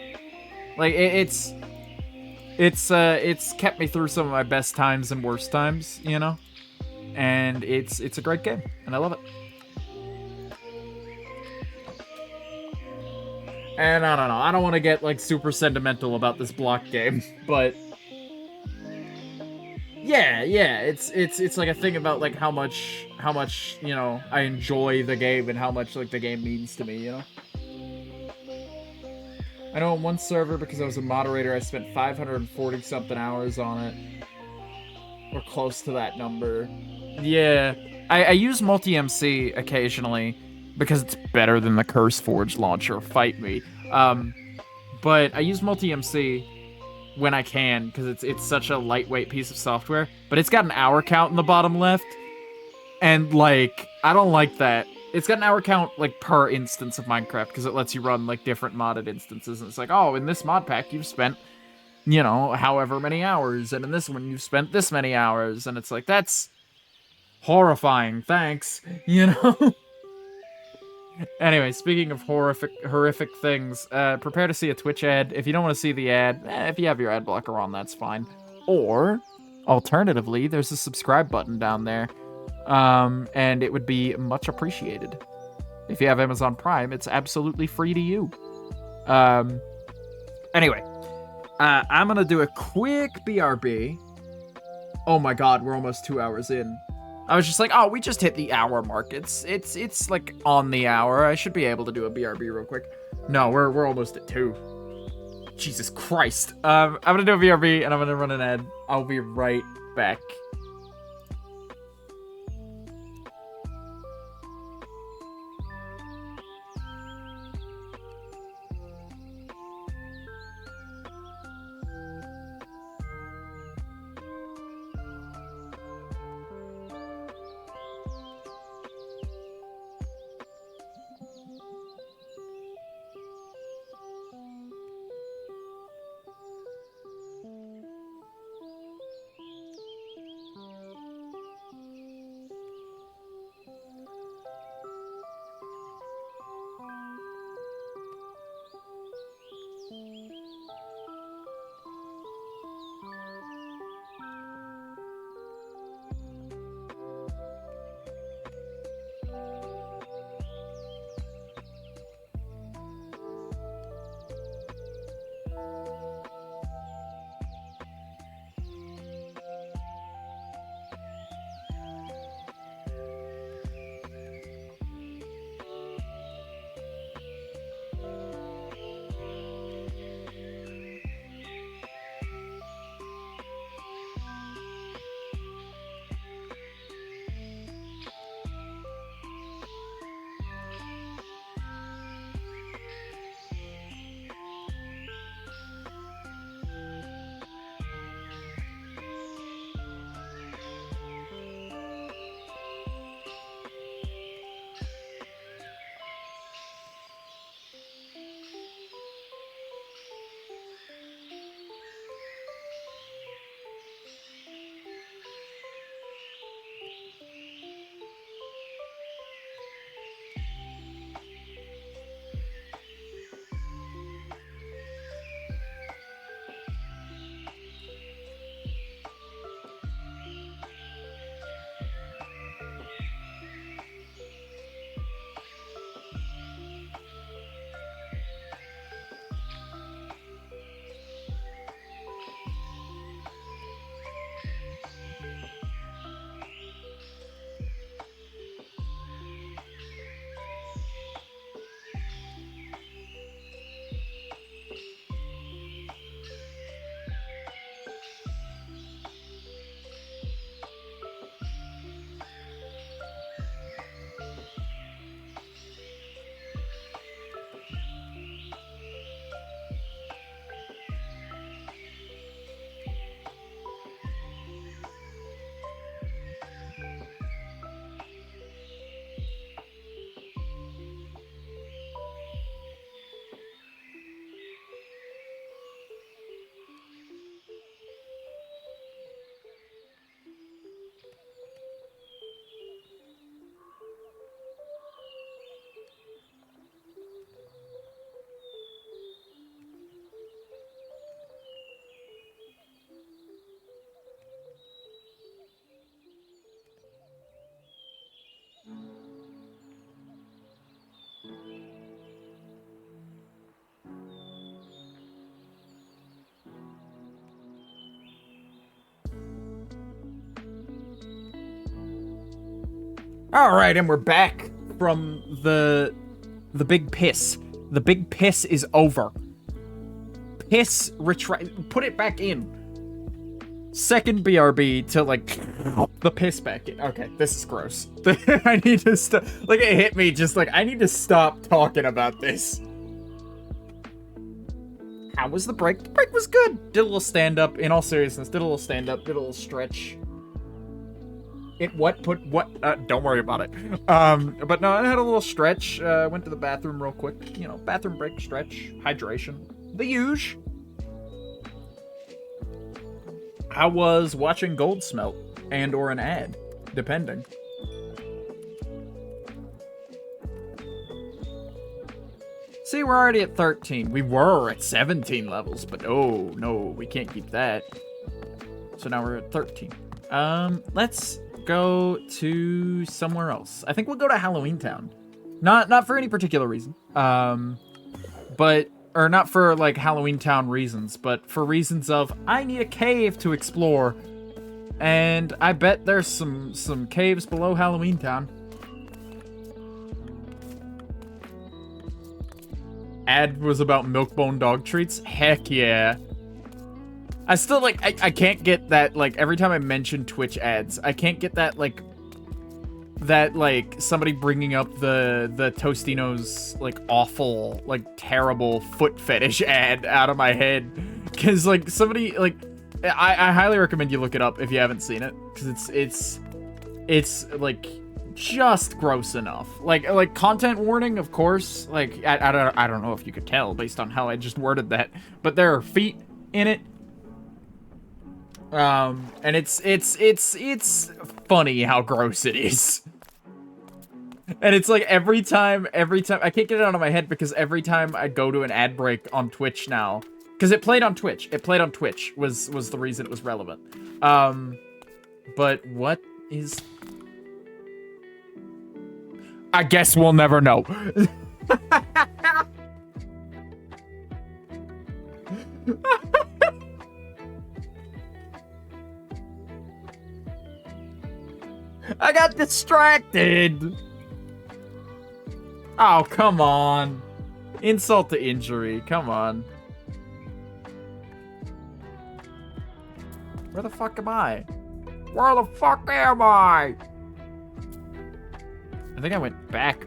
Like it's kept me through some of my best times and worst times, you know? And it's a great game, and I love it. And I don't know, I don't want to get like super sentimental about this block game, but yeah, it's like a thing about like how much, you know, I enjoy the game and how much like the game means to me, you know? I know on one server, because I was a moderator, I spent 540 something hours on it. Or close to that number. Yeah. I use multi-MC occasionally because it's better than the CurseForge launcher. Fight me. But I use multi-MC when I can because it's such a lightweight piece of software. But it's got an hour count in the bottom left. And, like, I don't like that. It's got an hour count, like, per instance of Minecraft because it lets you run, like, different modded instances. And it's like, oh, in this mod pack, you've spent, you know, however many hours. And in this one, you've spent this many hours. And it's like, that's horrifying. Thanks. You know? Anyway, speaking of horrific things, prepare to see a Twitch ad. If you don't want to see the ad, if you have your ad blocker on, that's fine. Or, alternatively, there's a subscribe button down there. And it would be much appreciated. If you have Amazon Prime, it's absolutely free to you. Anyway, I'm gonna do a quick BRB. Oh my god, we're almost 2 hours in. I was just like, oh, we just hit the hour mark. It's like on the hour. I should be able to do a BRB real quick. No, we're almost at 2. Jesus Christ. I'm gonna do a BRB and I'm gonna run an ad. I'll be right back. All right, and we're back from the big piss. The big piss is over. Piss, put it back in. Second BRB to, like, the piss back in. Okay, this is gross. I need to stop. Like, it hit me just like, I need to stop talking about this. How was the break? The break was good. Did a little stand-up, in all seriousness. Did a little stand-up, did a little stretch. Don't worry about it. But no, I had a little stretch. Went to the bathroom real quick. You know, bathroom break, stretch, hydration. The huge. I was watching gold smelt and or an ad, depending. See, we're already at 13. We were at 17 levels, but oh, no, we can't keep that. So now we're at 13. Let's go to somewhere else. I think we'll go to Halloween Town. Not for any particular reason. Or not for, like, Halloween Town reasons, but for reasons of, I need a cave to explore. And I bet there's some caves below Halloween Town. Ad was about milk-bone dog treats? Heck yeah. I still, like, I can't get that, like, every time I mention Twitch ads, I can't get that, like, somebody bringing up the Tostino's, like, awful, like, terrible foot fetish ad out of my head. Because, like, somebody, like, I highly recommend you look it up if you haven't seen it. Because it's, like, just gross enough. Like, content warning, of course. Like, I don't know if you could tell based on how I just worded that. But there are feet in it. And it's funny how gross it is. And it's like every time, I can't get it out of my head because every time I go to an ad break on Twitch now, because it played on Twitch, was the reason it was relevant. But what is... I guess we'll never know. I got distracted. Oh, come on. Insult to injury. Come on. Where the fuck am I? Where the fuck am I? I think I went back.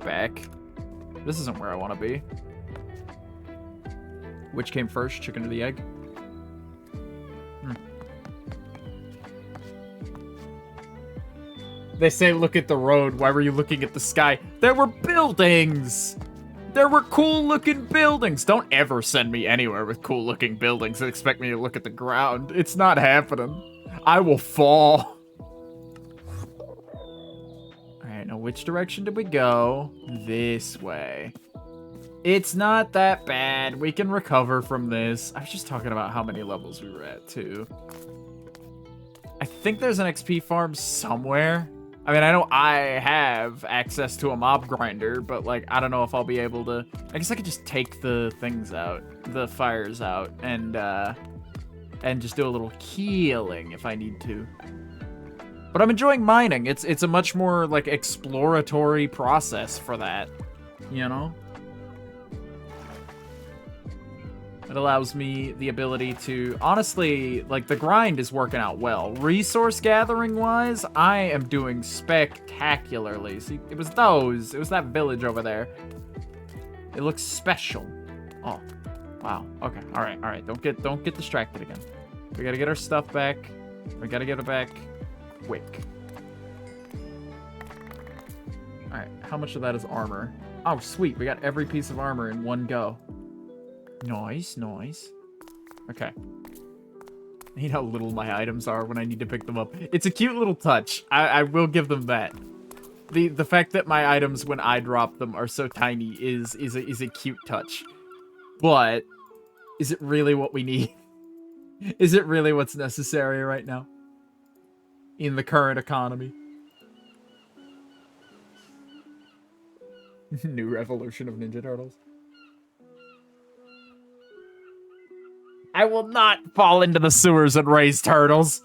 This isn't where I want to be. Which came first, chicken or the egg? They say look at the road. Why were you looking at the sky? There were buildings! There were cool-looking buildings! Don't ever send me anywhere with cool-looking buildings and expect me to look at the ground. It's not happening. I will fall. Alright, now which direction did we go? This way. It's not that bad. We can recover from this. I was just talking about how many levels we were at, too. I think there's an XP farm somewhere. I mean, I know I have access to a mob grinder, but, like, I don't know if I'll be able to... I guess I could just take the things out, the fires out, and just do a little killing if I need to. But I'm enjoying mining. It's a much more, like, exploratory process for that, you know? It allows me the ability to, honestly, like, the grind is working out well. Resource gathering wise, I am doing spectacularly. See, it was that village over there. It looks special. Oh, wow. Okay, all right. Don't get distracted again. We gotta get our stuff back. We gotta get it back quick. All right, how much of that is armor? Oh, sweet, we got every piece of armor in one go. Nice. Okay. I hate how little my items are when I need to pick them up. It's a cute little touch. I will give them that. The fact that my items, when I drop them, are so tiny is a cute touch. But is it really what we need? Is it really what's necessary right now? In the current economy? New evolution of Ninja Turtles. I will not fall into the sewers and raise turtles.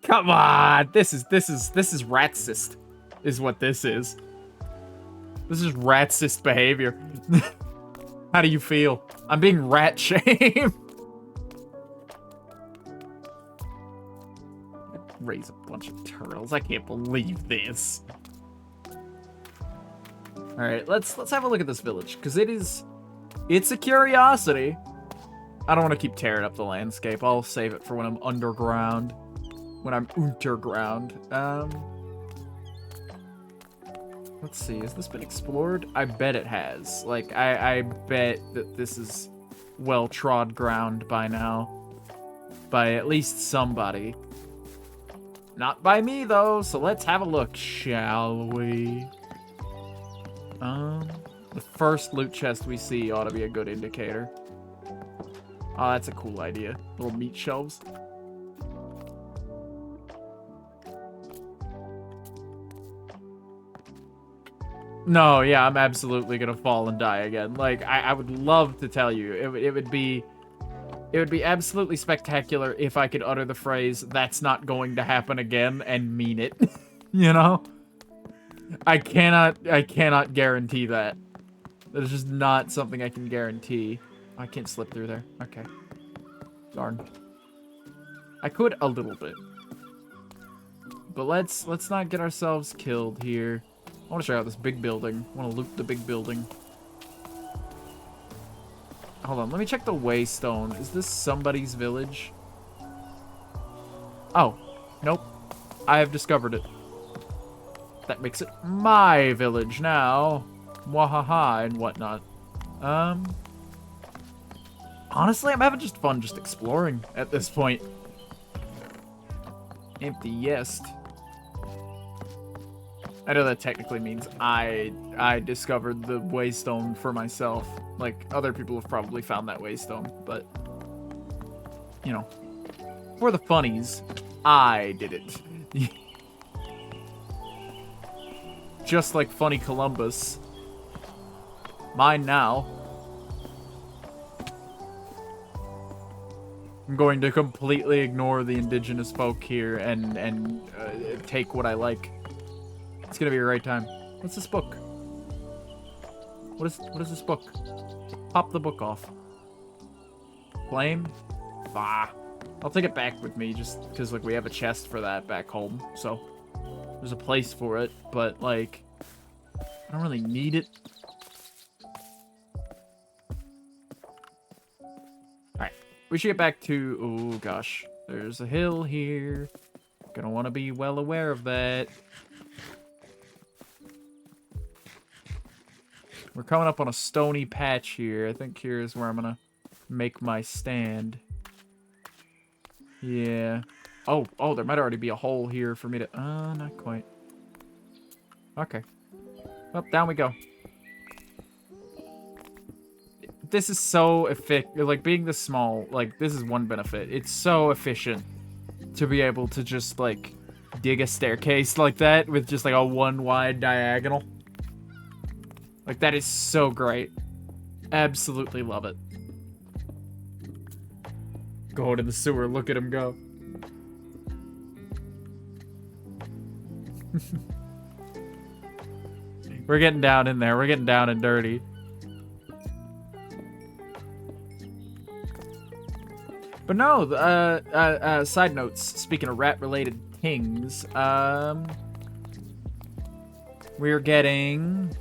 Come on, this is racist. is what this is. This is racist behavior. How do you feel? I'm being rat shamed. Raise a bunch of turtles. I can't believe this. All right, let's have a look at this village, because it's a curiosity. I don't want to keep tearing up the landscape. I'll save it for when I'm underground. When I'm underground. Let's see, has this been explored? I bet it has. Like, I bet that this is well-trod ground by now. By at least somebody. Not by me, though, so let's have a look, shall we? The first loot chest we see ought to be a good indicator. Oh, that's a cool idea. Little meat shelves. No, yeah, I'm absolutely gonna fall and die again. Like, I would love to tell you. It would be absolutely spectacular if I could utter the phrase, "That's not going to happen again," and mean it. You know? I cannot guarantee that. That is just not something I can guarantee. I can't slip through there. Okay. Darn. I could a little bit. But let's not get ourselves killed here. I want to check out this big building. I want to loot the big building. Hold on, let me check the waystone. Is this somebody's village? Oh, nope. I have discovered it. That makes it my village now. Wahaha and whatnot. Honestly, I'm having just fun just exploring at this point. Empty yes. I know that technically means I discovered the waystone for myself. Like, other people have probably found that waystone, but, you know, for the funnies, I did it. Just like Funny Columbus. Mine now. I'm going to completely ignore the indigenous folk here and take what I like. It's gonna be a right time. What's this book? What is this book? Pop the book off. Flame? Bah. I'll take it back with me just because, like, we have a chest for that back home. So, there's a place for it. But, like, I don't really need it. Alright. We should get back to... Oh, gosh. There's a hill here. Gonna want to be well aware of that. We're coming up on a stony patch here. I think here's where I'm gonna make my stand. Yeah. Oh, there might already be a hole here for me to... not quite. Okay. Well, down we go. This is so efficient. Like, being this small, like, this is one benefit. It's so efficient to be able to just, like, dig a staircase like that with just, like, a one wide diagonal. Like, that is so great. Absolutely love it. Going in the sewer, look at him go. We're getting down in there. We're getting down and dirty. But no, side notes, speaking of rat-related things, we're getting...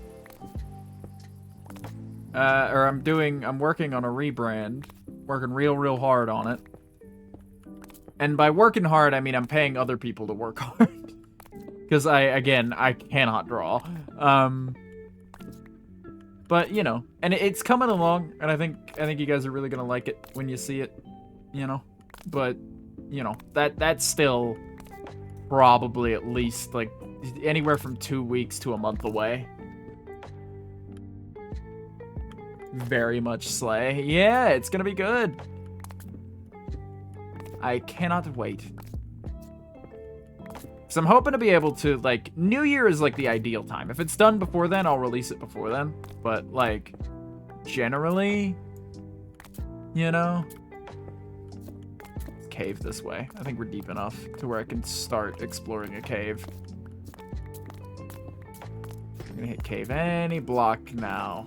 I'm working on a rebrand. Working real hard on it. And by working hard, I mean I'm paying other people to work hard. Because I cannot draw. But, you know, and it's coming along, and I think you guys are really gonna like it when you see it, you know? But, you know, that's still probably at least, like, anywhere from 2 weeks to a month away. Very much slay. Yeah, it's gonna be good. I cannot wait. So I'm hoping to be able to, like, New Year is, like, the ideal time. If it's done before then, I'll release it before then. But, like, generally, you know, cave this way. I think we're deep enough to where I can start exploring a cave. gonna hit cave any block now.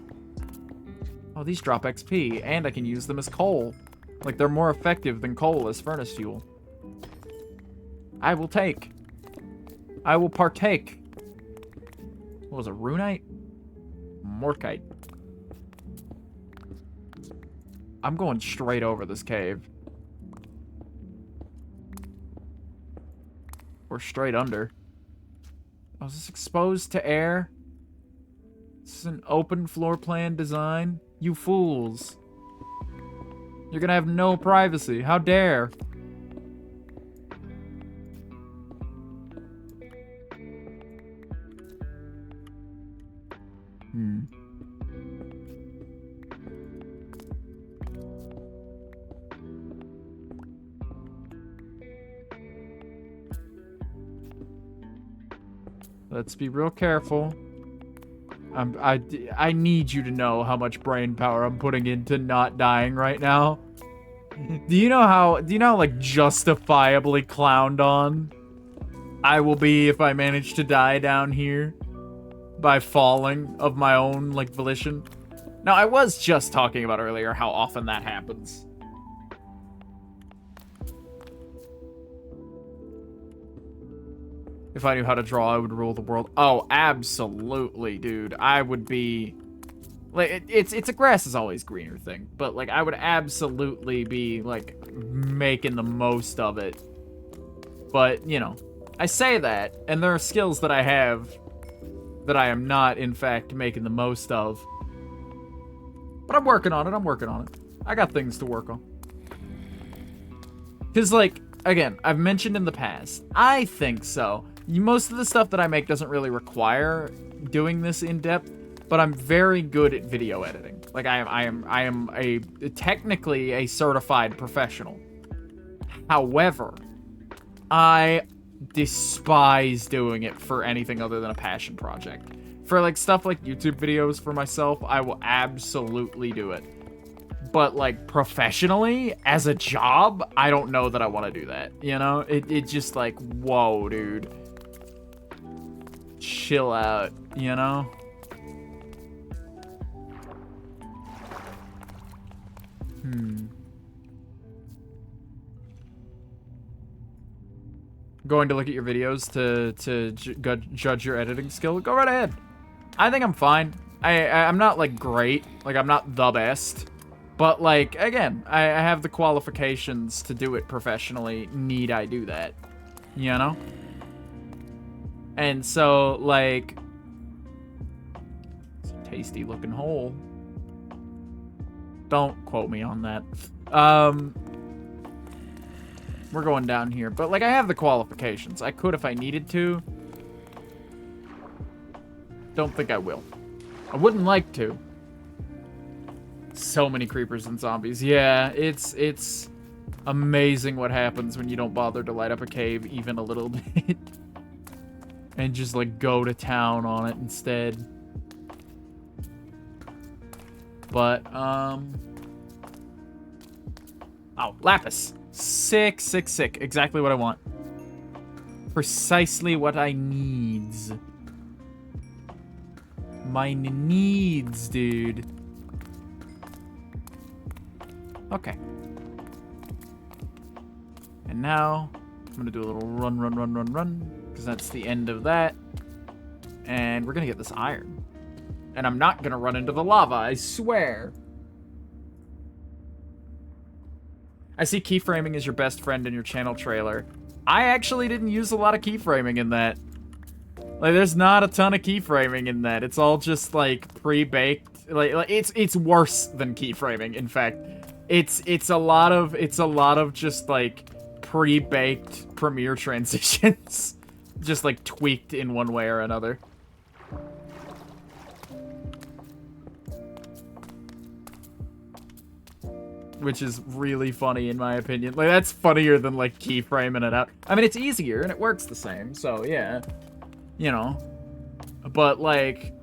Oh, these drop XP, and I can use them as coal. Like, they're more effective than coal as furnace fuel. I will take. I will partake. What was it, runite? Morkite. I'm going straight over this cave. Or straight under. Oh, is this exposed to air? This is an open floor plan design? You fools. You're gonna have no privacy. How dare. Let's be real careful. I need you to know how much brain power I'm putting into not dying right now. Do you know how like justifiably clowned on I will be if I manage to die down here by falling of my own like volition? Now, I was just talking about earlier how often that happens. If I knew how to draw, I would rule the world. Oh, absolutely, dude. I would be... Like, it's a grass is always greener thing. But, like, I would absolutely be, like, making the most of it. But, you know, I say that, and there are skills that I have that I am not, in fact, making the most of. But I'm working on it. I got things to work on. Because, like, again, I've mentioned in the past, I think so. Most of the stuff that I make doesn't really require doing this in depth, but I'm very good at video editing. Like I am technically a certified professional. However, I despise doing it for anything other than a passion project. For like stuff like YouTube videos for myself, I will absolutely do it. But like professionally, as a job, I don't know that I want to do that. You know, it just like, whoa, dude. Chill out, you know? Going to look at your videos to judge your editing skill? Go right ahead. I think I'm fine. I'm not, like, great. Like, I'm not the best. But, like, again, I have the qualifications to do it professionally. Need I do that? You know? And so, like, it's a tasty looking hole. Don't quote me on that. We're going down here. But, like, I have the qualifications. I could if I needed to. Don't think I will. I wouldn't like to. So many creepers and zombies. Yeah, it's amazing what happens when you don't bother to light up a cave even a little bit. And just, like, go to town on it instead. But, oh, lapis. Sick. Exactly what I want. Precisely what I needs. My needs, dude. Okay. And now, I'm gonna do a little run. Because that's the end of that. And we're gonna get this iron. And I'm not gonna run into the lava, I swear. I see keyframing is your best friend in your channel trailer. I actually didn't use a lot of keyframing in that. Like, there's not a ton of keyframing in that. It's all just, like, pre-baked. Like it's worse than keyframing, in fact. It's a lot of just, like, pre-baked Premiere transitions. Just, like, tweaked in one way or another. Which is really funny, in my opinion. Like, that's funnier than, like, keyframing it out. I mean, it's easier, and it works the same, so, yeah. You know. But, like...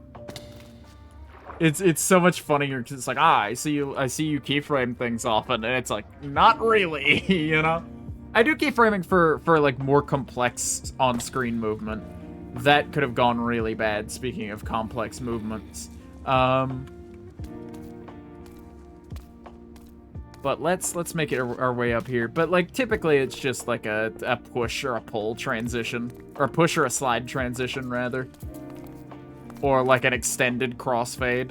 It's so much funnier, because it's like, I see you keyframe things often, and it's like, not really, you know? I do keyframing for like, more complex on-screen movement that could have gone really bad, speaking of complex movements. But let's make it our way up here. But like typically it's just like a push or a pull transition, or a push or a slide transition rather, or like an extended crossfade.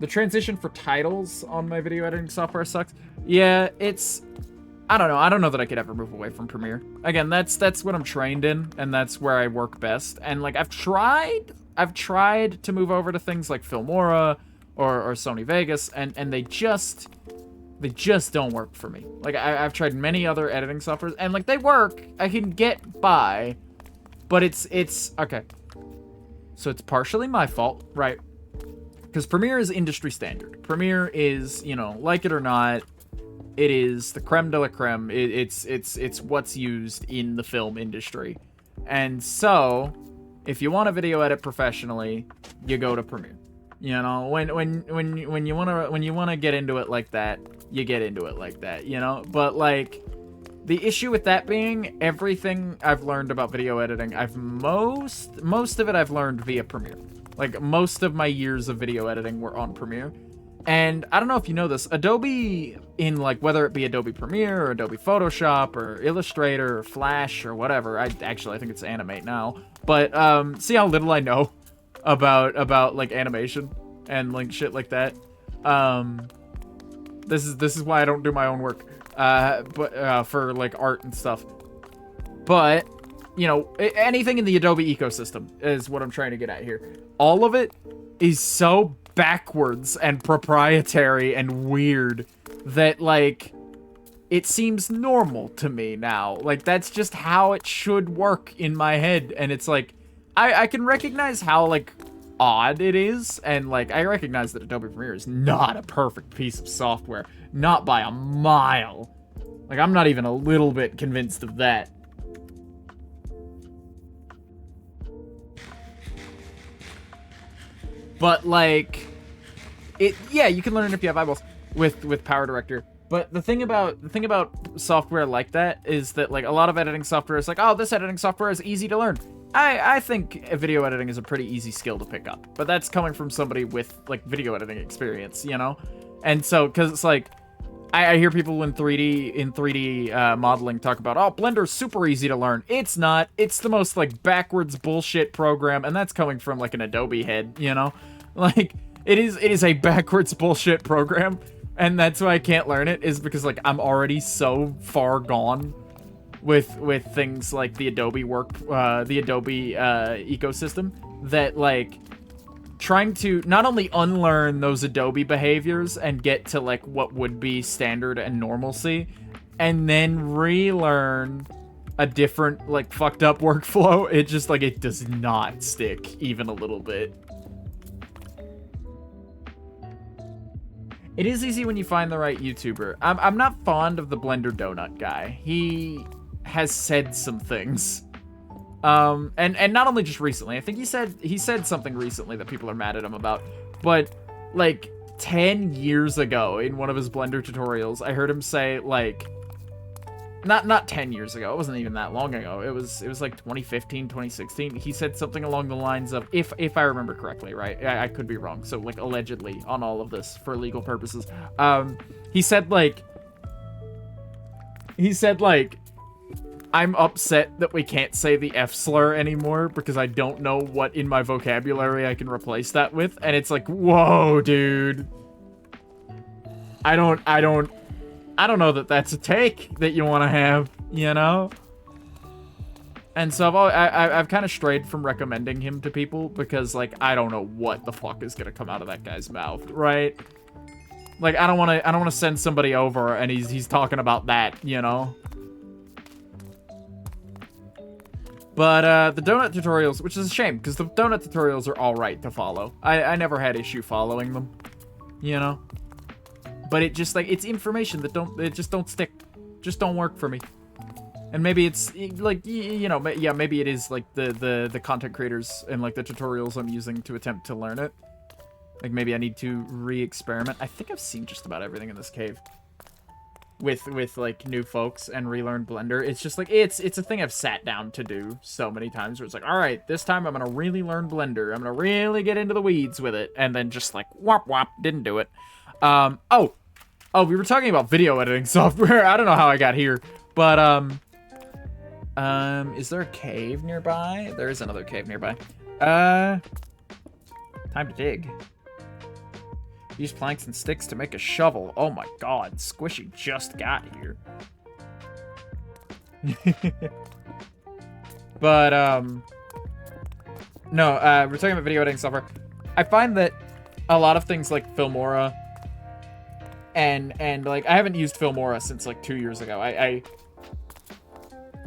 The transition for titles on my video editing software sucks. Yeah, it's... I don't know. I don't know that I could ever move away from Premiere. Again, that's what I'm trained in, and that's where I work best. And, like, I've tried to move over to things like Filmora or Sony Vegas, and they just don't work for me. Like, I've tried many other editing softwares, and, like, they work. I can get by, but it's... Okay. So it's partially my fault, right? Because Premiere is industry standard. Premiere is, you know, like it or not, it is the creme de la creme. It's what's used in the film industry. And so, if you want to video edit professionally, you go to Premiere. You know, when you wanna get into it like that, you get into it like that, you know? But like, the issue with that being, everything I've learned about video editing, most of it I've learned via Premiere. Like, most of my years of video editing were on Premiere. And I don't know if you know this, Adobe, in like, whether it be Adobe Premiere or Adobe Photoshop or Illustrator or Flash or whatever, I think it's Animate now. But, see how little I know about like animation and like shit like that. This is why I don't do my own work, for like art and stuff. But, you know, anything in the Adobe ecosystem is what I'm trying to get at here. All of it is so backwards and proprietary and weird that, like, it seems normal to me now. Like, that's just how it should work in my head. And it's like, I can recognize how, like, odd it is. And, like, I recognize that Adobe Premiere is not a perfect piece of software. Not by a mile. Like, I'm not even a little bit convinced of that. But, like, yeah, you can learn it if you have eyeballs with Power Director. But the thing about software like that is that, like, a lot of editing software is like, oh, this editing software is easy to learn. I think video editing is a pretty easy skill to pick up. But that's coming from somebody with, like, video editing experience, you know? And so, because it's like, I hear people in 3D modeling talk about, oh, Blender's super easy to learn. It's not. It's the most, like, backwards bullshit program, and that's coming from, like, an Adobe head, you know? Like, it is a backwards bullshit program, and that's why I can't learn it, is because, like, I'm already so far gone with things like the Adobe ecosystem, that, like, trying to not only unlearn those Adobe behaviors and get to, like, what would be standard and normalcy, and then relearn a different, like, fucked up workflow, it just, like, it does not stick even a little bit. It is easy when you find the right YouTuber. I'm not fond of the Blender Donut guy. He has said some things. And not only just recently. I think he said something recently that people are mad at him about. But, like, 10 years ago in one of his Blender tutorials, I heard him say, like... Not 10 years ago. It wasn't even that long ago. It was like 2015, 2016. He said something along the lines of, if I remember correctly, right? I could be wrong. So, like, allegedly on all of this for legal purposes. He said, like, I'm upset that we can't say the F slur anymore because I don't know what in my vocabulary I can replace that with. And it's like, whoa, dude. I don't know that that's a take that you want to have, you know? And so I've kind of strayed from recommending him to people because, like, I don't know what the fuck is gonna come out of that guy's mouth, right? Like, I don't want to send somebody over and he's talking about that, you know? But the donut tutorials, which is a shame because the donut tutorials are all right to follow. I never had issue following them, you know? But it just, like, it's information that just don't stick. Just don't work for me. And maybe it's, like, you know, yeah, maybe it is, like, the content creators and, like, the tutorials I'm using to attempt to learn it. Like, maybe I need to re-experiment. I think I've seen just about everything in this cave. With like, new folks and relearn Blender. It's just, like, it's a thing I've sat down to do so many times where it's like, alright, this time I'm gonna really learn Blender. I'm gonna really get into the weeds with it. And then just, like, whop whop, didn't do it. Oh, we were talking about video editing software. I don't know how I got here. But, is there a cave nearby? There is another cave nearby. Time to dig. Use planks and sticks to make a shovel. Oh my god, Squishy just got here. But, no, we're talking about video editing software. I find that a lot of things like Filmora and like, I haven't used Filmora since like 2 years ago. I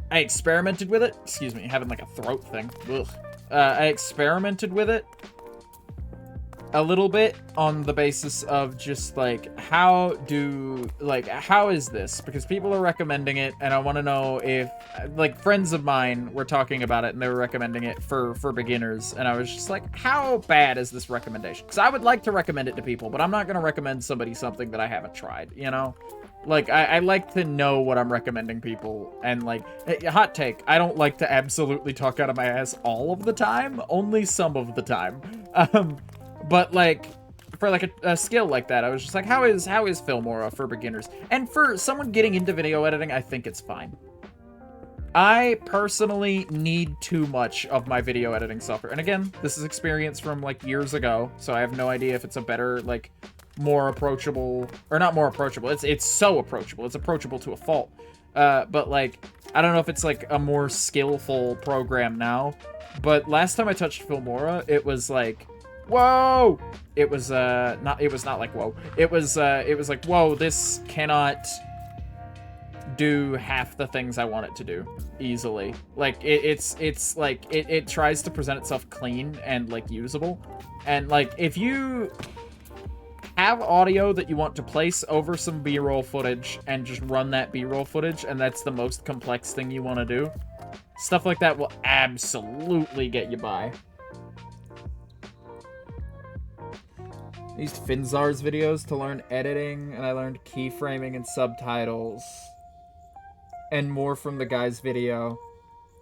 experimented with it. Excuse me, having like a throat thing. Ugh. I experimented with it a little bit on the basis of just like, how is this? Because people are recommending it, and I want to know if, like, friends of mine were talking about it and they were recommending it for beginners, and I was just like, how bad is this recommendation? Because I would like to recommend it to people, but I'm not going to recommend somebody something that I haven't tried, you know? Like, I like to know what I'm recommending people, and like, hot take, I don't like to absolutely talk out of my ass all of the time, only some of the time. But like, for like a skill like that, I was just like, how is Filmora for beginners? And for someone getting into video editing, I think it's fine. I personally need too much of my video editing software. And again, this is experience from like years ago, so I have no idea if it's a better, like, more approachable, or not more approachable. It's so approachable. It's approachable to a fault. But like, I don't know if it's like a more skillful program now. But last time I touched Filmora, it was like, whoa! It was not like whoa. It was like, whoa, this cannot do half the things I want it to do easily. Like, it's like, it tries to present itself clean and like usable. And like, if you have audio that you want to place over some B-roll footage and just run that B-roll footage, and that's the most complex thing you want to do, stuff like that will absolutely get you by. I used Finzar's videos to learn editing, and I learned keyframing and subtitles, and more from the guy's video,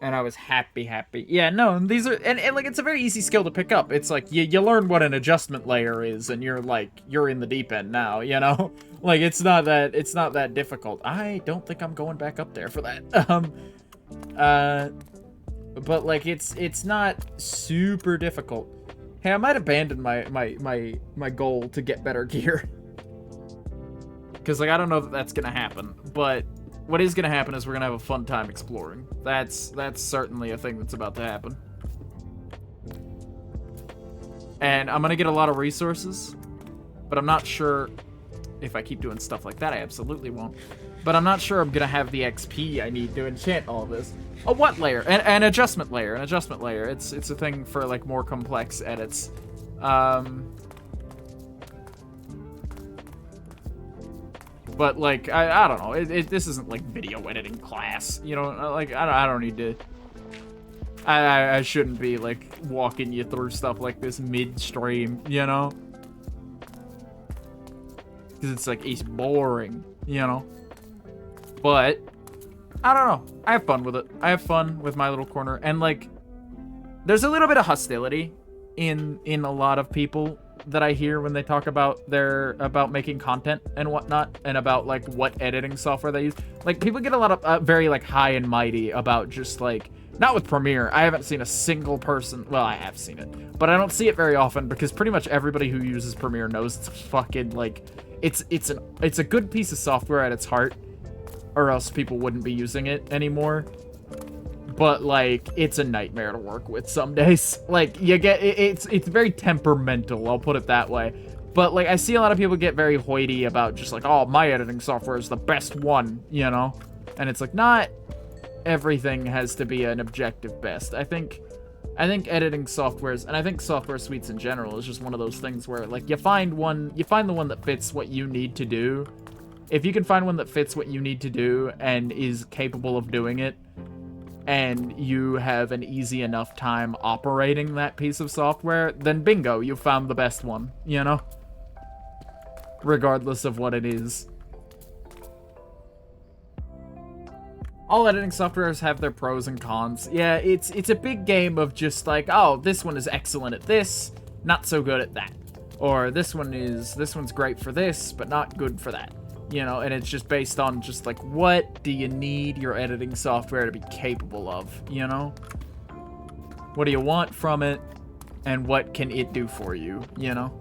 and I was happy. Yeah, no, these are, and like, it's a very easy skill to pick up. It's like, you learn what an adjustment layer is, and you're like, you're in the deep end now, you know? Like, it's not that difficult. I don't think I'm going back up there for that. But like, it's not super difficult. Hey, I might abandon my goal to get better gear. Because, like, I don't know that that's gonna happen, but what is gonna happen is we're gonna have a fun time exploring. That's certainly a thing that's about to happen. And I'm gonna get a lot of resources, but I'm not sure if I keep doing stuff like that. I absolutely won't. But I'm not sure I'm gonna have the XP I need to enchant all of this. A what layer? An adjustment layer. An adjustment layer. It's a thing for like more complex edits. But like, I don't know. This isn't like video editing class. You know, like, I don't need to. I shouldn't be like walking you through stuff like this midstream. You know, because it's like, it's boring. You know. But I don't know. I have fun with it. I have fun with my little corner. And like, there's a little bit of hostility in a lot of people that I hear when they talk about about making content and whatnot, and about like what editing software they use. Like, people get a lot of very like high and mighty about just like, not with Premiere. I haven't seen a single person. Well, I have seen it, but I don't see it very often because pretty much everybody who uses Premiere knows it's fucking like, it's a good piece of software at its heart, or else people wouldn't be using it anymore. But like, it's a nightmare to work with some days. Like, you get, it's very temperamental, I'll put it that way. But like, I see a lot of people get very hoity about just like, oh, my editing software is the best one, you know? And it's like, not everything has to be an objective best. I think editing softwares, and I think software suites in general, is just one of those things where like, you find the one that fits what you need to do. If you can find one that fits what you need to do and is capable of doing it, and you have an easy enough time operating that piece of software, then bingo, you found the best one, you know? Regardless of what it is. All editing softwares have their pros and cons. Yeah, it's a big game of just like, oh, this one is excellent at this, not so good at that. Or this one's great for this, but not good for that. You know, and it's just based on just like, what do you need your editing software to be capable of, you know? What do you want from it, and what can it do for you, you know?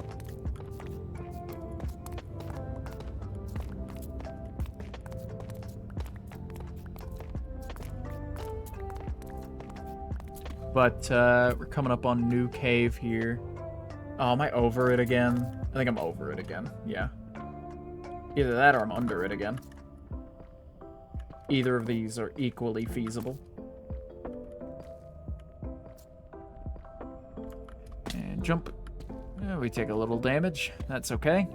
But, we're coming up on New Cave here. Oh, am I over it again? I think I'm over it again, yeah. Either that or I'm under it again. Either of these are equally feasible. And jump. Yeah, we take a little damage. That's okay.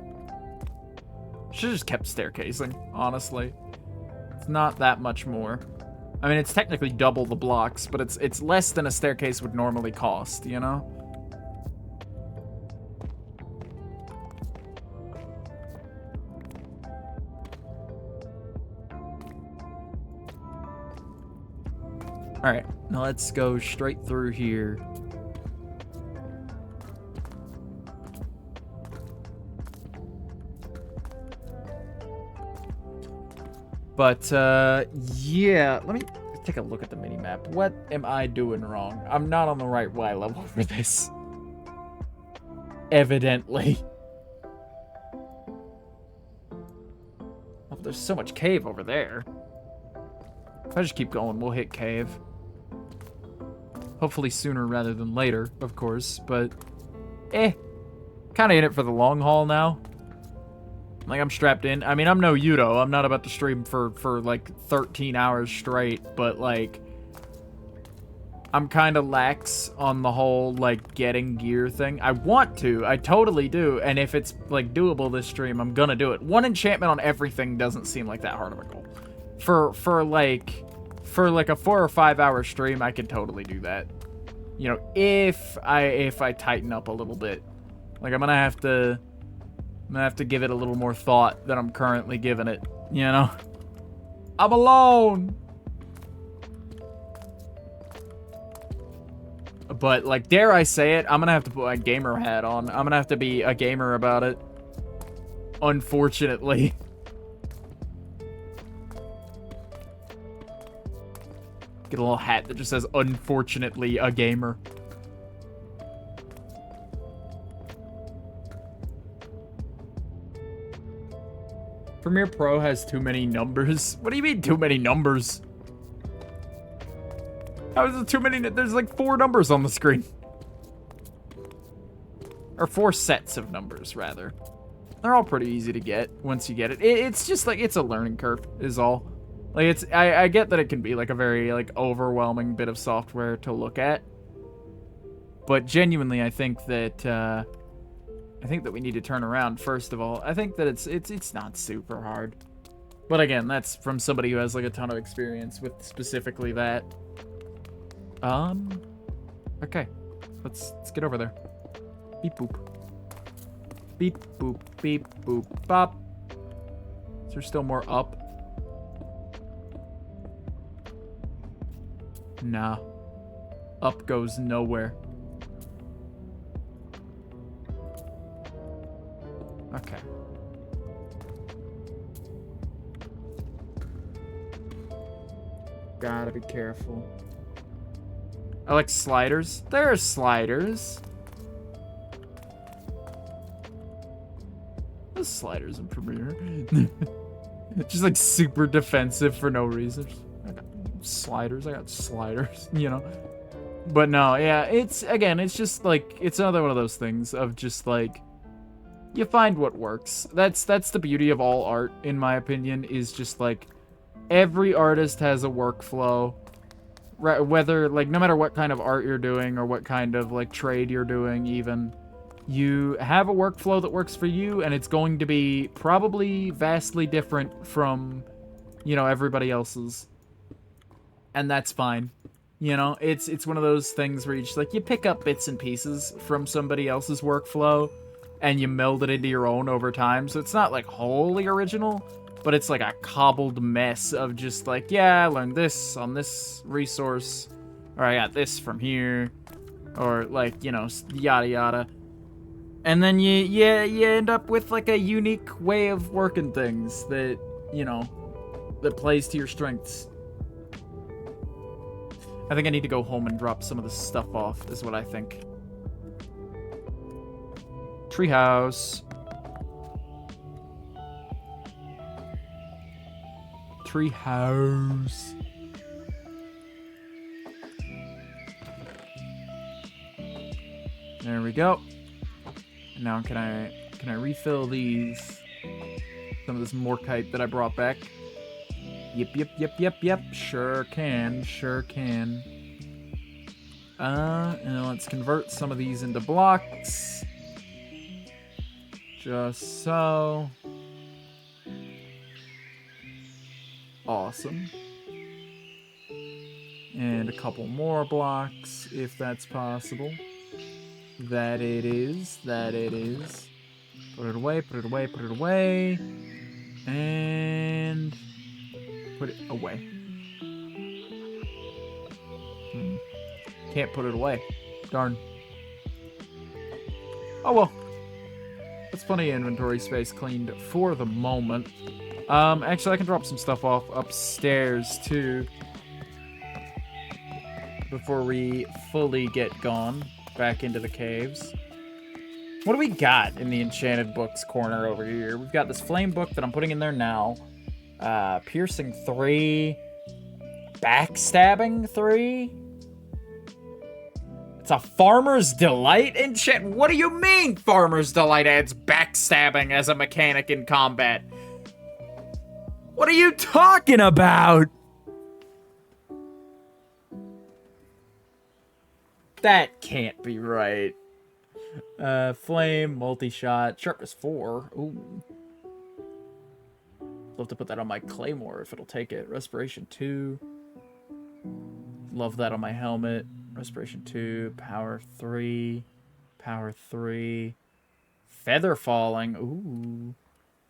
Should've just kept staircasing, honestly. It's not that much more. I mean, it's technically double the blocks, but it's less than a staircase would normally cost, you know? Alright, now let's go straight through here. But, yeah, let me take a look at the minimap. What am I doing wrong? I'm not on the right Y level for this. Evidently. Oh, there's so much cave over there. If I just keep going, we'll hit cave. Hopefully sooner rather than later, of course, but kind of in it for the long haul now. Like, I'm strapped in. I mean, I'm no Yudo. I'm not about to stream for like 13 hours straight, but like, I'm kind of lax on the whole like getting gear thing. I want to. I totally do. And if it's like doable this stream, I'm gonna do it. One enchantment on everything doesn't seem like that hard of a goal. For like a 4 or 5 hour stream, I could totally do that. You know, if I tighten up a little bit. Like, I'm gonna have to give it a little more thought than I'm currently giving it, you know? I'm alone! But, like, dare I say it, I'm gonna have to put my gamer hat on. I'm gonna have to be a gamer about it. Unfortunately. Get a little hat that just says, unfortunately, a gamer. Premiere Pro has too many numbers. What do you mean too many numbers? How is it too many? There's like 4 numbers on the screen. Or 4 sets of numbers, rather. They're all pretty easy to get once you get it. It's just like, it's a learning curve is all. Like, it's, I get that it can be like a very like overwhelming bit of software to look at. But genuinely, I think that we need to turn around, first of all. I think that it's not super hard. But again, that's from somebody who has like a ton of experience with specifically that. Okay. Let's get over there. Beep boop. Beep boop, beep boop, bop. Is there still more up? Nah. Up goes nowhere. Okay. Gotta be careful. I like sliders. There are sliders. There's sliders in Premiere. Just like super defensive for no reason. I got sliders. I got sliders, you know. But no, yeah, it's just like, it's another one of those things of just like, you find what works. That's the beauty of all art, in my opinion, is just like, every artist has a workflow. Whether, like, no matter what kind of art you're doing or what kind of, like, trade you're doing even, you have a workflow that works for you, and it's going to be probably vastly different from, you know, everybody else's. and that's fine. You know, it's one of those things where you just like you pick up bits and pieces from somebody else's workflow and you meld it into your own over time. So it's not like wholly original, but it's like a cobbled mess of just like, yeah, I learned this on this resource, or I got this from here, or like, you know, yada yada. And then you end up with like a unique way of working things that, you know, that plays to your strengths. I think I need to go home and drop some of this stuff off, is what I think. Treehouse. Treehouse. There we go. Now can I refill these? Some of this morkite that I brought back. Yep. Sure can. And let's convert some of these into blocks. Just so. Awesome. And a couple more blocks, if that's possible. That it is. Put it away. And put it away. Can't put it away. Darn. Oh well. That's plenty of inventory space cleaned for the moment. Actually, I can drop some stuff off upstairs too before we fully get gone back into the caves. What do we got in the enchanted books corner over here? We've got this flame book that I'm putting in there now. Piercing 3. Backstabbing 3. It's a Farmer's Delight enchant. What do you mean Farmer's Delight adds backstabbing as a mechanic in combat? What are you talking about? That can't be right. Flame, multi-shot, sharpness 4. Ooh. Love to put that on my claymore if it'll take it. Respiration 2. Love that on my helmet. Respiration 2. Power 3. Power 3. Feather falling. Ooh.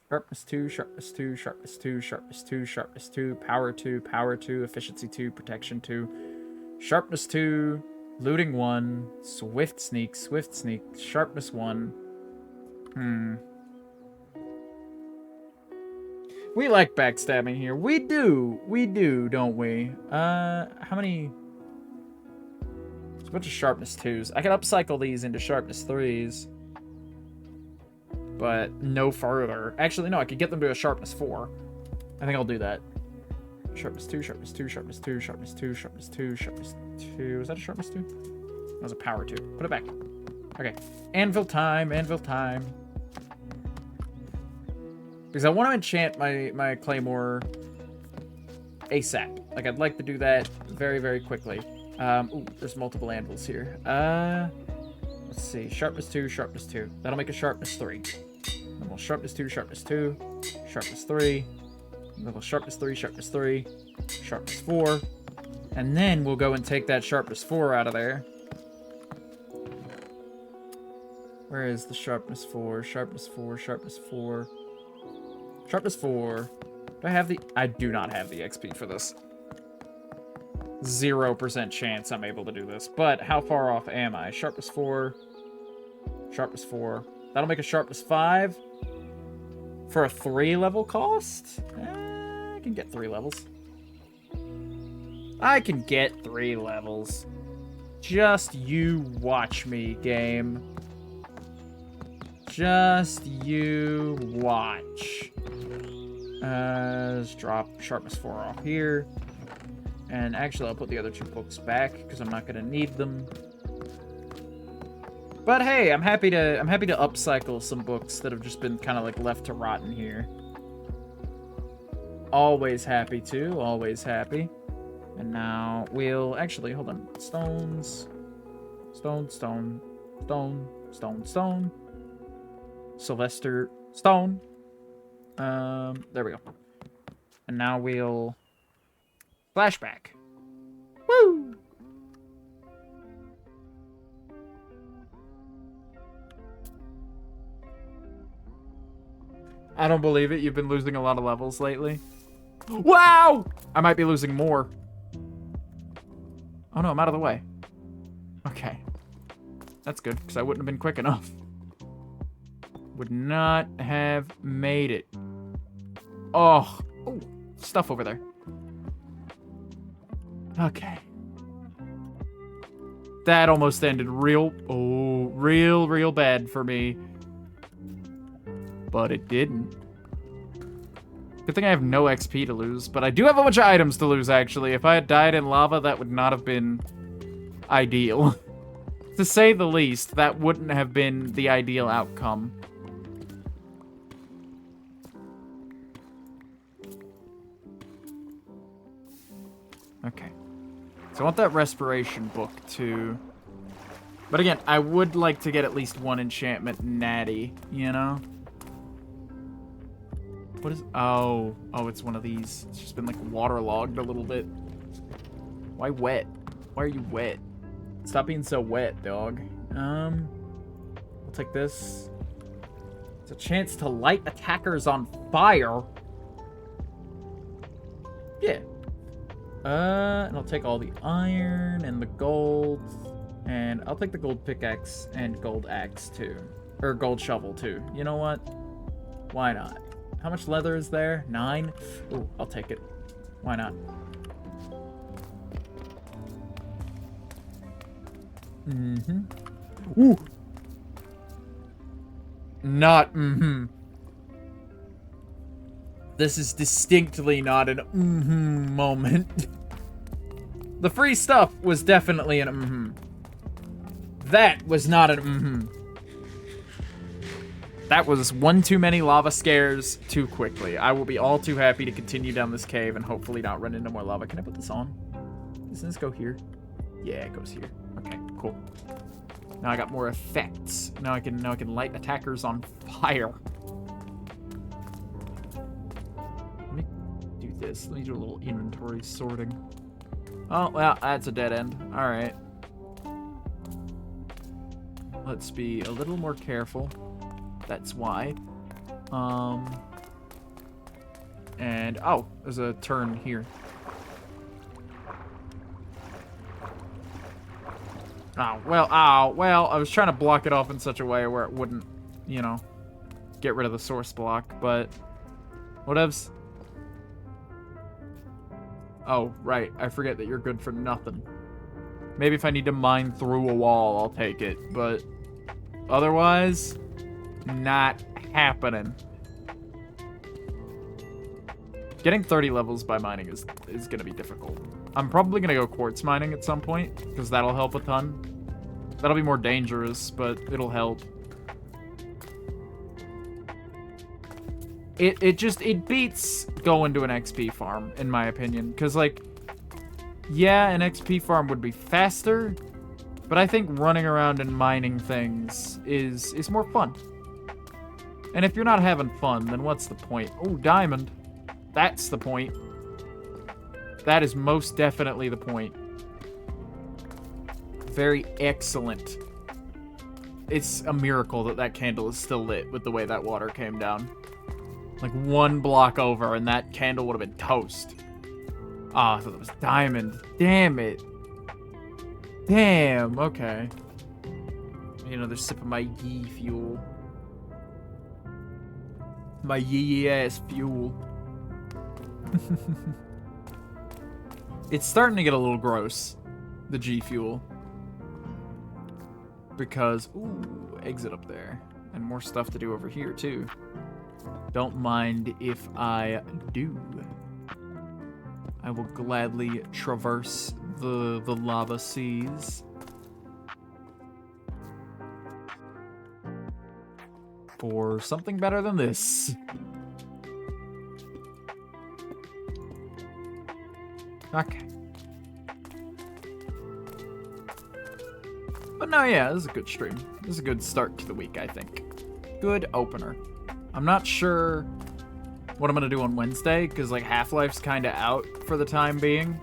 Sharpness 2, sharpness 2, sharpness 2, sharpness 2, sharpness 2, power 2, power 2, efficiency 2, protection 2, sharpness 2, looting 1, swift sneak, sharpness 1. We like backstabbing here. We do, don't we? How many? There's a bunch of sharpness 2s. I can upcycle these into sharpness 3s. But no further. Actually, no, I could get them to a sharpness 4. I think I'll do that. Sharpness 2, sharpness 2, sharpness 2, sharpness 2, sharpness 2, sharpness 2. Is that a sharpness 2? That was a power 2. Put it back. Okay. Anvil time. Because I want to enchant my claymore ASAP. Like, I'd like to do that very, very quickly. Ooh, there's multiple anvils here. Let's see. Sharpness 2, sharpness 2. That'll make a sharpness 3. Then we'll sharpness 2, sharpness 2, sharpness 3. Then we'll sharpness 3, sharpness 3, sharpness 4. And then we'll go and take that sharpness 4 out of there. Where is the sharpness 4? Sharpness 4, sharpness 4. Sharpness 4. Do I have the... I do not have the XP for this. 0% chance I'm able to do this. But how far off am I? Sharpness 4. Sharpness 4. That'll make a sharpness 5. For a 3 level cost? I can get 3 levels. I can get 3 levels. Just you watch me, game. Just you watch. Let's drop sharpness 4 off here. And actually, I'll put the other 2 books back because I'm not going to need them. But hey, I'm happy to upcycle some books that have just been kind of like left to rot in here. Always happy to, always happy. And now we'll actually hold on. Stones, stone, stone, stone, stone, stone. Sylvester stone. There we go. And now we'll flashback. Woo! I don't believe it. You've been losing a lot of levels lately. Wow! I might be losing more. Oh no, I'm out of the way. Okay. That's good, because I wouldn't have been quick enough. Would not have made it. Oh. Oh, stuff over there. Okay. That almost ended real bad for me. But it didn't. Good thing I have no XP to lose, but I do have a bunch of items to lose, actually. If I had died in lava, that would not have been ideal. To say the least, that wouldn't have been the ideal outcome. Okay. So I want that respiration book, too. But again, I would like to get at least one enchantment natty, you know? What is... Oh, it's one of these. It's just been, like, waterlogged a little bit. Why wet? Why are you wet? Stop being so wet, dog. I'll take this. It's a chance to light attackers on fire. Yeah. And I'll take all the iron and the gold. And I'll take the gold pickaxe and gold axe, too. Or gold shovel, too. You know what? Why not? How much leather is there? 9? Ooh, I'll take it. Why not? Mm-hmm. Ooh! Not mm-hmm. This is distinctly not an mm-hmm moment. The free stuff was definitely an mm-hmm. That was not an mm-hmm. That was one too many lava scares too quickly. I will be all too happy to continue down this cave and hopefully not run into more lava. Can I put this on? Doesn't this go here? Yeah, it goes here. Okay, cool. Now I got more effects. Now I can light attackers on fire. Let me do this. Let me do a little inventory sorting. Oh, well, that's a dead end. All right. Let's be a little more careful. That's why. And oh, there's a turn here. Oh, well, I was trying to block it off in such a way where it wouldn't, you know, get rid of the source block, but whatevs. Oh, right, I forget that you're good for nothing. Maybe if I need to mine through a wall, I'll take it, but otherwise, not happening. Getting 30 levels by mining is gonna be difficult. I'm probably gonna go quartz mining at some point, because that'll help a ton. That'll be more dangerous, but it'll help. It beats going to an XP farm, in my opinion. Because, like, yeah, an XP farm would be faster, but I think running around and mining things is more fun. And if you're not having fun, then what's the point? Oh, diamond. That's the point. That is most definitely the point. Very excellent. It's a miracle that that candle is still lit with the way that water came down. Like one block over and that candle would have been toast. Ah, I thought it was diamond. Damn it. Damn, okay. Another sip of my yee fuel. My yee ass fuel. It's starting to get a little gross, the G Fuel. Because, ooh, exit up there. And more stuff to do over here, too. Don't mind if I do. I will gladly traverse the lava seas. For something better than this. Okay. But no, yeah, this is a good stream. This is a good start to the week, I think. Good opener. I'm not sure what I'm going to do on Wednesday, because, like, Half-Life's kind of out for the time being.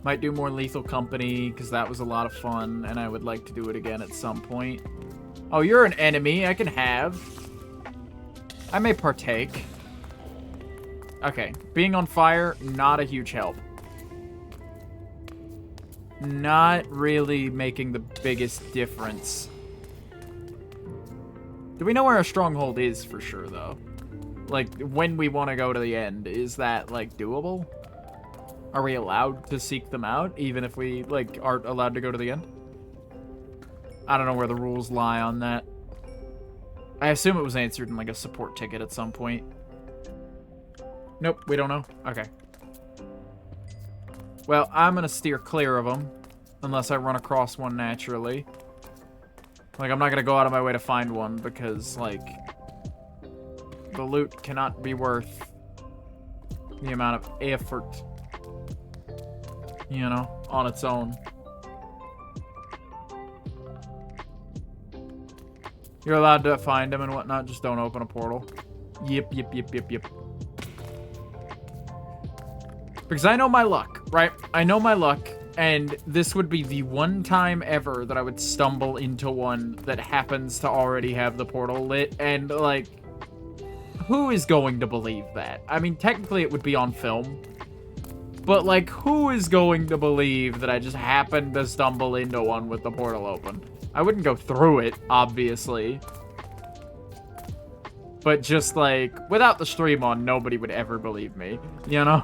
Might do more Lethal Company, because that was a lot of fun, and I would like to do it again at some point. Oh, you're an enemy. I can have. I may partake. Okay. Being on fire, not a huge help. Not really making the biggest difference. Do we know where our stronghold is for sure, though? Like, when we want to go to the end, is that, like, doable? Are we allowed to seek them out, even if we, like, aren't allowed to go to the end? I don't know where the rules lie on that. I assume it was answered in, like, a support ticket at some point. Nope, we don't know. Okay. Well, I'm gonna steer clear of them, unless I run across one naturally. Like, I'm not gonna go out of my way to find one, because, like, the loot cannot be worth the amount of effort, you know, on its own. You're allowed to find them and whatnot, just don't open a portal. Yep. Because I know my luck, right? I know my luck, and this would be the one time ever that I would stumble into one that happens to already have the portal lit, and, like, who is going to believe that? I mean, technically it would be on film, but, like, who is going to believe that I just happened to stumble into one with the portal open? I wouldn't go through it, obviously. But just, like, without the stream on, nobody would ever believe me, you know?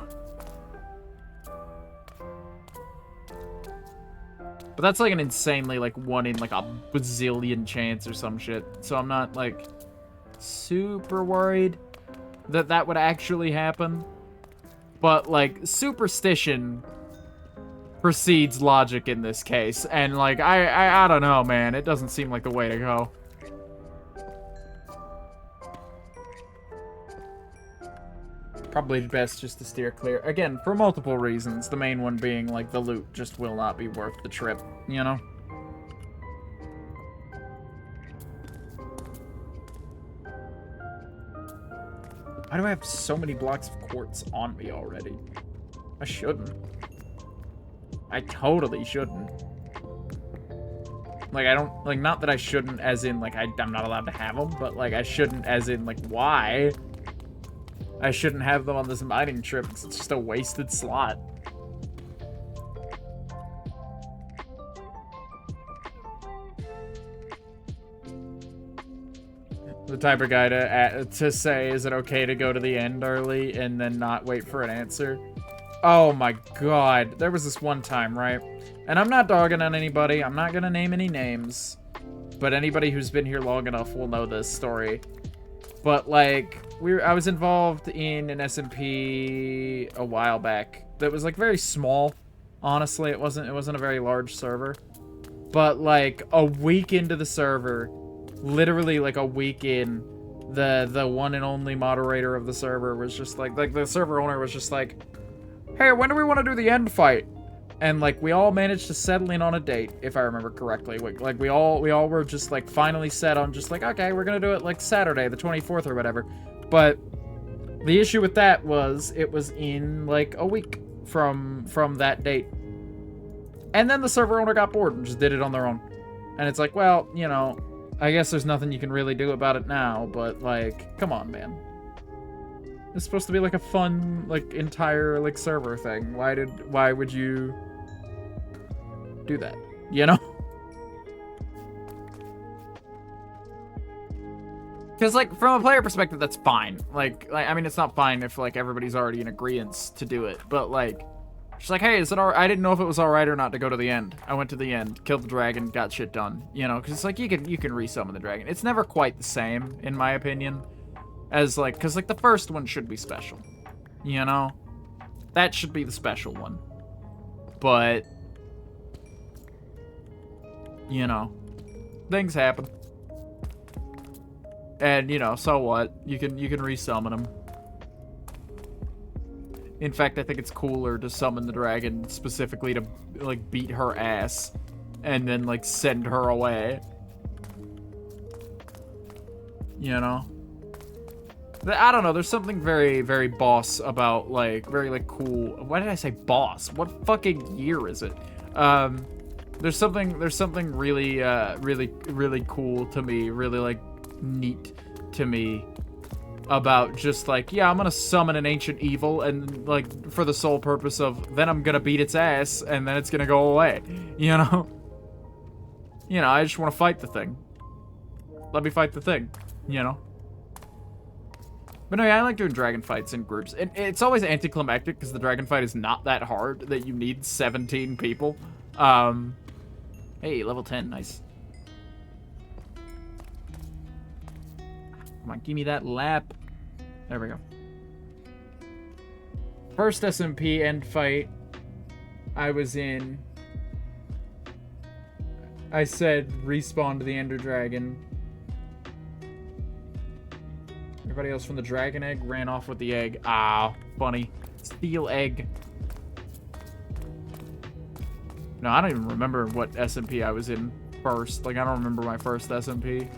But that's, like, an insanely, like, 1 in, like, a bazillion chance or some shit. So I'm not, like, super worried that that would actually happen. But, like, superstition precedes logic in this case, and, like, I don't know, man. It doesn't seem like the way to go. Probably best just to steer clear. Again, for multiple reasons. The main one being, like, the loot just will not be worth the trip, you know? Why do I have so many blocks of quartz on me already? I shouldn't. I totally shouldn't. Like, I don't, like, not that I shouldn't as in, like, I'm not allowed to have them, but, like, I shouldn't as in, like, why? I shouldn't have them on this mining trip because it's just a wasted slot. The type of guy to say, is it okay to go to the end early and then not wait for an answer? Oh my god. There was this one time, right? And I'm not dogging on anybody. I'm not gonna name any names. But anybody who's been here long enough will know this story. But, like, I was involved in an SMP a while back that was, like, very small. Honestly, it wasn't a very large server. But, like, a week into the server, literally, like, a week in, the one and only moderator of the server was just like the server owner was just like, hey, when do we want to do the end fight? And, like, we all managed to settle in on a date, if I remember correctly. Like, we all were just, like, finally set on just, like, okay, we're gonna do it, like, Saturday, the 24th or whatever. But the issue with that was it was in, like, a week from that date. And then the server owner got bored and just did it on their own. And it's like, well, you know, I guess there's nothing you can really do about it now, but, like, come on, man. It's supposed to be, like, a fun, like, entire, like, server thing. Why would you do that, you know? Because, like, from a player perspective, that's fine. Like, I mean, it's not fine if, like, everybody's already in agreement to do it, but, like, she's like, hey, is it alright? I didn't know if it was alright or not to go to the end. I went to the end, killed the dragon, got shit done, you know? Because it's like, you can resummon the dragon. It's never quite the same, in my opinion, as, like, because, like, the first one should be special, you know? That should be the special one. But, you know, things happen. And, you know, so what? You can resummon them. In fact, I think it's cooler to summon the dragon specifically to, like, beat her ass and then, like, send her away. You know? I don't know, there's something very, very boss about, like, very, like, cool. Why did I say boss? What fucking year is it? There's something really, really cool to me, really, like, neat to me about just, like, yeah, I'm gonna summon an ancient evil, and, like, for the sole purpose of, then I'm gonna beat its ass, and then it's gonna go away, you know? You know, I just want to fight the thing. Let me fight the thing, you know? But no, yeah, I like doing dragon fights in groups. It's always anticlimactic because the dragon fight is not that hard that you need 17 people. Hey, level 10, nice. Come on, give me that lap. There we go. First SMP end fight I was in. I said respawn to the Ender Dragon. Everybody else from the dragon egg ran off with the egg. Ah, funny. Steel egg. No, I don't even remember what SMP I was in first. Like, I don't remember my first SMP.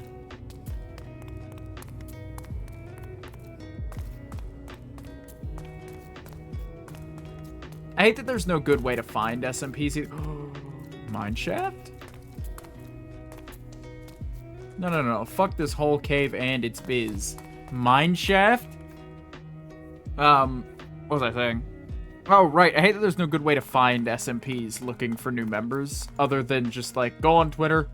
I hate that there's no good way to find SMPs either. Mineshaft? No. Fuck this whole cave and its biz. Mineshaft? What was I saying? Oh, right. I hate that there's no good way to find SMPs looking for new members other than just, like, go on Twitter.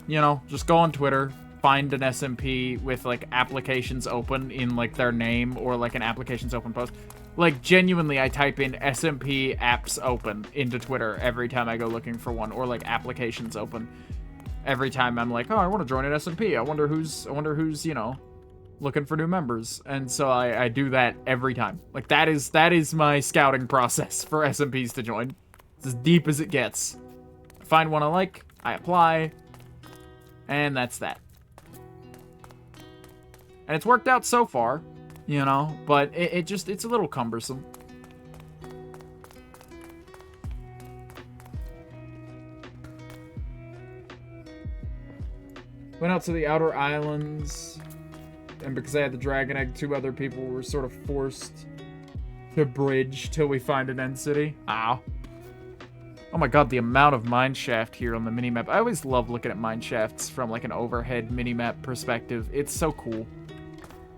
You know, just go on Twitter, find an SMP with, like, applications open in, like, their name or, like, an applications open post. Like, genuinely, I type in SMP apps open into Twitter every time I go looking for one, or, like, applications open. Every time I'm like, oh, I want to join an SMP. I wonder who's, you know, looking for new members. And so I do that every time. Like, that is my scouting process for SMPs to join. It's as deep as it gets. I find one I like, I apply, and that's that. And it's worked out so far, you know, but it's a little cumbersome. Went out to the outer islands, and because I had the dragon egg, 2 other people were sort of forced to bridge till we find an end city. Ow. Oh my god, the amount of mineshaft here on the minimap. I always love looking at mineshafts from, like, an overhead minimap perspective. It's so cool.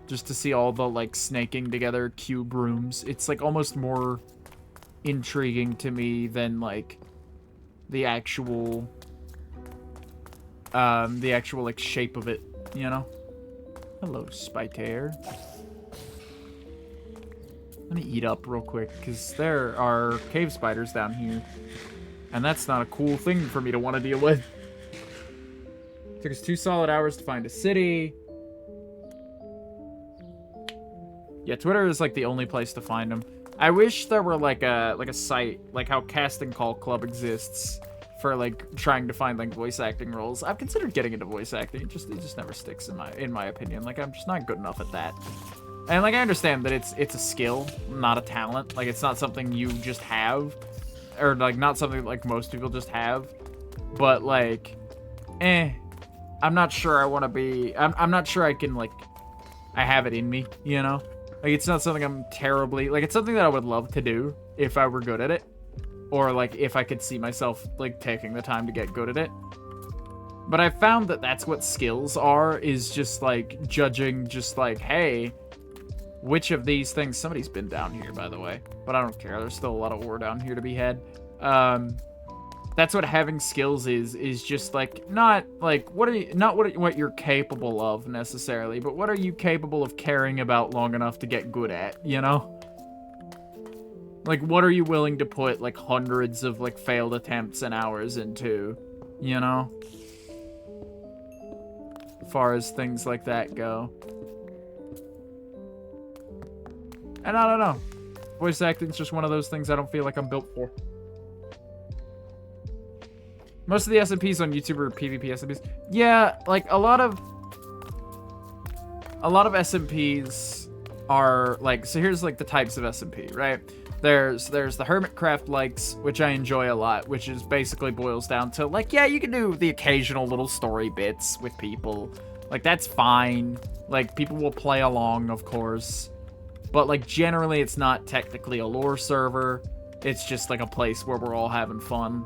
Just to see all the, like, snaking together cube rooms. It's, like, almost more intriguing to me than, like, the actual, like, shape of it, you know? Hello, Spiter. Let me eat up real quick, because there are cave spiders down here. And that's not a cool thing for me to want to deal with. Took us 2 solid hours to find a city. Yeah, Twitter is, like, the only place to find them. I wish there were, like a site, like how Casting Call Club exists, for, like, trying to find, like, voice acting roles. I've considered getting into voice acting. It just never sticks in my opinion. Like, I'm just not good enough at that. And, like, I understand that it's a skill, not a talent. Like, it's not something you just have, or, like, not something like most people just have. But, like, I'm not sure I want to be. I'm not sure I can, like, I have it in me, you know? Like, it's not something I'm terribly, like, it's something that I would love to do if I were good at it. Or, like, if I could see myself, like, taking the time to get good at it. But I found that that's what skills are, is just, like, judging, just, like, hey, which of these things... Somebody's been down here, by the way. But I don't care. There's still a lot of ore down here to be had. That's what having skills is just, like, not, like, what you're capable of, necessarily, but what are you capable of caring about long enough to get good at, you know? Like, what are you willing to put, like, hundreds of, like, failed attempts and hours into, you know? As far as things like that go. And I don't know. Voice acting's just one of those things I don't feel like I'm built for. Most of the SMPs on YouTube are PvP SMPs. Yeah, like, a lot of SMPs are, like, so here's, like, the types of SMP, right? There's the Hermitcraft likes, which I enjoy a lot, which is basically boils down to, like, yeah, you can do the occasional little story bits with people. Like, that's fine. Like, people will play along, of course. But, like, generally, it's not technically a lore server. It's just, like, a place where we're all having fun.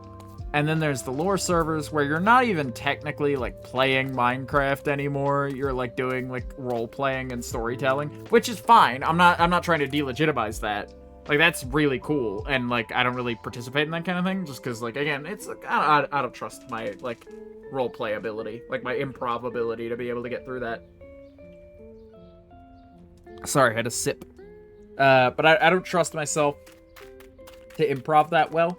And then there's the lore servers where you're not even technically, like, playing Minecraft anymore. You're, like, doing, like, role-playing and storytelling, which is fine. I'm not trying to delegitimize that. Like, that's really cool. And, like, I don't really participate in that kind of thing just because, like, again, it's, like, I don't trust my, like, role-play ability. Like, my improv ability to be able to get through that. Sorry, I had a sip. But I don't trust myself to improv that well.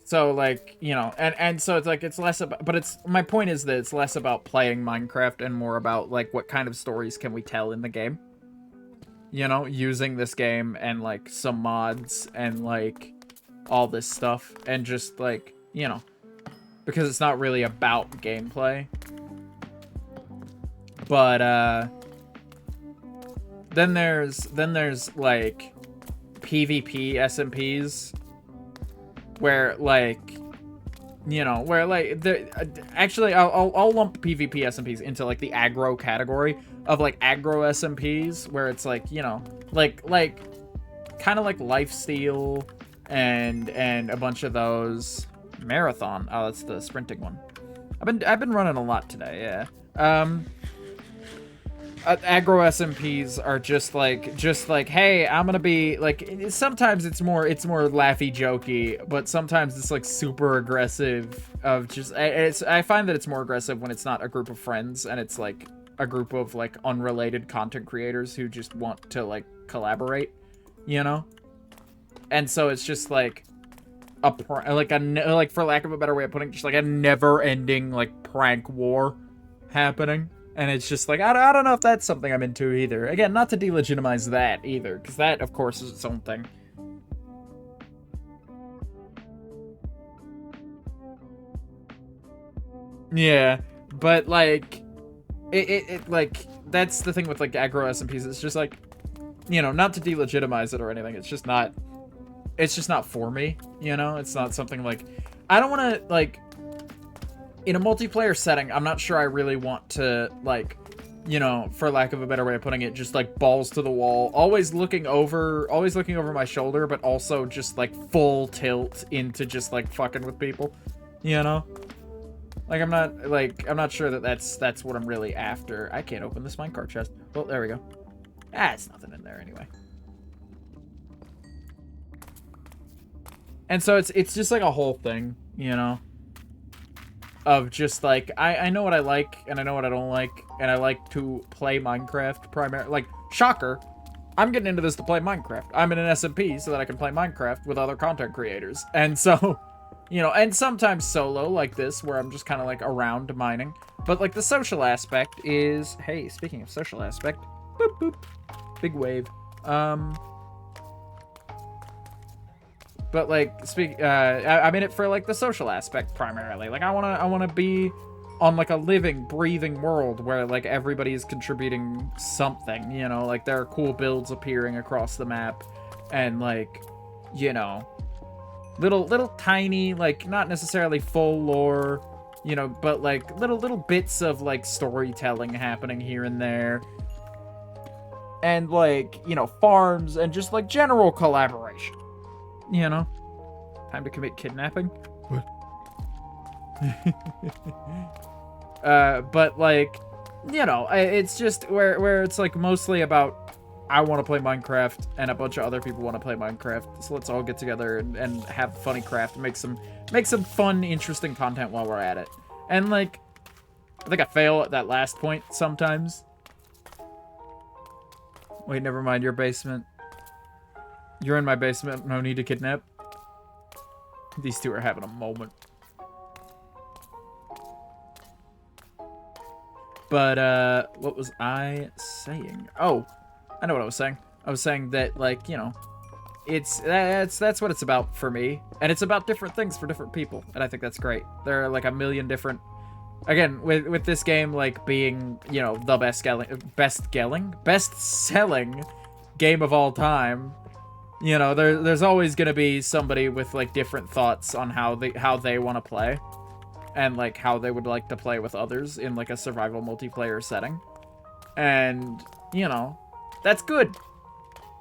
So, like, you know, and so it's like, it's less about, but it's, my point is that it's less about playing Minecraft and more about, like, what kind of stories can we tell in the game? You know, using this game and, like, some mods and, like, all this stuff. And just, like, you know, because it's not really about gameplay. But, then there's, like, PvP SMPs. Where, like, you know, where, like, actually, I'll lump PvP SMPs into, like, the aggro category of, like, aggro SMPs, where it's, like, you know, like, kind of like Lifesteal and a bunch of those. Marathon. Oh, that's the sprinting one. I've been running a lot today, yeah. Aggro SMPs are just like, hey, I'm gonna be like, sometimes it's more laughy jokey, but sometimes it's like super aggressive of just, I find that it's more aggressive when it's not a group of friends and it's like a group of like unrelated content creators who just want to like collaborate, you know? And so it's just like like for lack of a better way of putting it, just like a never-ending like prank war happening. And it's just like, I don't know if that's something I'm into either. Again, not to delegitimize that either, because that, of course, is its own thing. Yeah, but, like, like, that's the thing with, like, aggro SMPs. It's just, like, you know, not to delegitimize it or anything. It's just not for me, you know? It's not something, like, I don't want to, like, in a multiplayer setting, I'm not sure I really want to, like, you know, for lack of a better way of putting it, just, like, balls to the wall, always looking over my shoulder, but also just, like, full tilt into just, like, fucking with people, you know? Like, I'm not sure that that's what I'm really after. I can't open this minecart chest. Well, there we go. Ah, it's nothing in there anyway. And so it's just, like, a whole thing, you know? Of just, like, I know what I like, and I know what I don't like, and I like to play Minecraft primarily. Like, shocker, I'm getting into this to play Minecraft. I'm in an SMP so that I can play Minecraft with other content creators. And so, you know, and sometimes solo like this, where I'm just kind of, like, around mining. But, like, the social aspect is, hey, speaking of social aspect, boop, boop, big wave. But, like, I'm in it for, like, the social aspect, primarily. Like, I wanna be on, like, a living, breathing world where, like, everybody is contributing something, you know? Like, there are cool builds appearing across the map, and, like, you know, little tiny, like, not necessarily full lore, you know, but, like, little bits of, like, storytelling happening here and there. And, like, you know, farms, and just, like, general collaboration. You know, time to commit kidnapping. What? But like, you know, it's just where it's like mostly about, I want to play Minecraft and a bunch of other people want to play Minecraft. So let's all get together and have funny craft, make some fun, interesting content while we're at it. And like, I think I fail at that last point sometimes. Wait, never mind, your basement. You're in my basement, no need to kidnap. These two are having a moment. But, what was I saying? Oh, I know what I was saying. I was saying that, like, you know, that's what it's about for me. And it's about different things for different people. And I think that's great. There are, like, a million different... Again, with this game, like, being, you know, the best-selling game of all time... You know, there's always gonna be somebody with like different thoughts on how they want to play, and like how they would like to play with others in like a survival multiplayer setting. And, you know, that's good.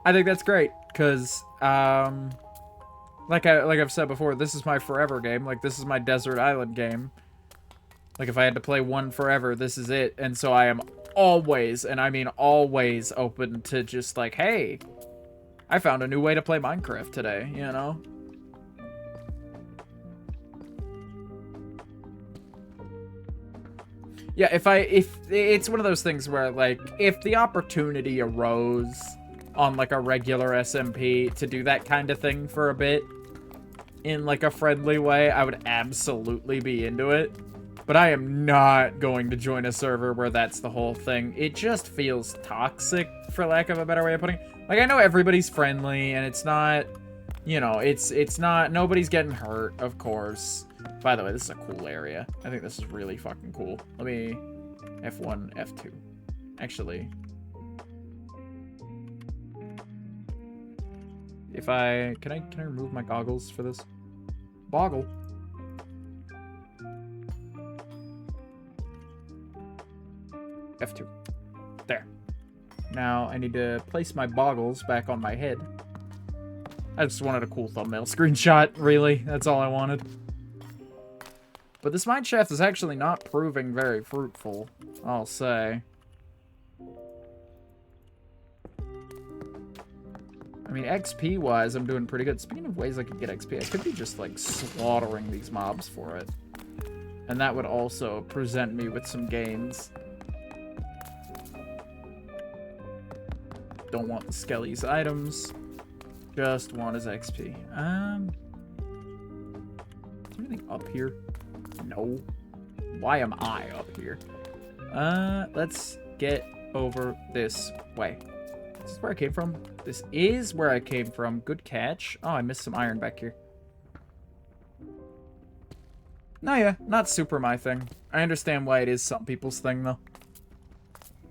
I think that's great because like I've said before, this is my forever game. Like, this is my desert island game. Like, if I had to play one forever, this is it. And so I am always, and I mean always, open to just like, hey, I found a new way to play Minecraft today, you know? Yeah, if it's one of those things where, like, if the opportunity arose on, like, a regular SMP to do that kind of thing for a bit in, like, a friendly way, I would absolutely be into it. But I am not going to join a server where that's the whole thing. It just feels toxic, for lack of a better way of putting it. Like, I know everybody's friendly, and it's not, you know, it's not, nobody's getting hurt, of course. By the way, this is a cool area. I think this is really fucking cool. Let me F1, F2. Actually, if I can I remove my goggles for this? Boggle. F2. There. Now I need to place my boggles back on my head. I just wanted a cool thumbnail screenshot, really. That's all I wanted. But this mine shaft is actually not proving very fruitful, I'll say. I mean, XP-wise, I'm doing pretty good. Speaking of ways I could get XP, I could be just, like, slaughtering these mobs for it. And that would also present me with some gains. Don't want the Skelly's items. Just want his XP. Is there anything up here? No. Why am I up here? Let's get over this way. Is this where I came from? This is where I came from. Good catch. Oh, I missed some iron back here. No, yeah, not super my thing. I understand why it is some people's thing, though.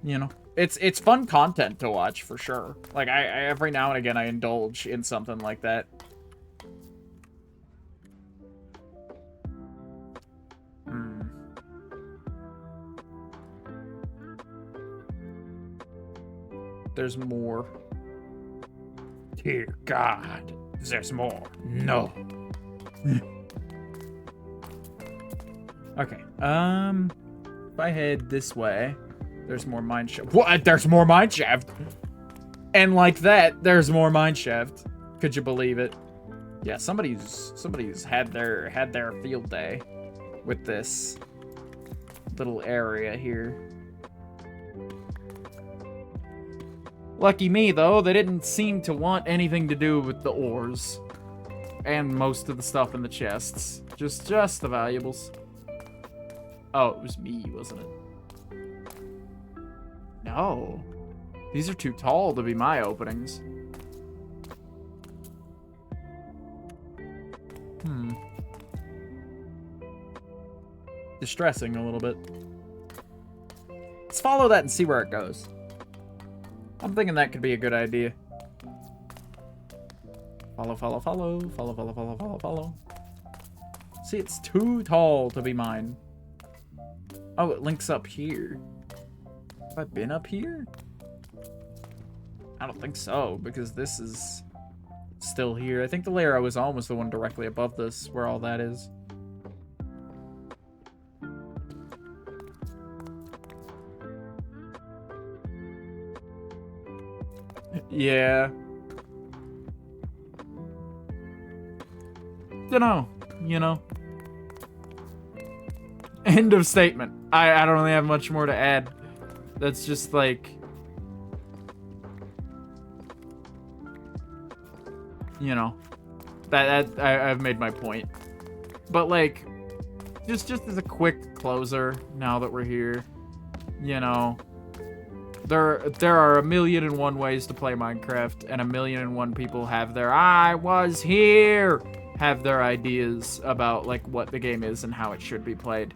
You know, it's fun content to watch, for sure. Like, I every now and again, I indulge in something like that. There's more. Dear God, there's more. No. Okay. If I head this way, there's more mine shaft. What? There's more mine shaft. And like that, there's more mine shaft. Could you believe it? Yeah, somebody's had their field day with this little area here. Lucky me, though, they didn't seem to want anything to do with the ores. And most of the stuff in the chests. Just the valuables. Oh, it was me, wasn't it? No. These are too tall to be my openings. Distressing a little bit. Let's follow that and see where it goes. I'm thinking that could be a good idea. Follow, follow, follow. Follow, follow, follow, follow, follow. See, it's too tall to be mine. Oh, it links up here. Have I been up here? I don't think so, because this is still here. I think the layer I was on was the one directly above this, where all that is. Yeah. Dunno, you know. End of statement. I don't really have much more to add. That's just like, you know, I've made my point. But like, just as a quick closer, now that we're here, you know, there are 1,000,001 ways to play Minecraft, and 1,000,001 people have their "I was here" have their ideas about like what the game is and how it should be played,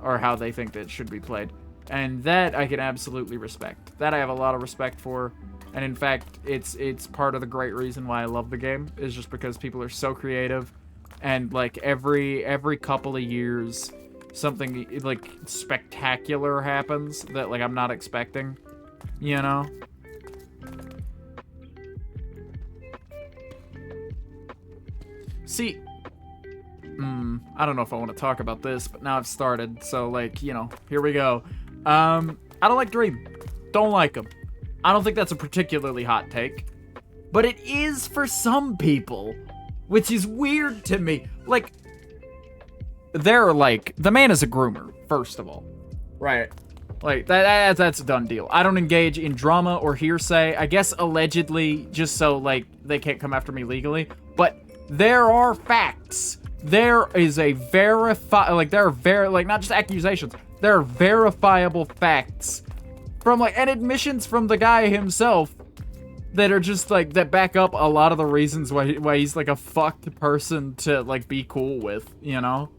or how they think that it should be played. And that I can absolutely respect. That I have a lot of respect for. And in fact, it's part of the great reason why I love the game, is just because people are so creative. And like every couple of years, something like spectacular happens that like I'm not expecting, you know? See, I don't know if I want to talk about this, but now I've started, so like, you know, here we go. I don't like Dream. Don't like him. I don't think that's a particularly hot take, but it is for some people, which is weird to me. Like, they're like, the man is a groomer, first of all, right? Like, that's a done deal. I don't engage in drama or hearsay. I guess allegedly, just so, like, they can't come after me legally. But there are facts. There is a there are not just accusations. There are verifiable facts from, like, and admissions from the guy himself that are just, like, that back up a lot of the reasons why he's, like, a fucked person to, like, be cool with, you know?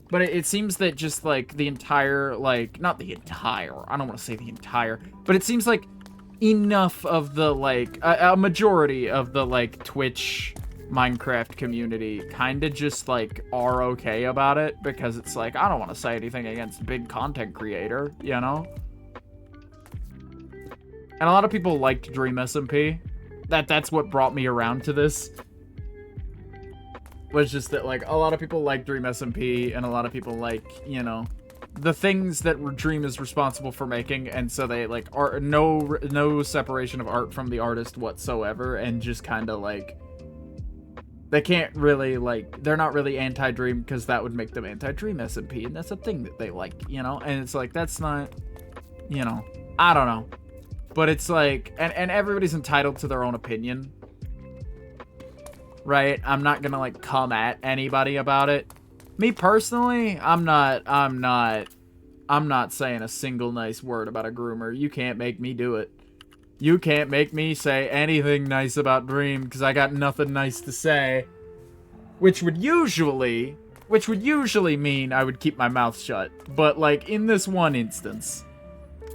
But it seems that just, like, the entire, like, not the entire, I don't want to say the entire, but it seems like enough of the, like, a majority of the, like, Twitch Minecraft community kind of just, like, are okay about it, because it's like, I don't want to say anything against big content creator, you know? And a lot of people liked DreamSMP. That's what brought me around to this. Was just that, like, a lot of people like DreamSMP, and a lot of people like, you know, the things that Dream is responsible for making, and so they, like, are no separation of art from the artist whatsoever, and just kind of, like, they can't really, like, they're not really anti-Dream, because that would make them anti-DreamSMP, and that's a thing that they like, you know? And it's like, that's not, you know, I don't know. But it's like, and everybody's entitled to their own opinion, right? I'm not gonna, like, come at anybody about it. Me personally, I'm not saying a single nice word about a groomer. You can't make me do it. You can't make me say anything nice about Dream, because I got nothing nice to say. Which would usually mean I would keep my mouth shut. But, like, in this one instance,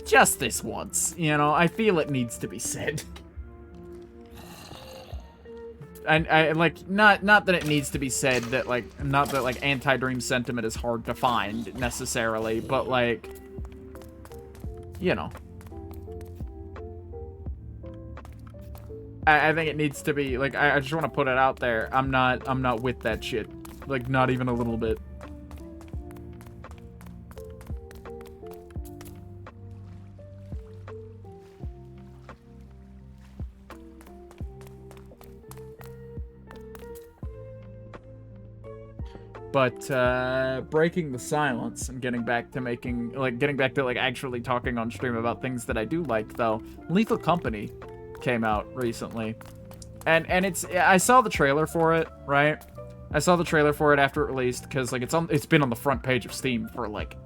just this once, you know, I feel it needs to be said. And I like, not that it needs to be said that, like, not that, like, anti-Dream sentiment is hard to find necessarily, but, like, you know, I think it needs to be, like, I just want to put it out there. I'm not with that shit, like, not even a little bit. But, breaking the silence and getting back to actually talking on stream about things that I do like, though, Lethal Company came out recently. And I saw the trailer for it, right? I saw the trailer for it after it released, because, like, it's been on the front page of Steam for, like,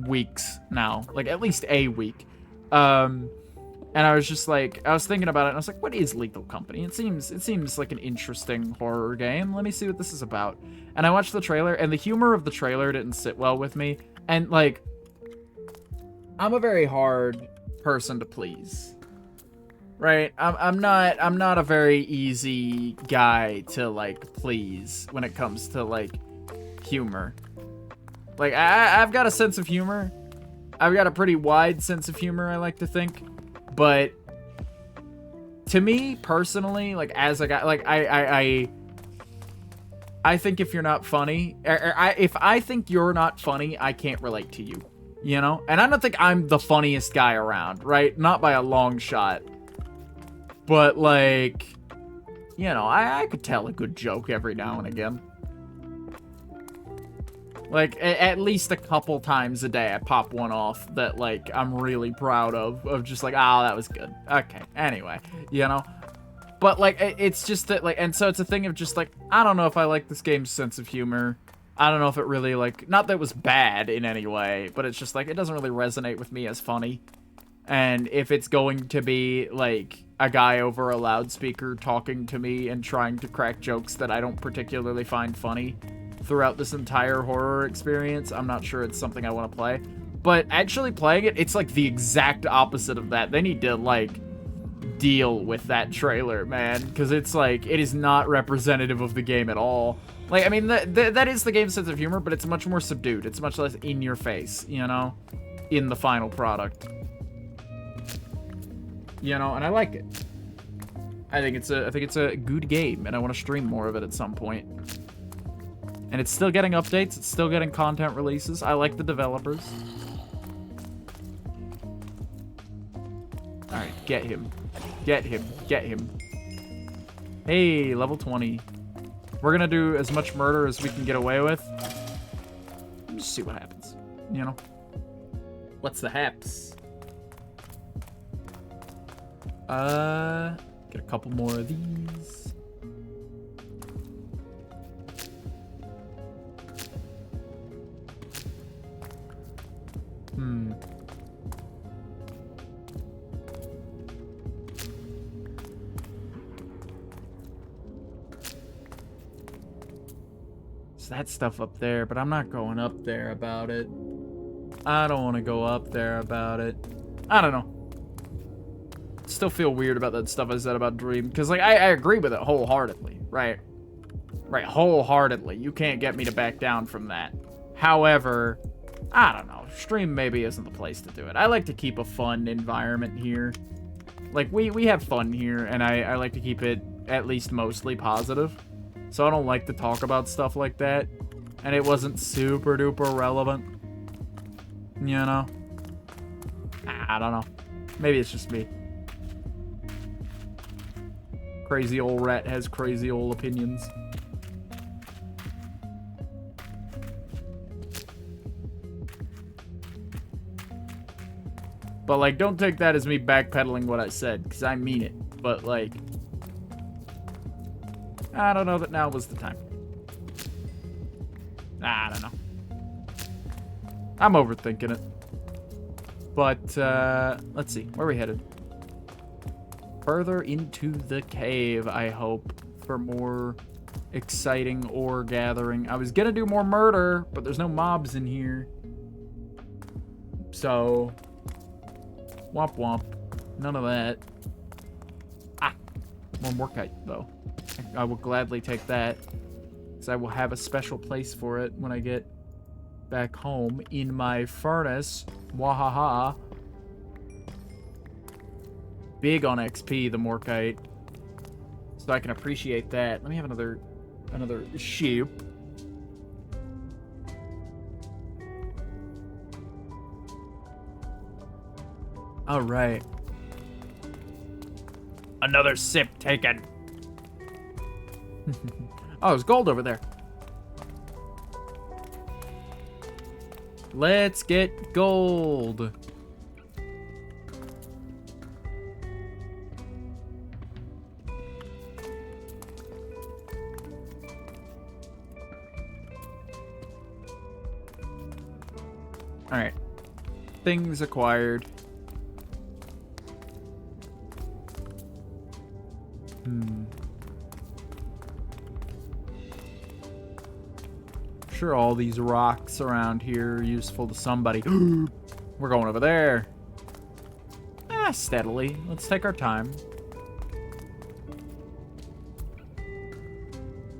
weeks now. Like, at least a week. And I was just like, I was thinking about it, and I was like, what is Lethal Company? It seems like an interesting horror game. Let me see what this is about. And I watched the trailer, and the humor of the trailer didn't sit well with me. And, like, I'm a very hard person to please. Right? I'm not a very easy guy to, like, please when it comes to, like, humor. Like, I've got a sense of humor. I've got a pretty wide sense of humor, I like to think. But to me personally, like, as a guy, like, I think if you're not funny, if I think you're not funny, I can't relate to you, you know? And I don't think I'm the funniest guy around, right? Not by a long shot. But, like, you know, I could tell a good joke every now and again. Like, at least a couple times a day, I pop one off that, like, I'm really proud of just like, oh, that was good. Okay, anyway, you know? But, like, it's just that, like, and so it's a thing of just, like, I don't know if I like this game's sense of humor. I don't know if it really, like, not that it was bad in any way, but it's just, like, it doesn't really resonate with me as funny. And if it's going to be, like, a guy over a loudspeaker talking to me and trying to crack jokes that I don't particularly find funny throughout this entire horror experience, I'm not sure it's something I want to play. But actually playing it, it's like the exact opposite of that. They need to, like, deal with that trailer, man, because it's like, it is not representative of the game at all. Like, I mean, that is the game's sense of humor, but it's much more subdued. It's much less in your face, you know, in the final product. You know, and I like it. I think it's a good game, and I want to stream more of it at some point. And it's still getting updates. It's still getting content releases. I like the developers. All right, get him. Get him. Get him. Hey, level 20. We're gonna do as much murder as we can get away with. Just see what happens, you know? What's the haps? Get a couple more of these. It's that stuff up there, but I'm not going up there about it. I don't want to go up there about it. I don't know. Still feel weird about that stuff I said about Dream, because like I agree with it wholeheartedly, right? Right, wholeheartedly. You can't get me to back down from that. However, I don't know. Stream maybe isn't the place to do it. I like to keep a fun environment here. Like we have fun here, and I like to keep it at least mostly positive. So I don't like to talk about stuff like that, and it wasn't super duper relevant. You know? I don't know. Maybe it's just me. Crazy old rat has crazy old opinions. But, like, don't take that as me backpedaling what I said, because I mean it. But, like, I don't know that now was the time. I don't know. I'm overthinking it. But, let's see. Where are we headed? Further into the cave, I hope, for more exciting ore gathering. I was gonna do more murder, but there's no mobs in here. So, womp womp. None of that. Ah, more morkite, though. I will gladly take that, because I will have a special place for it when I get back home in my furnace. Wahaha. Big on XP, the morkite, so I can appreciate that. Let me have another sheep. All right. Another sip taken. Oh, there's gold over there. Let's get gold. Alright. Things acquired. Sure, all these rocks around here are useful to somebody. We're going over there. Steadily. Let's take our time.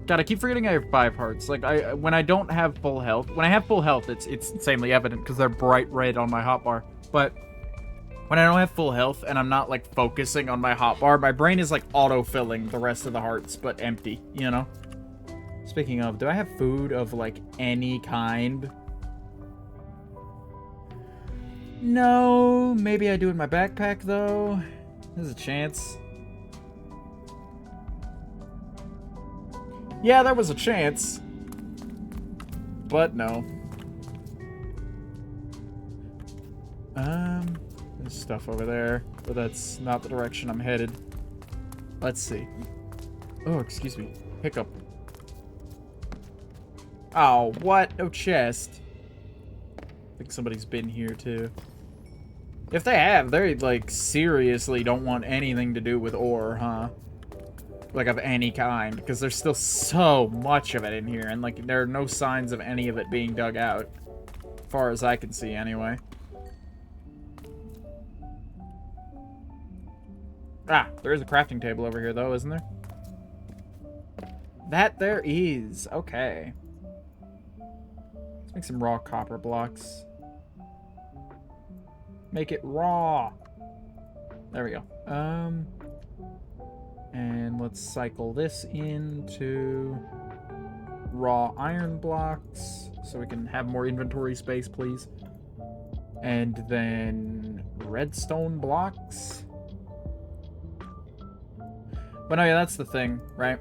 God, I keep forgetting I have 5 hearts. Like, when I don't have full health, when I have full health, it's insanely evident because they're bright red on my hotbar. But when I don't have full health and I'm not, like, focusing on my hotbar, my brain is, like, auto-filling the rest of the hearts, but empty, you know? Speaking of, do I have food of, like, any kind? No, maybe I do in my backpack, though. There's a chance. Yeah, there was a chance. But no. There's stuff over there, but that's not the direction I'm headed. Let's see. Oh, excuse me. Hiccup. Oh, what? No chest. I think somebody's been here, too. If they have, they, like, seriously don't want anything to do with ore, huh? Like, of any kind, because there's still so much of it in here, and, like, there are no signs of any of it being dug out. As far as I can see, anyway. Ah, there is a crafting table over here, though, isn't there? That there is. Okay. Let's make some raw copper blocks. Make it raw. There we go. And let's cycle this into raw iron blocks so we can have more inventory space, please. And then redstone blocks. But no, yeah, that's the thing, right?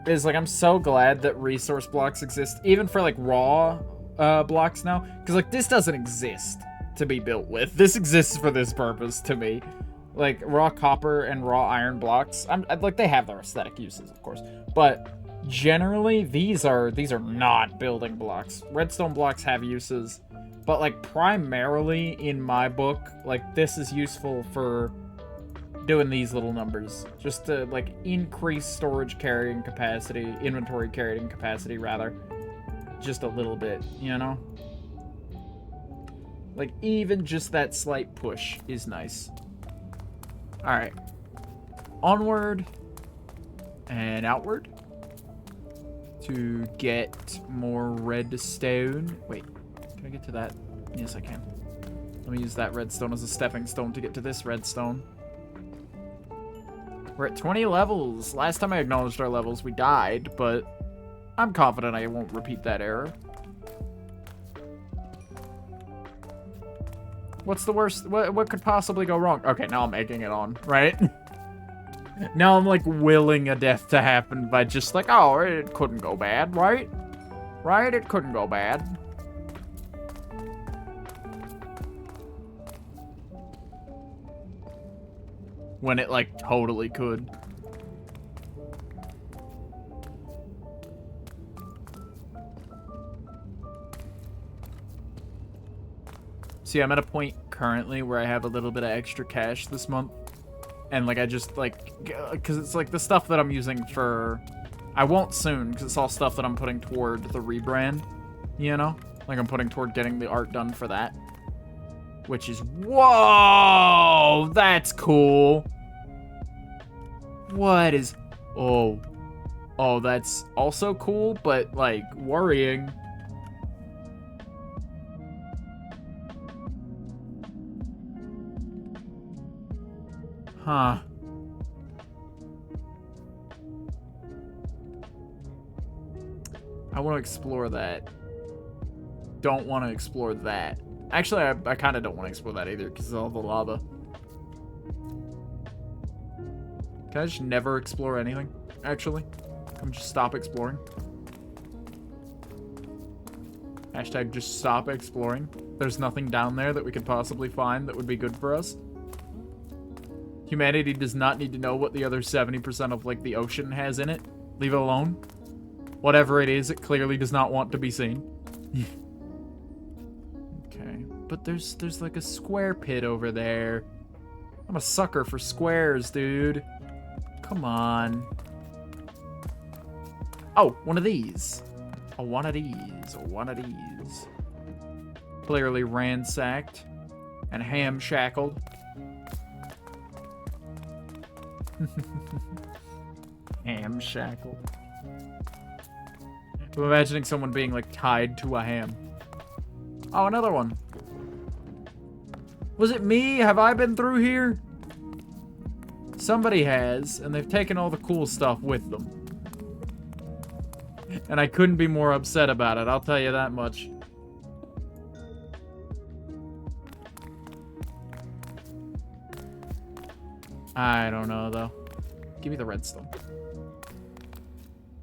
Is like, I'm so glad that resource blocks exist, even for like raw blocks now. Because like, this doesn't exist to be built with. This exists for this purpose to me. Like, raw copper and raw iron blocks, like, they have their aesthetic uses, of course. But generally, these are not building blocks. Redstone blocks have uses. But like, primarily in my book, like, this is useful for doing these little numbers, just to like increase storage carrying capacity, inventory carrying capacity rather, just a little bit, you know? Like, even just that slight push is nice. Alright. Onward and outward to get more redstone. Wait, can I get to that? Yes, I can. Let me use that redstone as a stepping stone to get to this redstone. We're at 20 levels. Last time I acknowledged our levels, we died, but I'm confident I won't repeat that error. What's the worst? What could possibly go wrong? Okay, now I'm egging it on, right? Now I'm like willing a death to happen by just like, oh, it couldn't go bad, right? Right? It couldn't go bad. When it, like, totally could. See, I'm at a point currently where I have a little bit of extra cash this month. And, like, I just, like, because it's, like, the stuff that I'm using for... I won't soon, because it's all stuff that I'm putting toward the rebrand, you know? Like, I'm putting toward getting the art done for that. Which is... Whoa! That's cool! What is... Oh. Oh, that's also cool, but, like, worrying. Huh. I want to explore that. Don't want to explore that. Actually, I kind of don't want to explore that either, because of all the lava. Can I just never explore anything, actually? Can we just stop exploring? Hashtag just stop exploring. There's nothing down there that we could possibly find that would be good for us. Humanity does not need to know what the other 70% of, like, the ocean has in it. Leave it alone. Whatever it is, it clearly does not want to be seen. Okay, but there's like a square pit over there. I'm a sucker for squares, dude. Come on. Oh, one of these. Oh, one of these. Oh, one of these. Clearly ransacked and ham-shackled. Ham-shackled. I'm imagining someone being, like, tied to a ham. Oh, another one. Was it me? Have I been through here? Somebody has, and they've taken all the cool stuff with them. And I couldn't be more upset about it, I'll tell you that much. I don't know, though. Give me the redstone.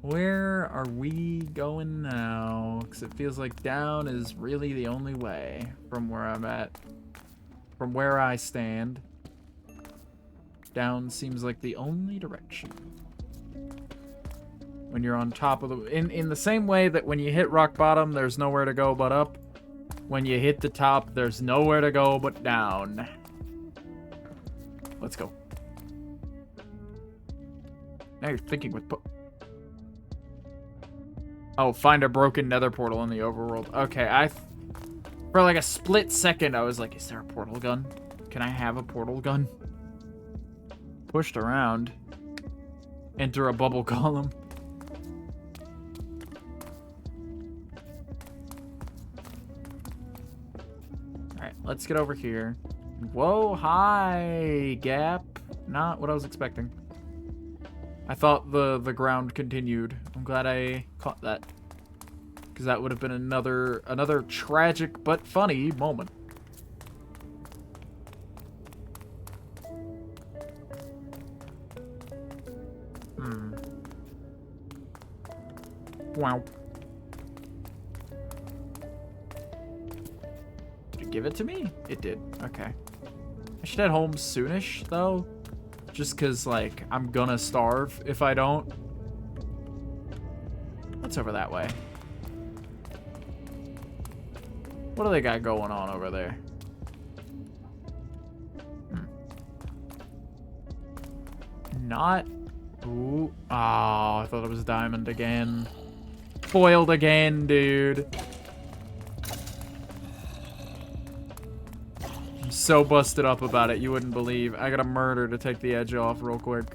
Where are we going now? Because it feels like down is really the only way from where I'm at. From where I stand. Down seems like the only direction. When you're on top of the... In the same way that when you hit rock bottom, there's nowhere to go but up. When you hit the top, there's nowhere to go but down. Let's go. Now you're thinking with... Oh, find a broken nether portal in the overworld. Okay, for like a split second, I was like, is there a portal gun? Can I have a portal gun? pushed around. Enter a bubble column. Alright, let's get over here. Whoa, hi, gap. Not what I was expecting. I thought the ground continued. I'm glad I caught that. Because that would have been another tragic but funny moment. Wow. Did it give it to me? It did. Okay. I should head home soonish, though. Just because, like, I'm gonna starve if I don't. What's over that way? What do they got going on over there? Not... Ooh. Oh, I thought it was diamond again. Foiled again, dude. I'm so busted up about it, you wouldn't believe. I got a murder to take the edge off real quick.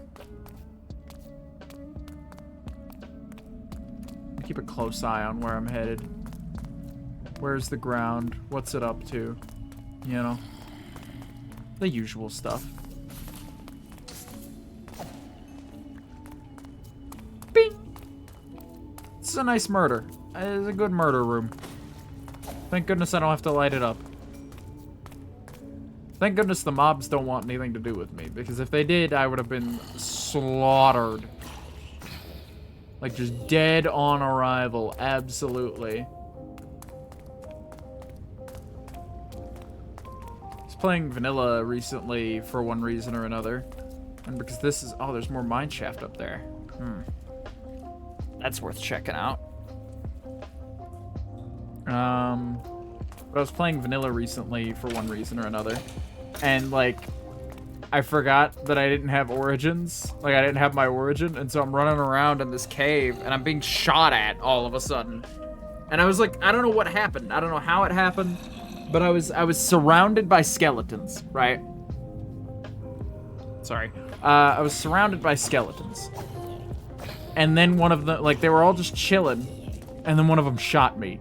Keep a close eye on where I'm headed. Where's the ground? What's it up to? You know? The usual stuff. This is a nice murder. It's a good murder room. Thank goodness I don't have to light it up. Thank goodness the mobs don't want anything to do with me, because if they did, I would have been slaughtered. Like, just dead on arrival. Absolutely. I was playing vanilla recently for one reason or another. And because this is... Oh, there's more mineshaft up there. That's worth checking out. But I was playing vanilla recently for one reason or another. And, like, I forgot that I didn't have origins. Like, I didn't have my origin. And so I'm running around in this cave, and I'm being shot at all of a sudden. And I was like, I don't know what happened. I don't know how it happened. But I was surrounded by skeletons, right? Sorry. I was surrounded by skeletons. And then one of them, like, they were all just chilling. And then one of them shot me.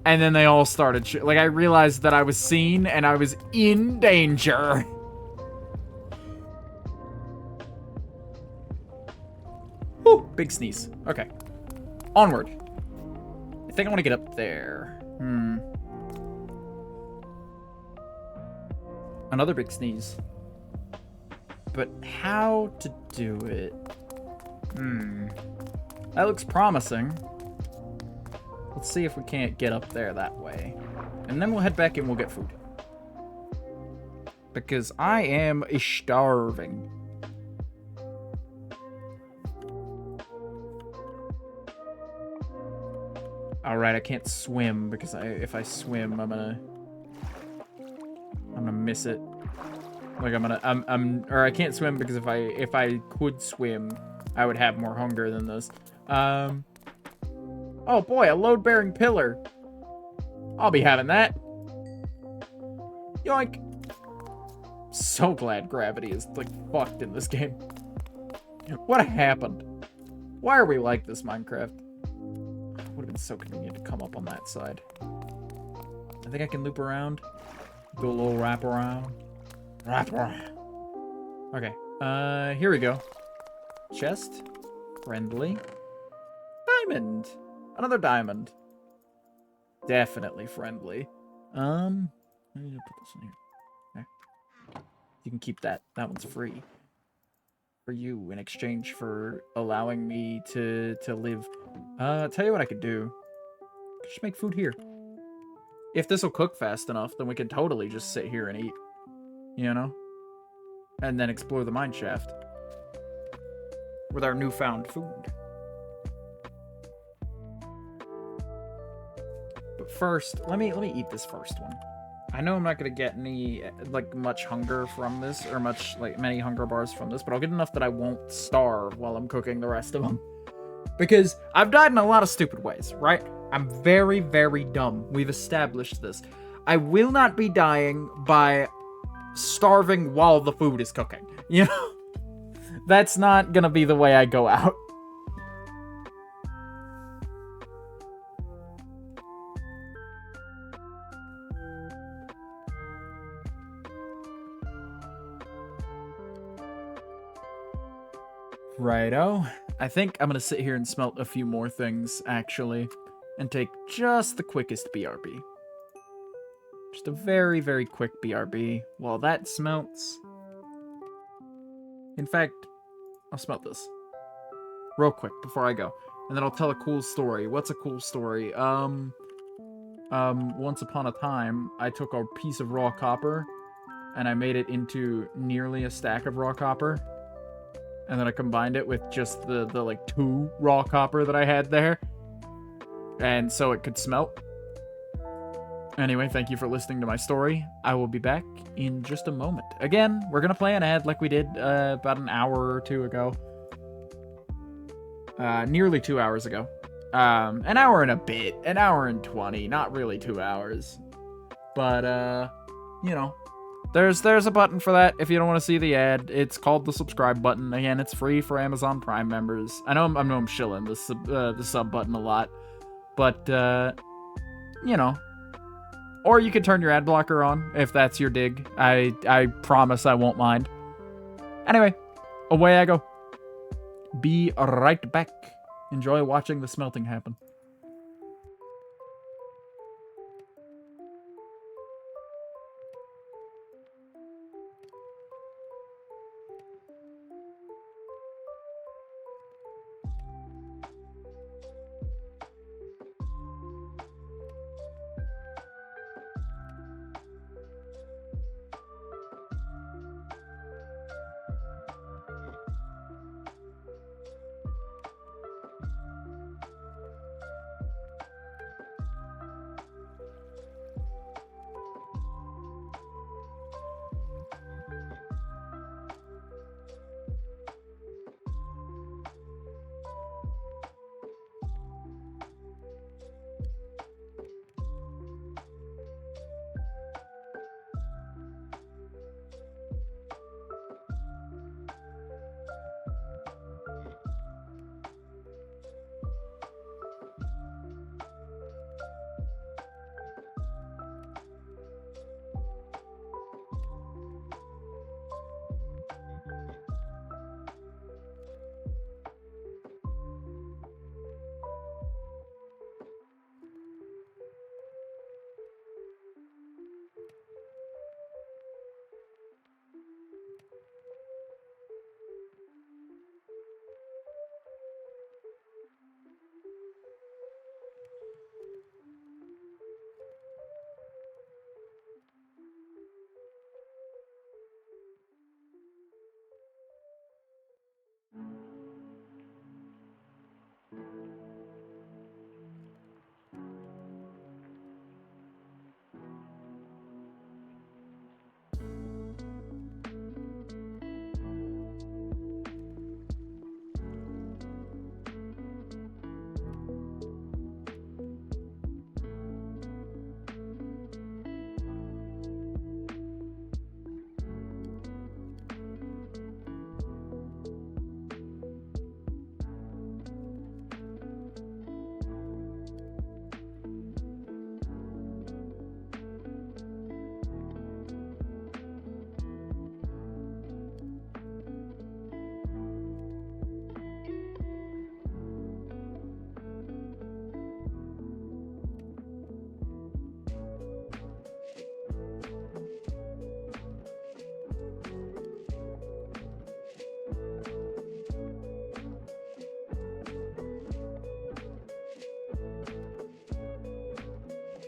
And then they all started, like, I realized that I was seen and I was in danger. Whew, big sneeze. Okay. Onward. I think I want to get up there. Another big sneeze. But how to do it? That looks promising. Let's see if we can't get up there that way. And then we'll head back and we'll get food. Because I am starving. Alright, I can't swim because if I swim, I'm gonna miss it. Like or I can't swim because if I could swim, I would have more hunger than this. Oh boy, a load-bearing pillar. I'll be having that. Yoink. So glad gravity is, like, fucked in this game. What happened? Why are we like this, Minecraft? Would have been so convenient to come up on that side. I think I can loop around. Do a little wrap around. Wrap around. Okay, here we go. Chest. Friendly. Diamond. Another diamond. Definitely friendly. I need to put this in here. Okay. You can keep that. That one's free. For you in exchange for allowing me to live. Tell you what I could do. I could just make food here. If this will cook fast enough, then we can totally just sit here and eat. You know? And then explore the mine shaft. With our newfound food. But first, let me eat this first one. I know I'm not gonna get any, like, much hunger from this, or many hunger bars from this, but I'll get enough that I won't starve while I'm cooking the rest of them. Because I've died in a lot of stupid ways, right? I'm very, very dumb. We've established this. I will not be dying by starving while the food is cooking. You know, that's not gonna be the way I go out. Righto. I think I'm gonna sit here and smelt a few more things, actually, and take just the quickest BRB. Just a very, very quick BRB. While that smelts... In fact, I'll smelt this. Real quick, before I go. And then I'll tell a cool story. What's a cool story? Once upon a time, I took a piece of raw copper, and I made it into nearly a stack of raw copper. And then I combined it with just the like 2 raw copper that I had there. And so it could smelt. Anyway, thank you for listening to my story. I will be back in just a moment. Again, we're going to play an ad like we did about an hour or 2 ago. Nearly 2 hours ago. An hour and a bit. An hour and 20. Not really 2 hours. But, you know. There's a button for that if you don't want to see the ad. It's called the subscribe button. Again, it's free for Amazon Prime members. I know I'm shilling the sub button a lot. But, you know. Or you can turn your ad blocker on if that's your dig. I promise I won't mind. Anyway, away I go. Be right back. Enjoy watching the smelting happen.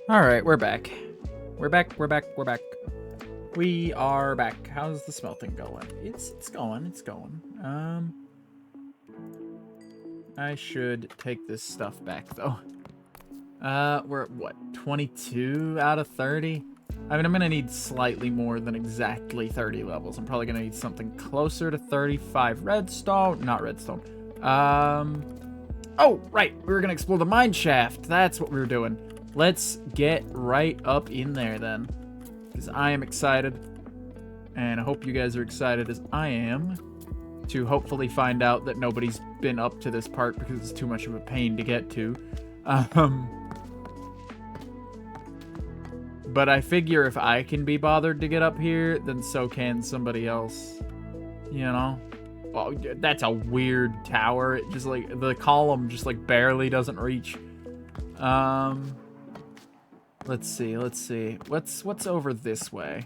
Alright, we're back. We're back. We are back. How's the smelting going? It's going. I should take this stuff back, though. We're at, what, 22 out of 30? I mean, I'm gonna need slightly more than exactly 30 levels. I'm probably gonna need something closer to 35 redstone. Not redstone. Oh, right. We were gonna explore the mine shaft. That's what we were doing. Let's get right up in there, then. Because I am excited. And I hope you guys are excited as I am to hopefully find out that nobody's been up to this part because it's too much of a pain to get to. But I figure if I can be bothered to get up here, then so can somebody else. You know? Oh, that's a weird tower. It just like, the column just like barely doesn't reach. Let's see. What's over this way?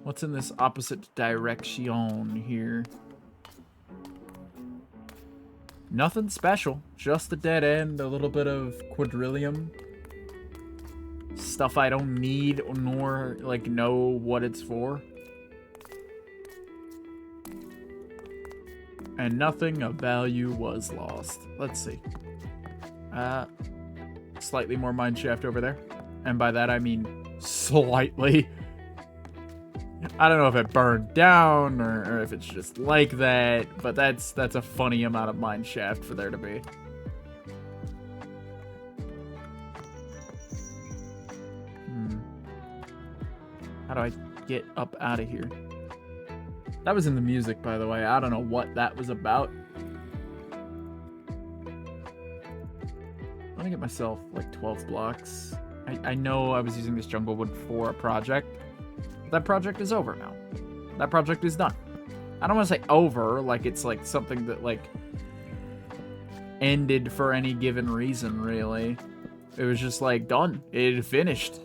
What's in this opposite direction here? Nothing special. Just a dead end, a little bit of quadrillium. Stuff I don't need nor, like, know what it's for. And nothing of value was lost. Let's see. Slightly more mineshaft over there. And by that I mean slightly. I don't know if it burned down or if it's just like that, but that's a funny amount of mineshaft for there to be. How do I get up out of here? That was in the music, by the way. I don't know what that was about. Let me get myself like 12 blocks. I know I was using this jungle wood for a project. That project is over now. That project is done. I don't want to say over, like it's like something that like ended for any given reason, really. It was just like done. It finished.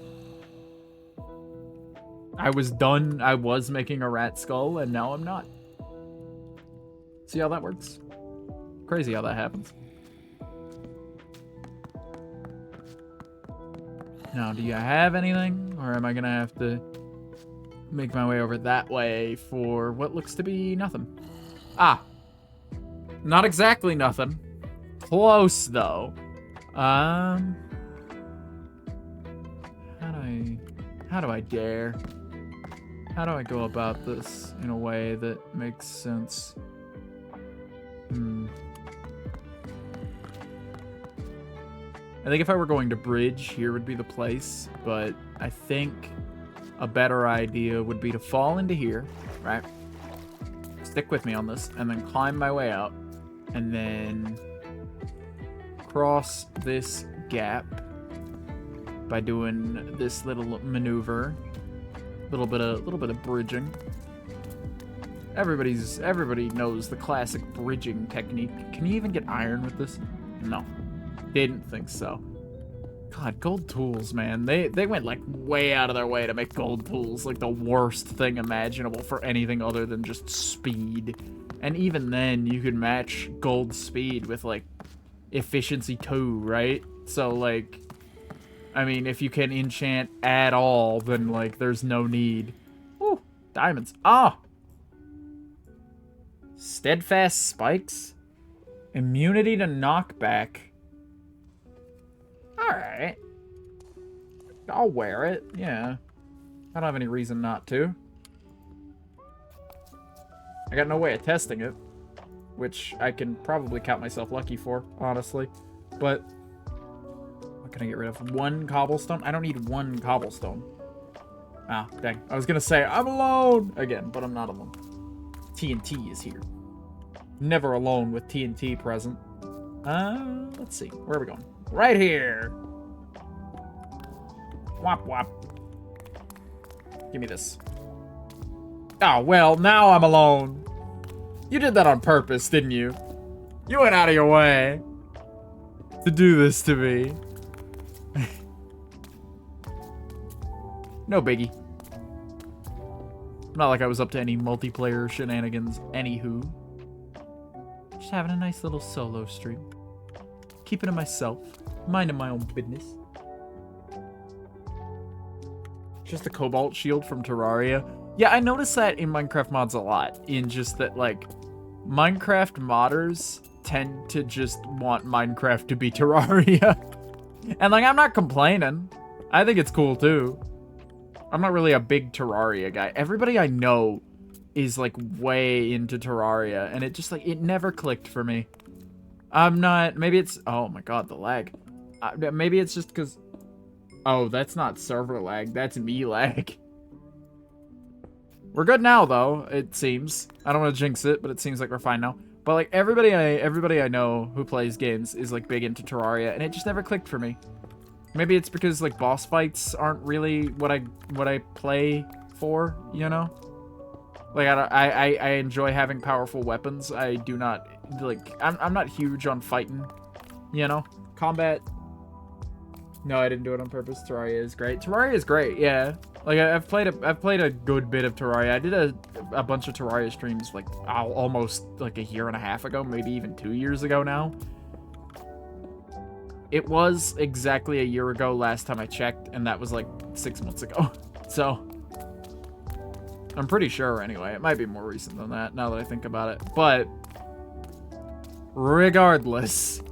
I was done. I was making a rat skull, and now I'm not. See how that works? Crazy how that happens. Now, do you have anything? Or am I gonna have to make my way over that way for what looks to be nothing? Ah. Not exactly nothing. Close, though. How do I dare? How do I go about this in a way that makes sense? I think if I were going to bridge, here would be the place, but I think a better idea would be to fall into here, right? Stick with me on this, and then climb my way out, and then cross this gap by doing this little maneuver. Little bit of bridging. Everybody knows the classic bridging technique. Can you even get iron with this? No. Didn't think so. God, gold tools, man. They went like way out of their way to make gold tools like the worst thing imaginable for anything other than just speed. And even then, you could match gold speed with like efficiency 2, right? So like, I mean, if you can enchant at all, then like there's no need. Ooh, diamonds. Ah! Steadfast spikes? Immunity to knockback. Alright. I'll wear it, yeah. I don't have any reason not to. I got no way of testing it, which I can probably count myself lucky for, honestly. But what can I get rid of? 1 cobblestone? I don't need 1 cobblestone. Ah, dang. I was gonna say, I'm alone! Again, but I'm not alone. TNT is here. Never alone with TNT present. Let's see. Where are we going? Right here! Wop wop. Give me this. Oh, well, now I'm alone. You did that on purpose, didn't you? You went out of your way to do this to me. No biggie. Not like I was up to any multiplayer shenanigans. Anywho. Just having a nice little solo stream. Keeping to myself. Minding my own business. Just a cobalt shield from Terraria. Yeah, I noticed that in Minecraft mods a lot. In just that, like, Minecraft modders tend to just want Minecraft to be Terraria. And, like, I'm not complaining. I think it's cool, too. I'm not really a big Terraria guy. Everybody I know is, like, way into Terraria. And it just, like, it never clicked for me. I'm not... Maybe it's... Oh, my God, the lag. Maybe it's just because... Oh, that's not server lag. That's me lag. We're good now, though, it seems. I don't want to jinx it, but it seems like we're fine now. But, like, everybody I know who plays games is, like, big into Terraria, and it just never clicked for me. Maybe it's because, like, boss fights aren't really what I play for, you know? Like, I enjoy having powerful weapons. I do not, like, I'm not huge on fighting, you know? Combat. No, I didn't do it on purpose. Terraria is great. Terraria is great, yeah. Like, I've played a good bit of Terraria. I did a bunch of Terraria streams, like, almost, like, a year and a half ago, maybe even 2 years ago now. It was exactly a year ago last time I checked, and that was, like, 6 months ago. So, I'm pretty sure, anyway. It might be more recent than that, now that I think about it. But, regardless,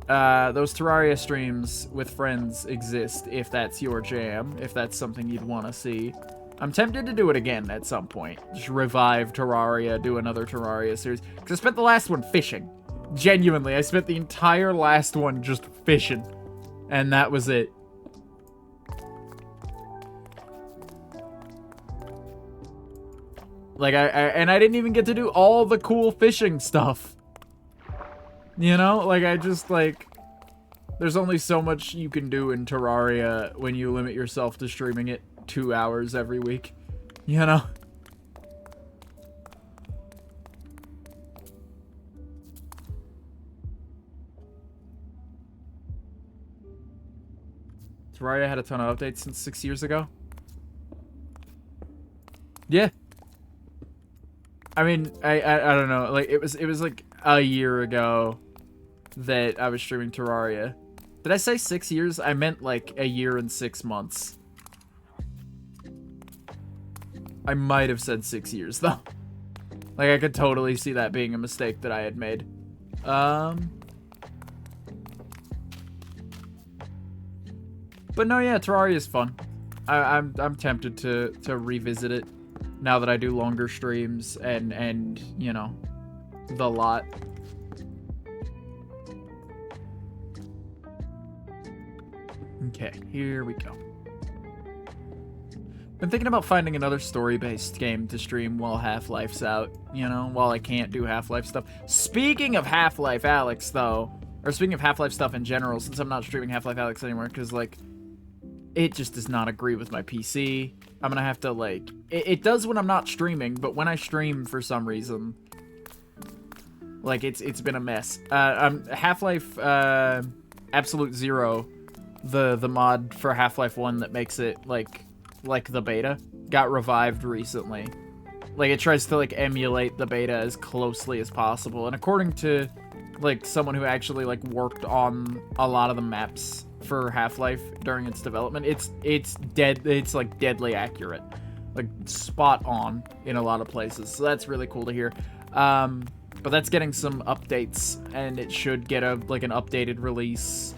those Terraria streams with friends exist if that's your jam, if that's something you'd want to see. I'm tempted to do it again at some point. Just revive Terraria, do another Terraria series. Because I spent the last one fishing. Genuinely, I spent the entire last one just fishing. And that was it. Like, I didn't even get to do all the cool fishing stuff. You know? Like, I just, like... There's only so much you can do in Terraria when you limit yourself to streaming it 2 hours every week. You know? Terraria had a ton of updates since 6 years ago. Yeah. I mean, I don't know. Like, it was like a year ago that I was streaming Terraria. Did I say 6 years? I meant like a year and 6 months. I might have said 6 years though. Like, I could totally see that being a mistake that I had made. But no, yeah, Terraria is fun. I'm tempted to revisit it now that I do longer streams and you know, the lot. Okay, here we go. Been thinking about finding another story-based game to stream while Half-Life's out, you know, while I can't do Half-Life stuff. Speaking of Half-Life Alyx, though, or speaking of Half-Life stuff in general, since I'm not streaming Half-Life Alyx anymore, because, like, it just does not agree with my PC. I'm gonna have to, like... It does when I'm not streaming, but when I stream, for some reason, like, it's been a mess. Half-Life, Absolute Zero, the mod for Half-Life 1 that makes it, like the beta, got revived recently. Like, it tries to, like, emulate the beta as closely as possible. And according to, like, someone who actually, like, worked on a lot of the maps for Half-Life during its development, it's like deadly accurate, like spot on in a lot of places. So that's really cool to hear. But that's getting some updates, and it should get an updated release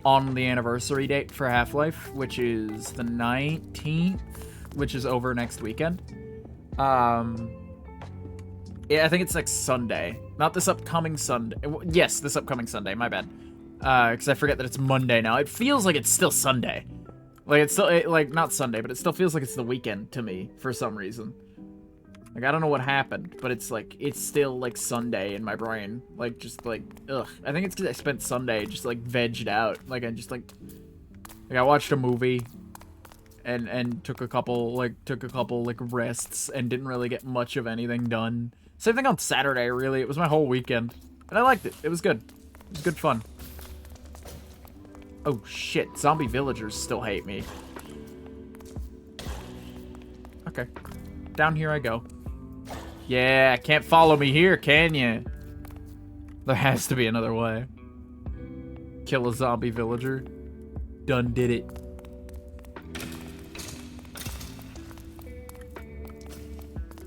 on the anniversary date for Half-Life, which is the 19th, which is over next weekend. Yeah, I think it's next Sunday, not this upcoming Sunday. Yes, this upcoming Sunday, my bad. Because I forget that it's Monday now. It feels like it's still Sunday. Like, it's still, like, not Sunday, but it still feels like it's the weekend to me, for some reason. Like, I don't know what happened, but it's, like, it's still, like, Sunday in my brain. Like, just, like, ugh. I think it's because I spent Sunday just, like, vegged out. Like, I just, like, I watched a movie and took a couple, like, rests and didn't really get much of anything done. Same thing on Saturday, really. It was my whole weekend. And I liked it. It was good. It was good fun. Oh, shit. Zombie villagers still hate me. Okay. Down here I go. Yeah, can't follow me here, can you? There has to be another way. Kill a zombie villager. Done did it.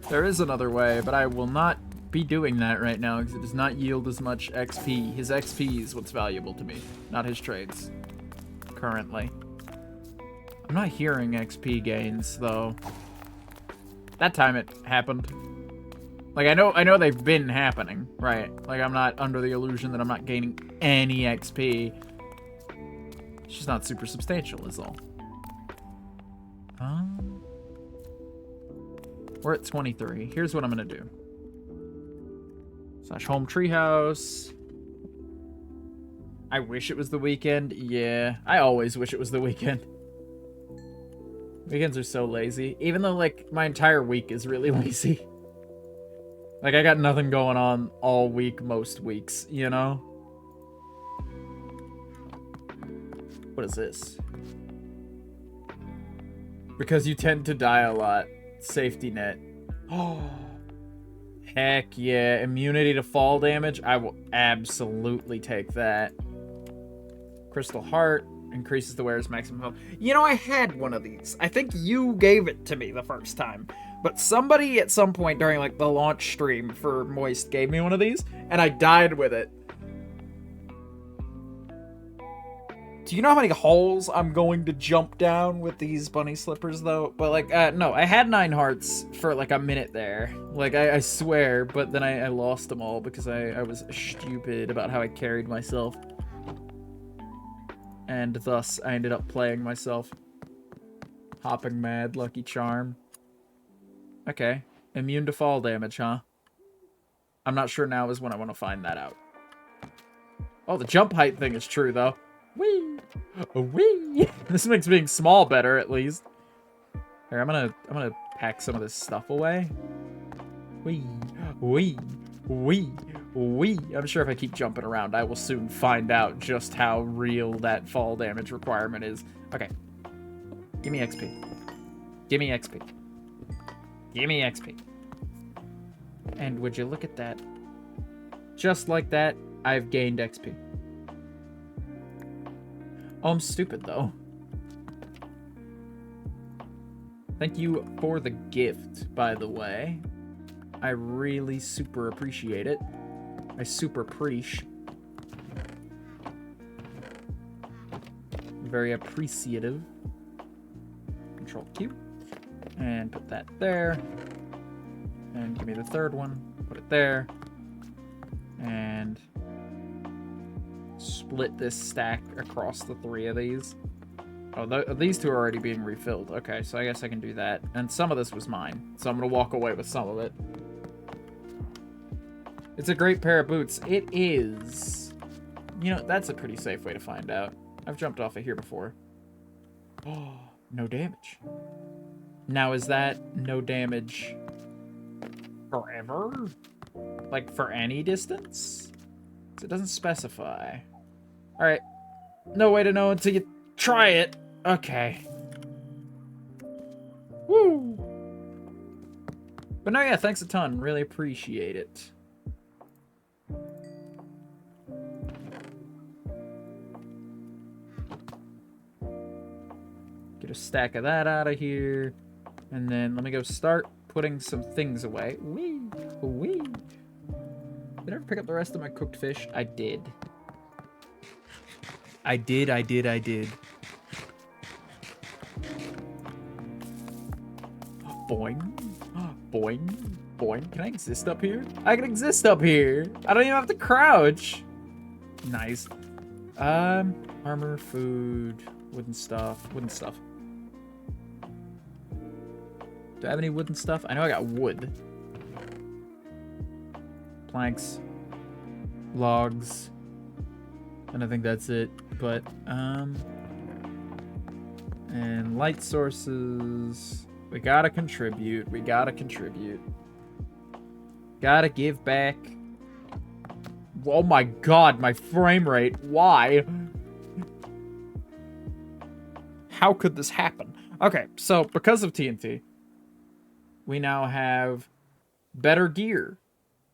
There is another way, but I will not be doing that right now because it does not yield as much XP. His XP is what's valuable to me, not his trades. Currently. I'm not hearing XP gains, though. That time it happened. Like, I know they've been happening, right? Like, I'm not under the illusion that I'm not gaining any XP. It's just not super substantial, is all. We're at 23. Here's what I'm gonna do. / home treehouse. I wish it was the weekend. Yeah, I always wish it was the weekend. Weekends are so lazy. Even though, like, my entire week is really lazy. Like, I got nothing going on all week most weeks, you know? What is this? Because you tend to die a lot. Safety net. Oh. Heck yeah. Immunity to fall damage. I will absolutely take that. Crystal Heart. Increases the wearer's maximum health. You know, I had one of these. I think you gave it to me the first time. But somebody at some point during, like, the launch stream for Moist gave me one of these. And I died with it. Do you know how many holes I'm going to jump down with these bunny slippers, though? But, like, no, I had 9 hearts for, like, a minute there. Like, I swear, but then I lost them all because I was stupid about how I carried myself. And thus, I ended up playing myself. Hopping mad, Lucky Charm. Okay. Immune to fall damage, huh? I'm not sure now is when I want to find that out. Oh, the jump height thing is true, though. Whee! Whee! This makes being small better, at least. Here, I'm gonna pack some of this stuff away. Whee! Whee! Whee! Whee! I'm sure if I keep jumping around, I will soon find out just how real that fall damage requirement is. Okay. Give me XP. Give me XP. Give me XP. And would you look at that? Just like that, I've gained XP. Oh, I'm stupid, though. Thank you for the gift, by the way. I really super appreciate it. I super appreciate. Very appreciative. Control Q. And put that there. And give me the third one. Put it there. And split this stack across the 3 of these. Oh, these 2 are already being refilled. Okay, so I guess I can do that. And some of this was mine, so I'm going to walk away with some of it. It's a great pair of boots. It is. You know, that's a pretty safe way to find out. I've jumped off of here before. Oh, no damage. Now, is that no damage forever? Like, for any distance? It doesn't specify. Alright. No way to know until you try it. Okay. Woo! But no, yeah, thanks a ton. Really appreciate it. Get a stack of that out of here. And then let me go start putting some things away. Wee! Wee! Did I ever pick up the rest of my cooked fish? I did. I did. Boing. Boing. Boing. Can I exist up here? I can exist up here. I don't even have to crouch. Nice. Armor, food, wooden stuff. Wooden stuff. Do I have any wooden stuff? I know I got wood. Planks. Logs. And I think that's it. But, and light sources. We gotta contribute. We gotta contribute. Gotta give back. Oh my god, my frame rate. Why? How could this happen? Okay, so because of TNT, we now have better gear.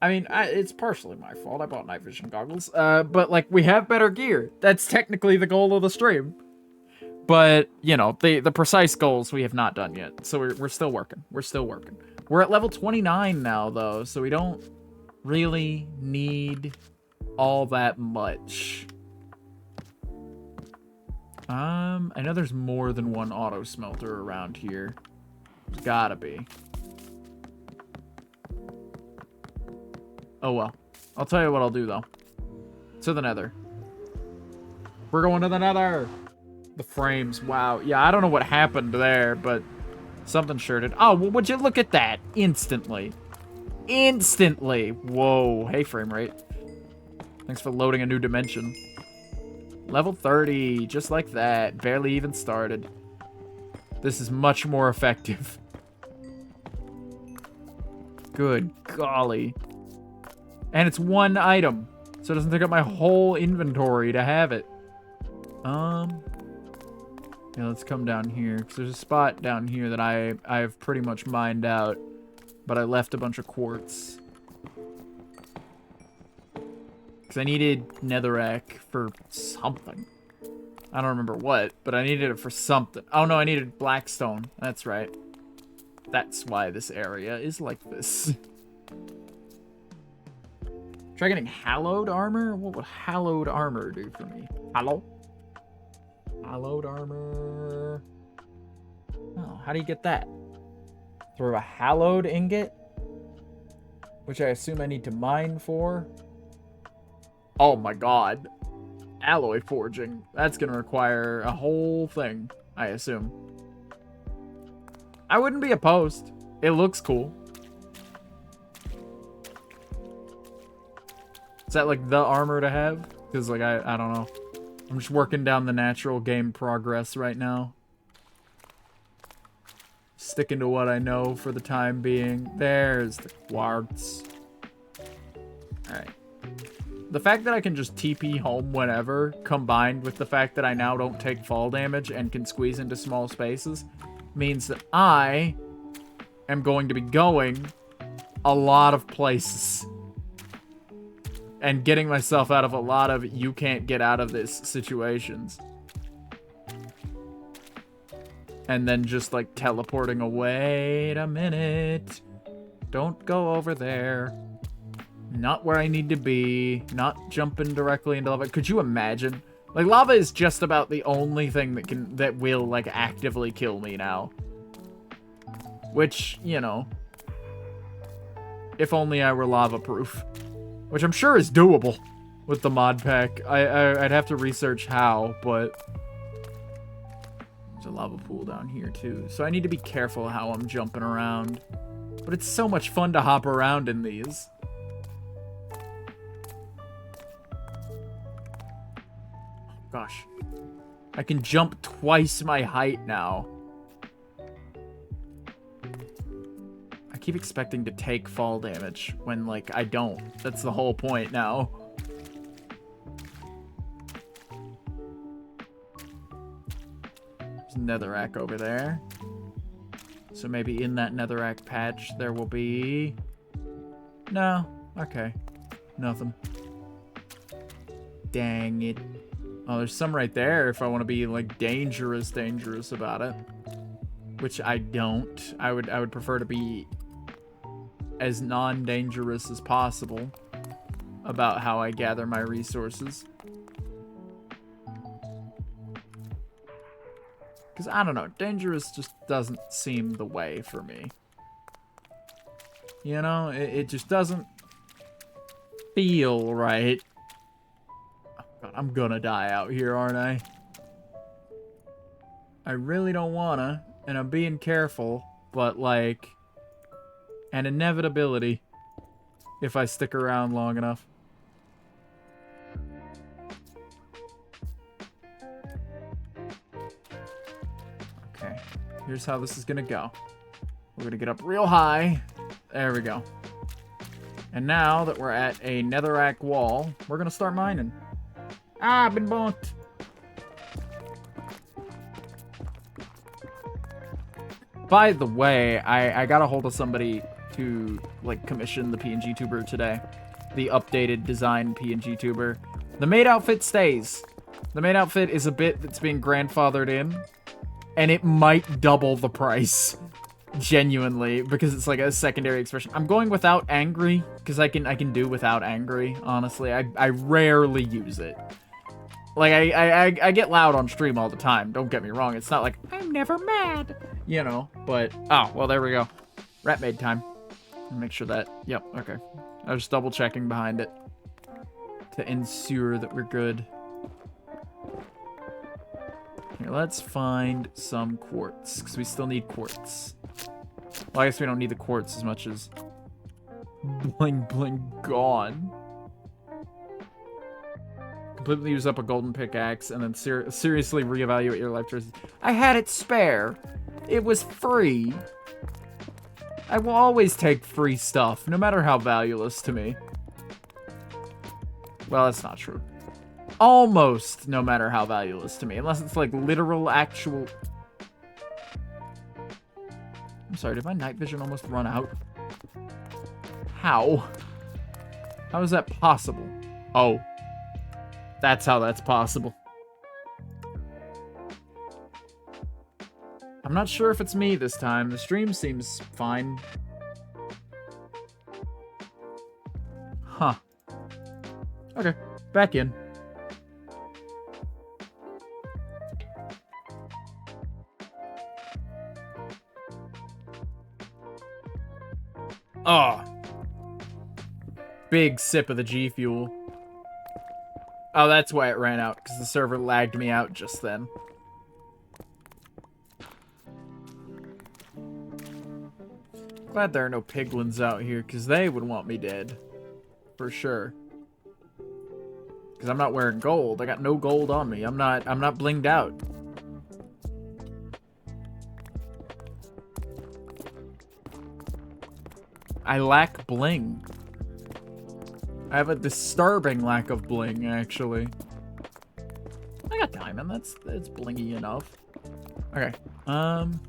I mean, it's partially my fault. I bought night vision goggles. But, like, we have better gear. That's technically the goal of the stream. But, you know, the precise goals we have not done yet. So we're still working. We're still working. We're at level 29 now, though. So we don't really need all that much. I know there's more than one auto smelter around here. There's gotta be. Oh, well. I'll tell you what I'll do, though. To the nether. We're going to the nether! The frames, wow. Yeah, I don't know what happened there, but Something shirted. Oh, well, would you look at that? Instantly. Instantly. Whoa. Hey, frame rate. Thanks for loading a new dimension. Level 30. Just like that. Barely even started. This is much more effective. Good golly. And it's one item. So it doesn't take up my whole inventory to have it. Yeah, let's come down here. Because there's a spot down here that I've pretty much mined out. But I left a bunch of quartz. Because I needed netherrack for something. I don't remember what, but I needed it for something. Oh no, I needed blackstone. That's right. That's why this area is like this. Try getting hallowed armor? What would hallowed armor do for me? Hello? Hallowed armor. Oh, how do you get that? Through a hallowed ingot? Which I assume I need to mine for. Oh my god. Alloy forging. That's gonna require a whole thing, I assume. I wouldn't be opposed. It looks cool. Is that like the armor to have? Because like I don't know. I'm just working down the natural game progress right now. Sticking to what I know for the time being. There's the quartz. Alright. The fact that I can just TP home whenever, combined with the fact that I now don't take fall damage and can squeeze into small spaces, means that I am going to be going a lot of places. And getting myself out of a lot of you can't get out of this situations. And then just like teleporting away. Wait a minute. Don't go over there. Not where I need to be. Not jumping directly into lava. Could you imagine? Like, lava is just about the only thing that will, like, actively kill me now. Which, you know. If only I were lava-proof. Which I'm sure is doable with the mod pack. I'd have to research how, but... There's a lava pool down here, too. So I need to be careful how I'm jumping around. But it's so much fun to hop around in these. Gosh. I can jump twice my height now. I keep expecting to take fall damage when, like, I don't. That's the whole point now. There's netherrack over there. So maybe in that netherrack patch there will be... No. Okay. Nothing. Dang it. Oh, there's some right there if I want to be, like, dangerous about it. Which I don't. I would prefer to be as non-dangerous as possible about how I gather my resources. Because, I don't know, dangerous just doesn't seem the way for me. You know, it just doesn't feel right. God, I'm gonna die out here, aren't I? I really don't wanna, and I'm being careful, but like, an inevitability if I stick around long enough. Okay, here's how this is gonna go. We're gonna get up real high. There we go. And now that we're at a netherrack wall, we're gonna start mining. Ah, I've been bumped. By the way, I got a hold of somebody to, like, commission the PNG tuber today. The updated design PNG tuber. The maid outfit stays. The maid outfit is a bit that's being grandfathered in. And it might double the price. Genuinely, because it's like a secondary expression. I'm going without angry, because I can do without angry, honestly. I rarely use it. Like, I get loud on stream all the time, don't get me wrong. It's not like, I'm never mad, you know, but, oh, well, there we go. Rat maid time. Make sure that, yep, okay. I was just double checking behind it to ensure that we're good. Here, let's find some quartz, because we still need quartz. Well, I guess we don't need the quartz as much as bling bling gone. Completely use up a golden pickaxe and then seriously reevaluate your life choices. I had it spare. It was free. I will always take free stuff, no matter how valueless to me. Well, that's not true. Almost no matter how valueless to me, unless it's like literal, actual... I'm sorry, did my night vision almost run out? How? How is that possible? Oh. That's how that's possible. I'm not sure if it's me this time. The stream seems fine. Huh. Okay, back in. Oh. Big sip of the G Fuel. Oh, that's why it ran out, because the server lagged me out just then. Glad there are no piglins out here, because they would want me dead. For sure. Because I'm not wearing gold. I got no gold on me. I'm not blinged out. I lack bling. I have a disturbing lack of bling, actually. I got diamond. That's blingy enough. Okay. I'm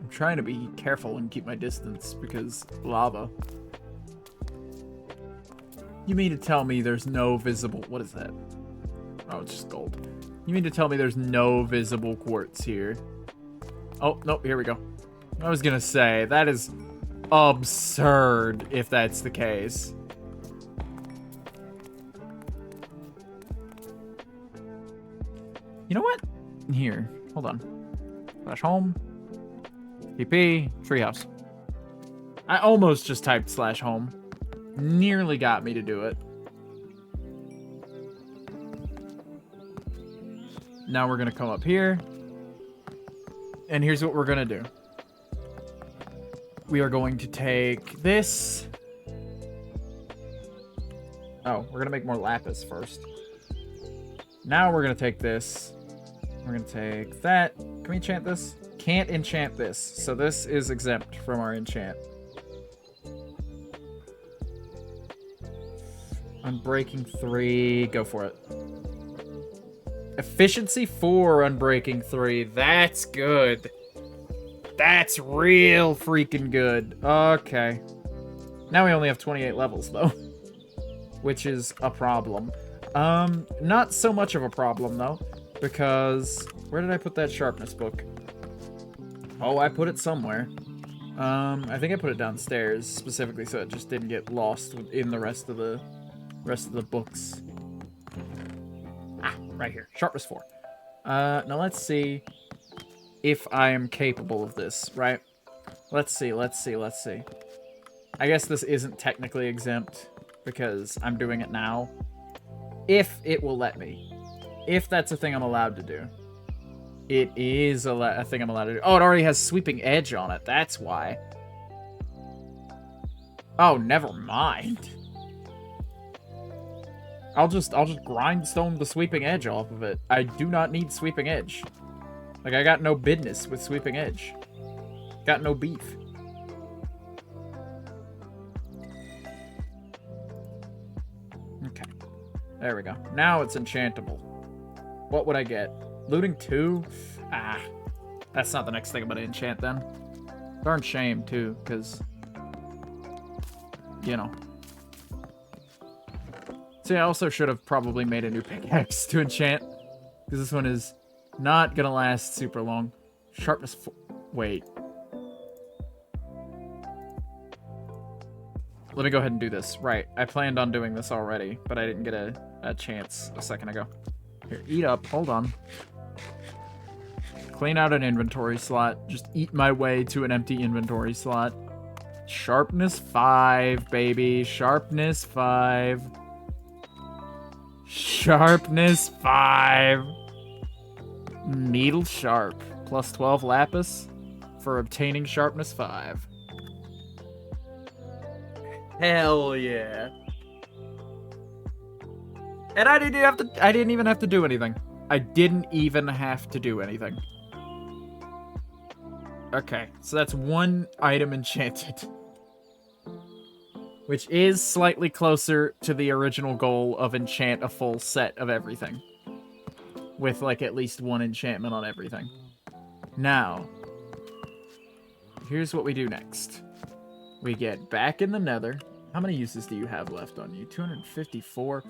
trying to be careful and keep my distance because lava. You mean to tell me there's no visible... What is that? Oh, it's just gold. You mean to tell me there's no visible quartz here? Oh, nope, here we go. I was gonna say, that is absurd if that's the case. You know what? Here, hold on. Slash home. TP, treehouse. I almost just typed slash home. Nearly got me to do it. Now we're gonna come up here. And here's what we're gonna do. We are going to take this. Oh, we're gonna make more lapis first. Now we're gonna take this. We're gonna take that. Can we enchant this? Can't enchant this. So this is exempt from our enchant. Unbreaking 3. Go for it. Efficiency 4 Unbreaking 3. That's good. That's real freaking good. Okay. Now we only have 28 levels, though. Which is a problem. Not so much of a problem, though. Because... Where did I put that sharpness book? Oh, I put it somewhere. I think I put it downstairs, specifically so it just didn't get lost in the rest of the books. Ah, right here. Sharpness 4. Now let's see if I am capable of this, right? Let's see. I guess this isn't technically exempt because I'm doing it now. If it will let me. If that's a thing I'm allowed to do. It is a thing I'm allowed to do. Oh, it already has sweeping edge on it. That's why. Oh, never mind. I'll just grindstone the sweeping edge off of it. I do not need sweeping edge. Like, I got no business with sweeping edge. Got no beef. Okay. There we go. Now it's enchantable. What would I get? Looting 2? Ah. That's not the next thing I'm gonna enchant then. Darn shame, too, because... You know. See, I also should have probably made a new pickaxe to enchant. Because this one is not gonna last super long. Sharpness 4... Wait. Let me go ahead and do this. Right, I planned on doing this already, but I didn't get a chance a second ago. Here, eat up. Hold on. Clean out an inventory slot. Just eat my way to an empty inventory slot. Sharpness 5, baby. Sharpness 5. Sharpness 5. Needle sharp. Plus 12 lapis for obtaining sharpness 5. Hell yeah. And I didn't even have to do anything. I didn't even have to do anything. Okay, so that's 1 item enchanted. Which is slightly closer to the original goal of enchant a full set of everything. With, like, at least 1 enchantment on everything. Now, here's what we do next. We get back in the nether. How many uses do you have left on you? 254?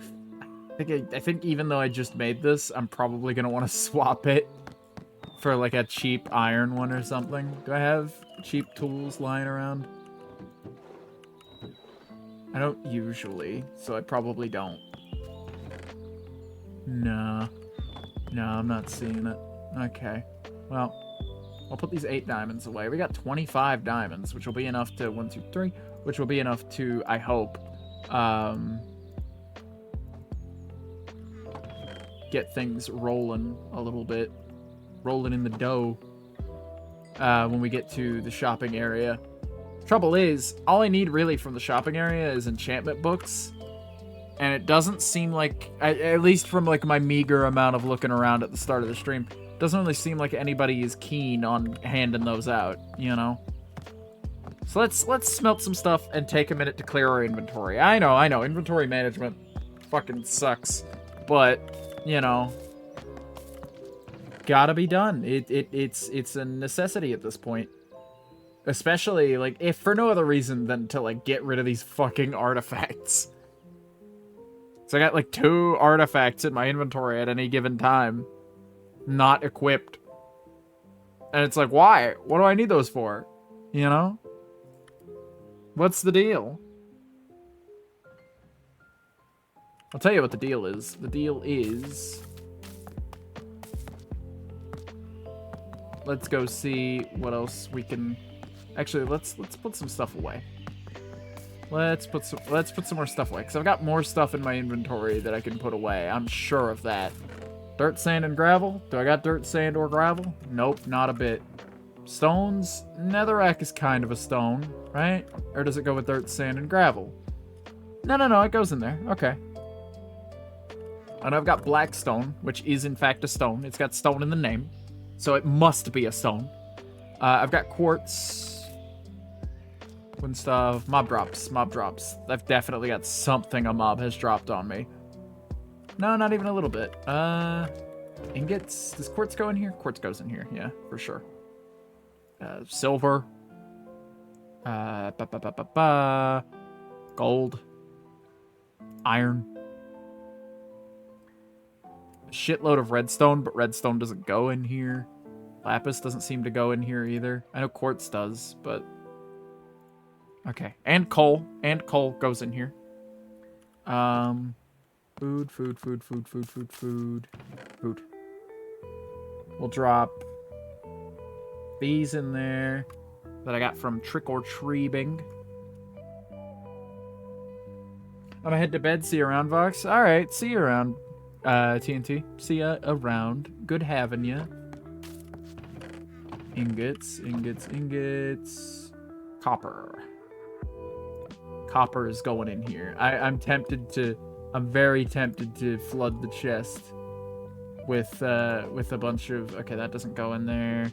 I think even though I just made this, I'm probably going to want to swap it for, like, a cheap iron one or something. Do I have cheap tools lying around? I don't usually, so I probably don't. No. No, I'm not seeing it. Okay. Well, I'll put these 8 diamonds away. We got 25 diamonds, which will be enough to 1, 2, 3, which will be enough to, I hope, get things rolling a little bit. Rolling in the dough when we get to the shopping area. Trouble is, all I need really from the shopping area is enchantment books. And it doesn't seem like, at least from like my meager amount of looking around at the start of the stream, doesn't really seem like anybody is keen on handing those out, you know? So let's smelt some stuff and take a minute to clear our inventory. I know, inventory management fucking sucks. But, you know, gotta be done. It's a necessity at this point. Especially, like, if for no other reason than to, like, get rid of these fucking artifacts. So I got, like, 2 artifacts in my inventory at any given time. Not equipped. And it's like, why? What do I need those for? You know? What's the deal? I'll tell you what the deal is. The deal is... Let's go see what else we can... Actually, let's put some stuff away. Let's put some more stuff away, because I've got more stuff in my inventory that I can put away. I'm sure of that. Dirt, sand, and gravel? Do I got dirt, sand, or gravel? Nope, not a bit. Stones? Netherrack is kind of a stone, right? Or does it go with dirt, sand, and gravel? No, it goes in there. Okay. And I've got black stone, which is in fact a stone. It's got stone in the name, so it must be a stone. I've got quartz. Wooden stuff. Mob drops. I've definitely got something a mob has dropped on me. No, not even a little bit. Ingots. Does quartz go in here? Quartz goes in here. Yeah, for sure. Silver. Gold. Iron. A shitload of redstone, but redstone doesn't go in here. Lapis doesn't seem to go in here either. I know quartz does, but... Okay. And coal. And coal goes in here. Food. We'll drop these in there that I got from trick-or-treating. I'm gonna head to bed. See you around, Vox. Alright, see you around, TNT. See ya around. Good having ya. Ingots. Copper. Copper is going in here. I'm very tempted to flood the chest with a bunch of... Okay, that doesn't go in there.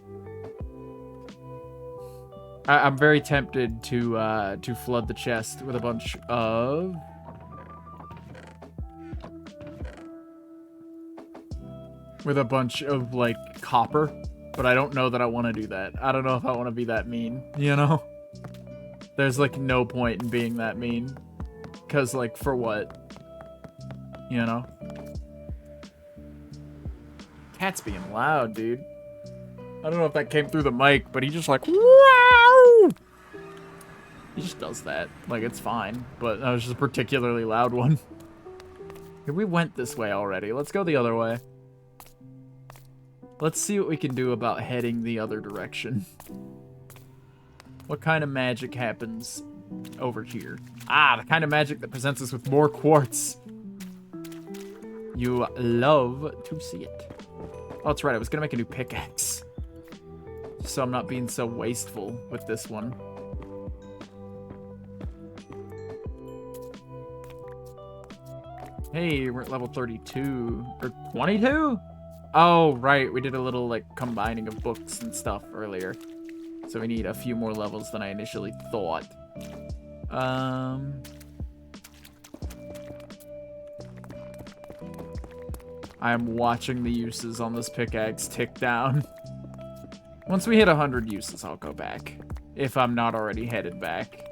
I'm very tempted to flood the chest with a bunch of... like, copper. But I don't know that I want to do that. I don't know if I want to be that mean, you know? There's, like, no point in being that mean. Because, like, for what? You know? Cat's being loud, dude. I don't know if that came through the mic, but he just, like, wow! He just does that. Like, it's fine. But that was just a particularly loud one. We went this way already. Let's go the other way. Let's see what we can do about heading the other direction. What kind of magic happens over here? Ah, the kind of magic that presents us with more quartz. You love to see it. Oh, that's right. I was going to make a new pickaxe. so I'm not being so wasteful with this one. Hey, we're at level 32. Or 22? Oh, right. We did a little, like, combining of books and stuff earlier. So we need a few more levels than I initially thought. I'm watching the uses on this pickaxe tick down. Once we hit 100 uses, I'll go back. If I'm not already headed back.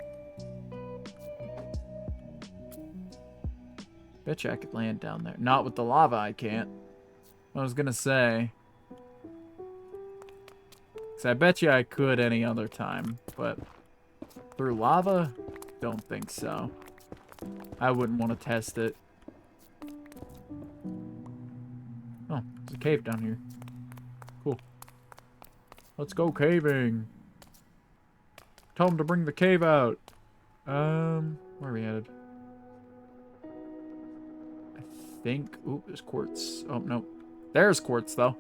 Betcha I could land down there. Not with the lava, I can't. I was gonna say. Cause I bet you I could any other time, but through lava? Don't think so. I wouldn't want to test it. Oh, there's a cave down here. Cool. Let's go caving. Tell them to bring the cave out. Where are we headed? I think... Ooh, there's quartz. Oh, no. There's quartz, though.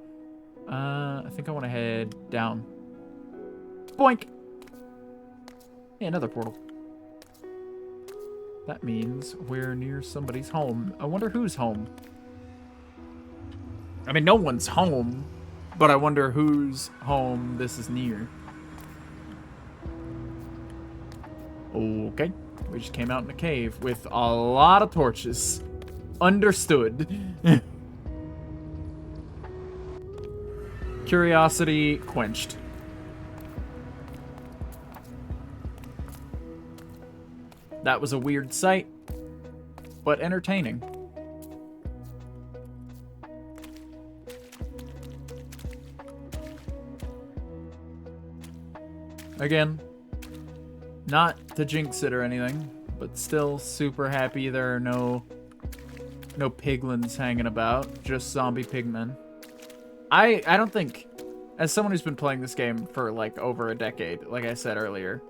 I think I want to head down. Boink! Hey, another portal. That means we're near somebody's home. I wonder who's home. I mean, no one's home, but I wonder whose home this is near. Okay. We just came out in a cave with a lot of torches. Understood. Curiosity quenched. That was a weird sight, but entertaining. Again, not to jinx it or anything, but still super happy there are no piglins hanging about, just zombie pigmen. I don't think, as someone who's been playing this game for like over a decade, like I said earlier,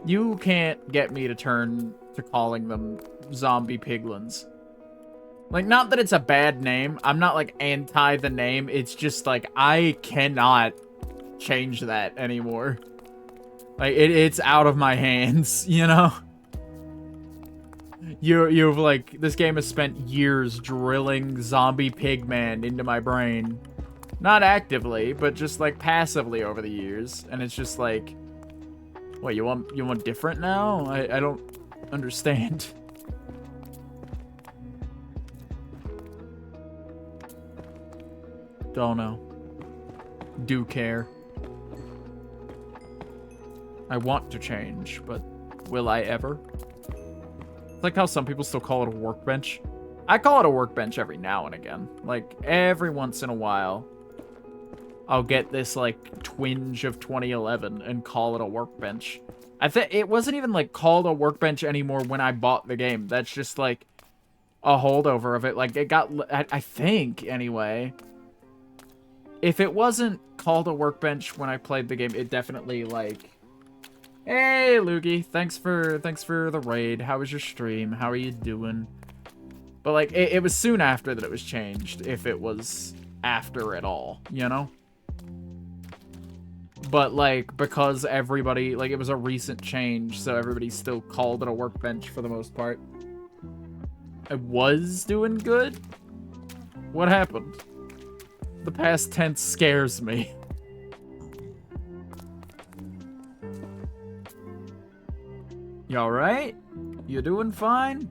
you can't get me to turn to calling them zombie piglins. Like, not that it's a bad name. I'm not like anti the name. It's just like I cannot change that anymore. Like it's out of my hands, you know? You've like, this game has spent years drilling zombie pigman into my brain. Not actively, but just like passively over the years. And it's just like, what, you want different now? I don't understand. Don't know. Do care. I want to change, but will I ever? It's like how some people still call it a workbench. I call it a workbench every now and again. Like, every once in a while, I'll get this, like, twinge of 2011 and call it a workbench. I think it wasn't even, like, called a workbench anymore when I bought the game. That's just, like, a holdover of it. Like, it got... I think, anyway. If it wasn't called a workbench when I played the game, it definitely, like... Hey, Loogie. Thanks for the raid. How was your stream? How are you doing? But, like, it was soon after that it was changed, if it was after at all, you know? But, like, because everybody... Like, it was a recent change, so everybody still called it a workbench for the most part. I was doing good? What happened? The past tense scares me. You alright? You doing fine?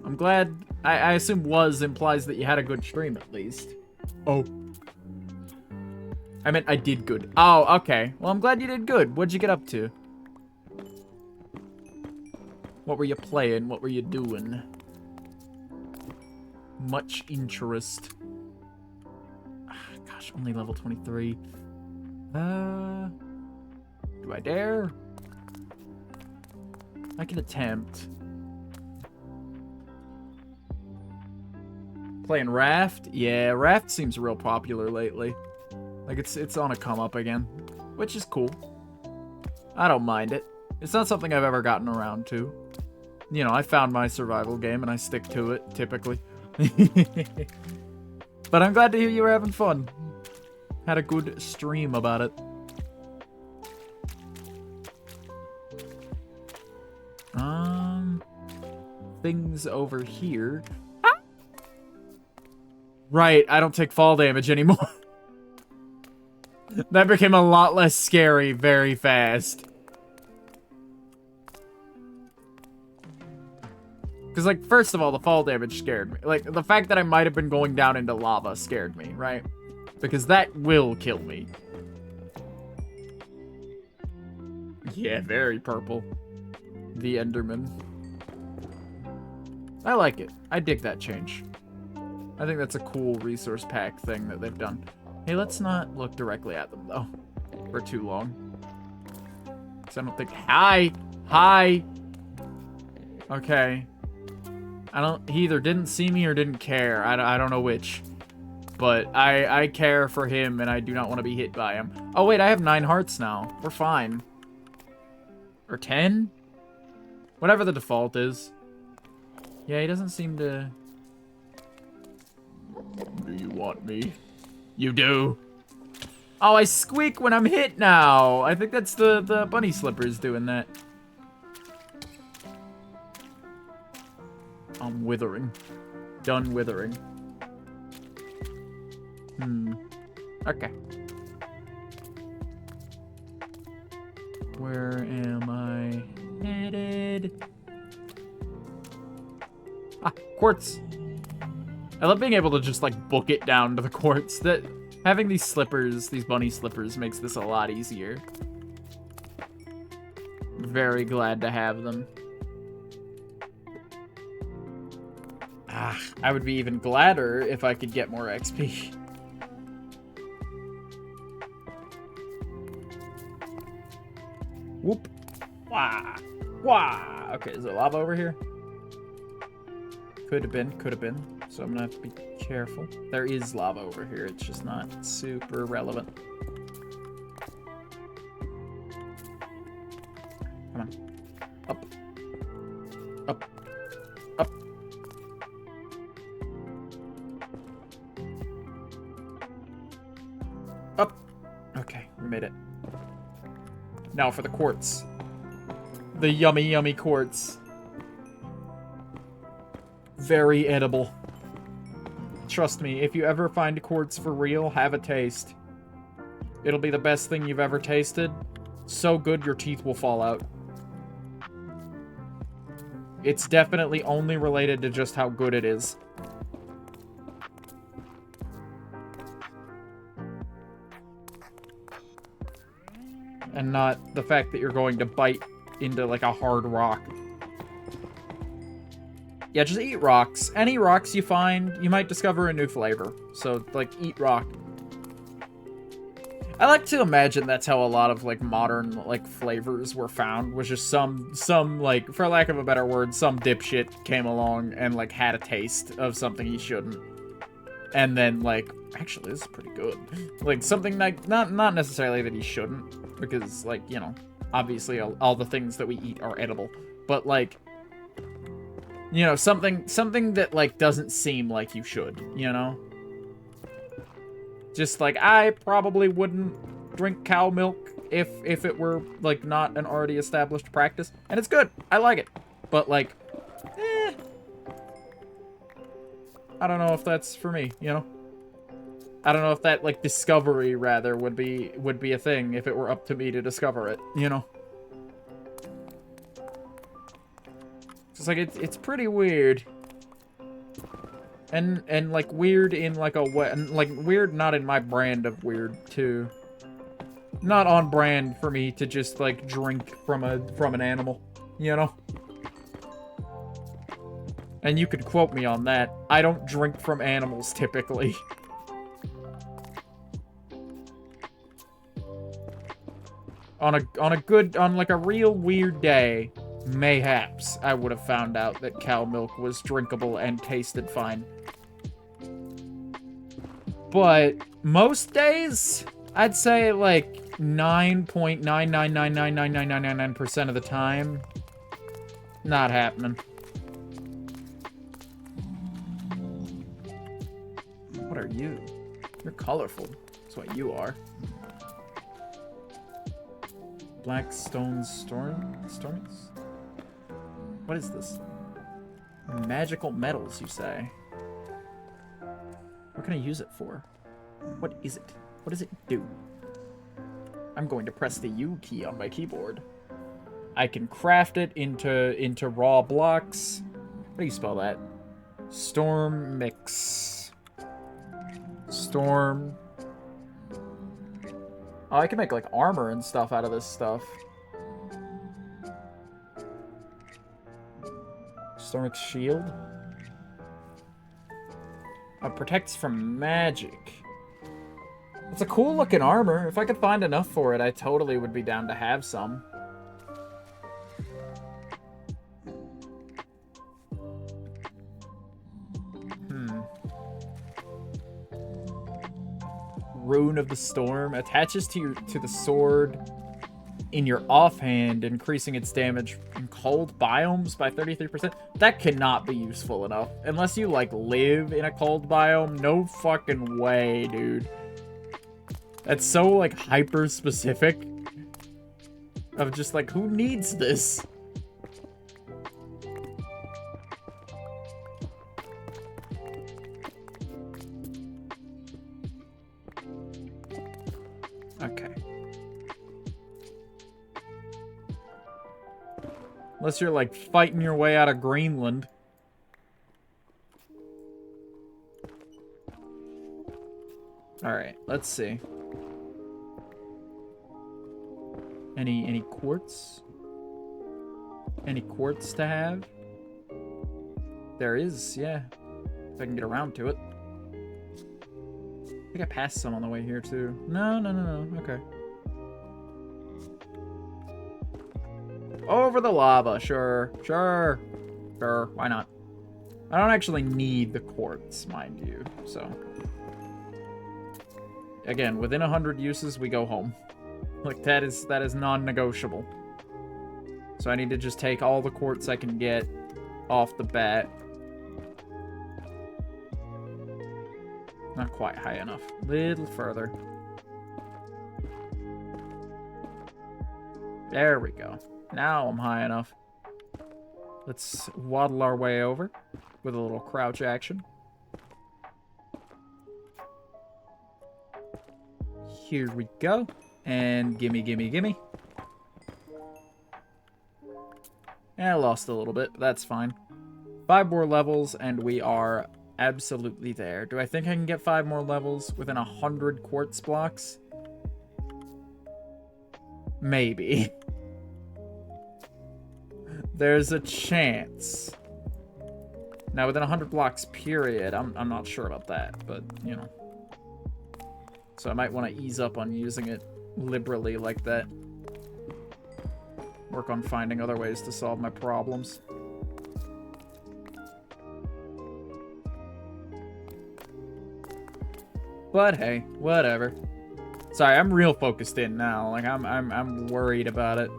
I'm glad... I assume was implies that you had a good stream, at least. Oh. I meant I did good. Oh, okay. Well, I'm glad you did good. What'd you get up to? What were you playing? What were you doing? Much interest. Gosh, only level 23. Do I dare? I can attempt. Playing Raft? Yeah, Raft seems real popular lately. Like, it's on a come up again, which is cool. I don't mind it. It's not something I've ever gotten around to. You know, I found my survival game and I stick to it, typically. But I'm glad to hear you were having fun. Had a good stream about it. Things over here. Ah! Right, I don't take fall damage anymore. That became a lot less scary very fast. Because, like, first of all, the fall damage scared me. Like, the fact that I might have been going down into lava scared me, right? Because that will kill me. Yeah, very purple. The Enderman. I like it. I dig that change. I think that's a cool resource pack thing that they've done. Hey, let's not look directly at them, though, for too long. Because I don't think... Hi! Hi! Okay. He either didn't see me or didn't care. I don't know which. But I care for him, and I do not want to be hit by him. Oh, wait, I have 9 hearts now. We're fine. Or 10? Whatever the default is. Yeah, he doesn't seem to... Do you want me? You do. Oh, I squeak when I'm hit now. I think that's the bunny slippers doing that. I'm withering. Done withering. Okay. Where am I headed? Ah, quartz. I love being able to just, like, book it down to the quartz. That having these slippers, these bunny slippers, makes this a lot easier. Very glad to have them. Ah, I would be even gladder if I could get more XP. Whoop. Wah. Wah. Okay, is there lava over here? Could have been, could have been. So I'm gonna have to be careful. There is lava over here. It's just not super relevant. Come on. Up. Up. Up. Up. Okay, we made it. Now for the quartz. The yummy, yummy quartz. Very edible. Trust me, if you ever find quartz for real, have a taste. It'll be the best thing you've ever tasted. So good your teeth will fall out. It's definitely only related to just how good it is. And not the fact that you're going to bite into, like, a hard rock. Yeah, just eat rocks. Any rocks you find, you might discover a new flavor. So, like, eat rock. I like to imagine that's how a lot of, like, modern, like, flavors were found. Was just some, like, for lack of a better word, some dipshit came along and, like, had a taste of something he shouldn't. And then, like, actually, this is pretty good. Like, something like, not necessarily that he shouldn't. Because, like, you know, obviously all the things that we eat are edible. But, like... You know, something that, like, doesn't seem like you should, you know? Just, like, I probably wouldn't drink cow milk if it were, like, not an already established practice. And it's good. I like it. But, like, I don't know if that's for me, you know? I don't know if that, like, discovery, rather, would be a thing if it were up to me to discover it, you know? It's like, it's pretty weird. And like, weird in, like, a way, and, like, weird not in my brand of weird, too. Not on brand for me to just, like, drink from an animal, you know? And you could quote me on that. I don't drink from animals, typically. On like, a real weird day... Mayhaps I would have found out that cow milk was drinkable and tasted fine. But most days, I'd say like 9.999999999% of the time, not happening. What are you? You're colorful. That's what you are. Blackstone Stormies? What is this? Magical metals, you say? What can I use it for? What is it? What does it do? I'm going to press the U key on my keyboard. I can craft it into raw blocks. How do you spell that? Storm mix. Storm. Oh, I can make like armor and stuff out of this stuff. Storm mix shield. Protects from magic. It's a cool looking armor. If I could find enough for it, I totally would be down to have some. Rune of the Storm attaches to the sword in your offhand, increasing its damage in cold biomes by 33%. That cannot be useful enough. Unless you, like, live in a cold biome. No fucking way, dude. That's so, like, hyper-specific. Of just, like, who needs this? Okay. Unless you're, like, fighting your way out of Greenland. Alright, let's see. Any quartz? Any quartz to have? There is, yeah. If I can get around to it. I think I passed some on the way here, too. No. Okay. Over the lava, sure. Sure, why not? I don't actually need the quartz, mind you, so. Again, within 100 uses, we go home. Like, that is non-negotiable. So I need to just take all the quartz I can get off the bat. Not quite high enough. Little further. There we go. Now I'm high enough. Let's waddle our way over with a little crouch action. Here we go. And gimme. I lost a little bit, but that's fine. 5 more levels, and we are absolutely there. Do I think I can get 5 more levels within 100 quartz blocks? Maybe. There's a chance. Now, within 100 blocks, period, I'm not sure about that, but, you know. So I might want to ease up on using it liberally like that. Work on finding other ways to solve my problems. But hey, whatever. Sorry, I'm real focused in now. Like I'm worried about it.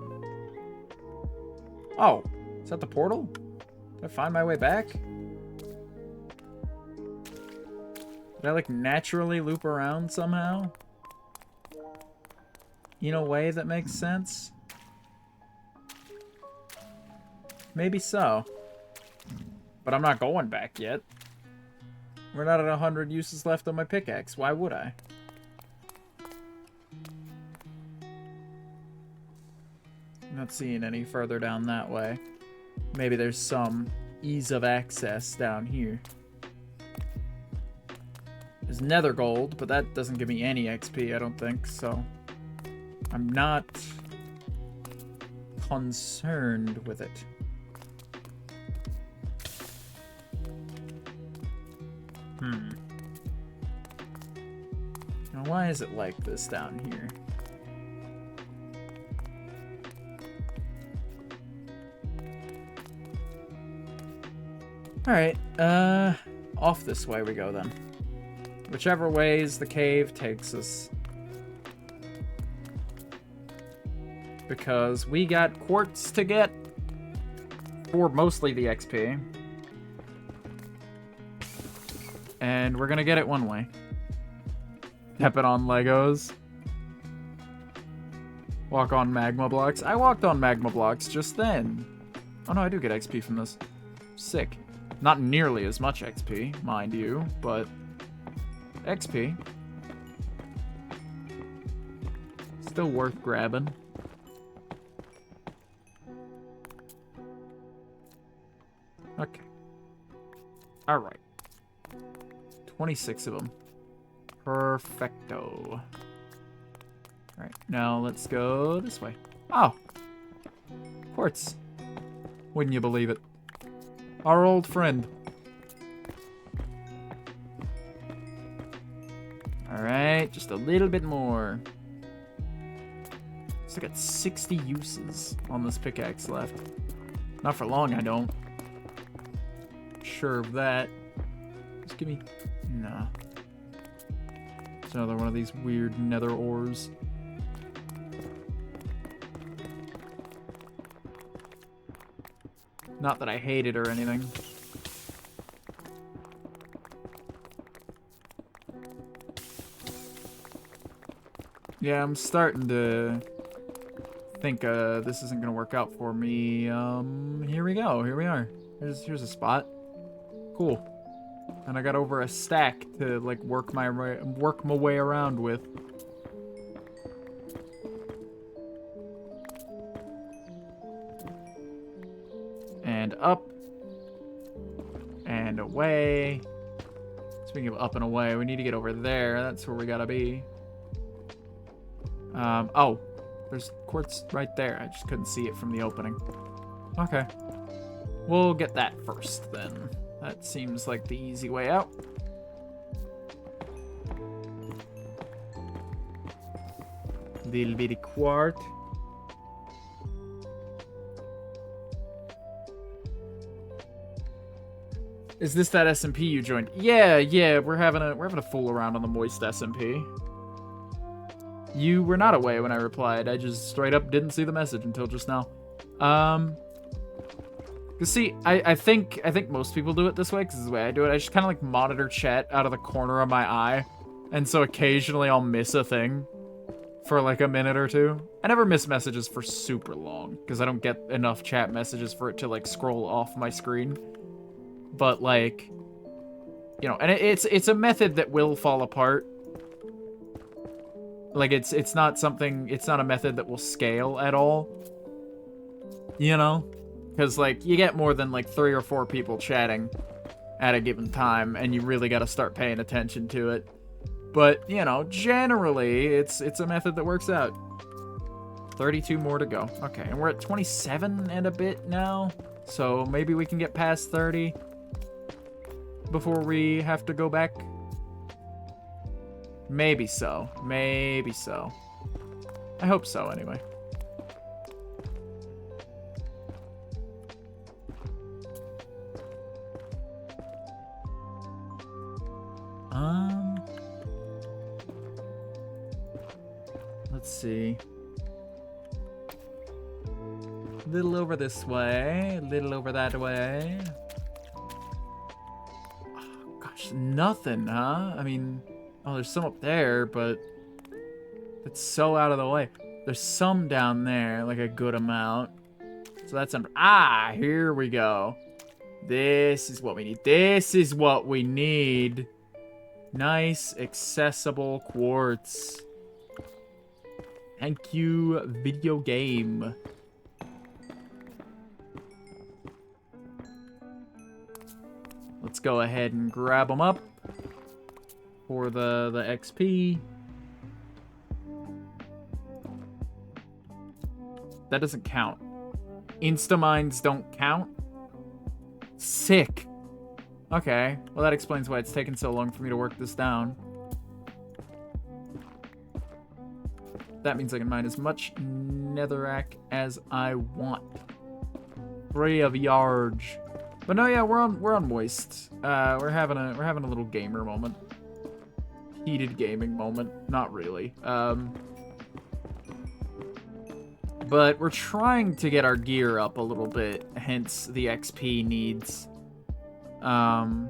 Oh, is that the portal? Did I find my way back? Did I like naturally loop around somehow? In a way that makes sense? Maybe so. But I'm not going back yet. We're not at 100 uses left on my pickaxe. Why would I? I'm not seeing any further down that way. Maybe there's some ease of access down here. There's nether gold, but that doesn't give me any XP, I don't think, so I'm not concerned with it. Now, why is it like this down here? Alright, off this way we go then. Whichever ways the cave takes us. Because we got quartz to get for mostly the XP. And we're gonna get it one way. Stepping on Legos. Walk on magma blocks. I walked on magma blocks just then. Oh no, I do get XP from this. Sick. Not nearly as much XP, mind you, but XP. Still worth grabbing. Okay. Alright. 26 of them. Perfecto. Alright, now let's go this way. Oh! Quartz. Wouldn't you believe it? Our old friend. Alright, just a little bit more. Still got 60 uses on this pickaxe left. Not for long, I don't. Sure of that. Just give me... Nah. It's another one of these weird nether ores. Not that I hate it or anything. Yeah, I'm starting to think this isn't gonna work out for me. Here we go. Here we are. Here's a spot. Cool. And I got over a stack to like work my way around with. And up. And away. Speaking of up and away, we need to get over there. That's where we gotta be. Oh. There's quartz right there. I just couldn't see it from the opening. Okay. We'll get that first, then. That seems like the easy way out. Little bitty quartz. Is this that SMP you joined? Yeah, we're having a fool around on the MoistSMP. You were not away when I replied. I just straight up didn't see the message until just now. Cause see, I think most people do it this way, because this is the way I do it. I just kind of like monitor chat out of the corner of my eye, and so occasionally I'll miss a thing for like a minute or two. I never miss messages for super long, because I don't get enough chat messages for it to like scroll off my screen. But like, you know, and it's a method that will fall apart. Like it's not a method that will scale at all. You know? Because, like, you get more than, like, 3 or 4 people chatting at a given time, and you really got to start paying attention to it. But, you know, generally, it's a method that works out. 32 more to go. Okay, and we're at 27 and a bit now, so maybe we can get past 30 before we have to go back. Maybe so. Maybe so. I hope so, anyway. Let's see. A little over this way, a little over that way. Oh, gosh, nothing, huh? I mean, oh, there's some up there, but it's so out of the way. There's some down there, like a good amount. So that's under. Ah, here we go. This is what we need. This is what we need. Nice, accessible quartz. Thank you, video game. Let's go ahead and grab them up for the XP. That doesn't count. Instamines don't count? Sick. Okay, well that explains why it's taken so long for me to work this down. That means I can mine as much netherrack as I want. Free of yarge. But no, yeah, we're on Moist. We're having a little gamer moment. Heated gaming moment. Not really. But we're trying to get our gear up a little bit, hence the XP needs. And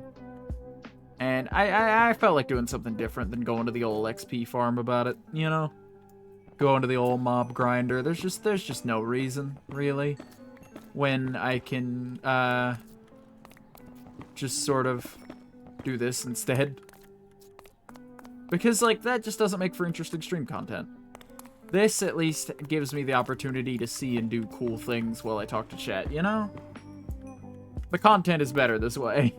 And I felt like doing something different than going to the old XP farm about it, you know? Going to the old mob grinder. There's just no reason, really, when I can just sort of do this instead. Because, like, that just doesn't make for interesting stream content. This, at least, gives me the opportunity to see and do cool things while I talk to chat, you know? The content is better this way.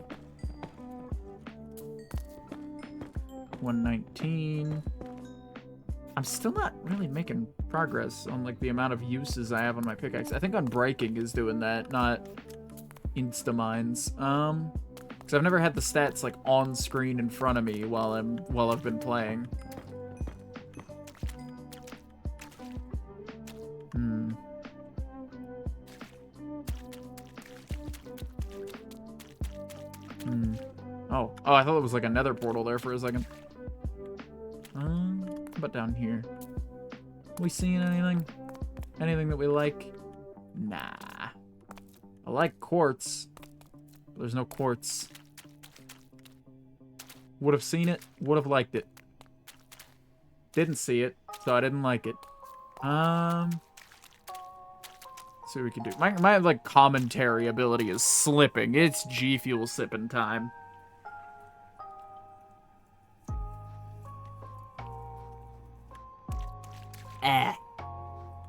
119. I'm still not really making progress on, like, the amount of uses I have on my pickaxe. I think Unbreaking is doing that, not Instamines. Because I've never had the stats, like, on screen in front of me while I've been playing. Oh, I thought it was like a nether portal there for a second. How about down here? We seeing anything? Anything that we like? Nah. I like quartz. But there's no quartz. Would have seen it. Would have liked it. Didn't see it, so I didn't like it. Let's see what we can do. My like commentary ability is slipping. It's G Fuel sipping time.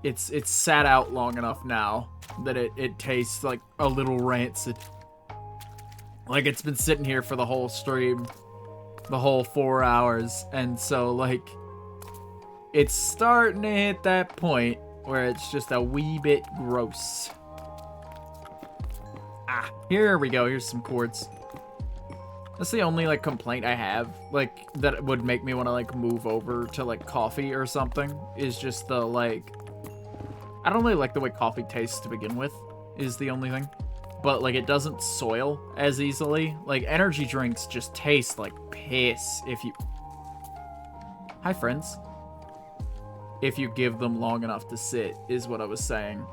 It's sat out long enough now that it tastes like a little rancid. Like it's been sitting here for the whole stream, the whole 4 hours, and so like it's starting to hit that point where it's just a wee bit gross. Here we go. Here's some quartz. That's the only, like, complaint I have, like, that would make me want to, like, move over to, like, coffee or something, is just the, like... I don't really like the way coffee tastes to begin with, is the only thing. But, like, it doesn't soil as easily. Like, energy drinks just taste like piss if you... Hi, friends. If you give them long enough to sit, is what I was saying.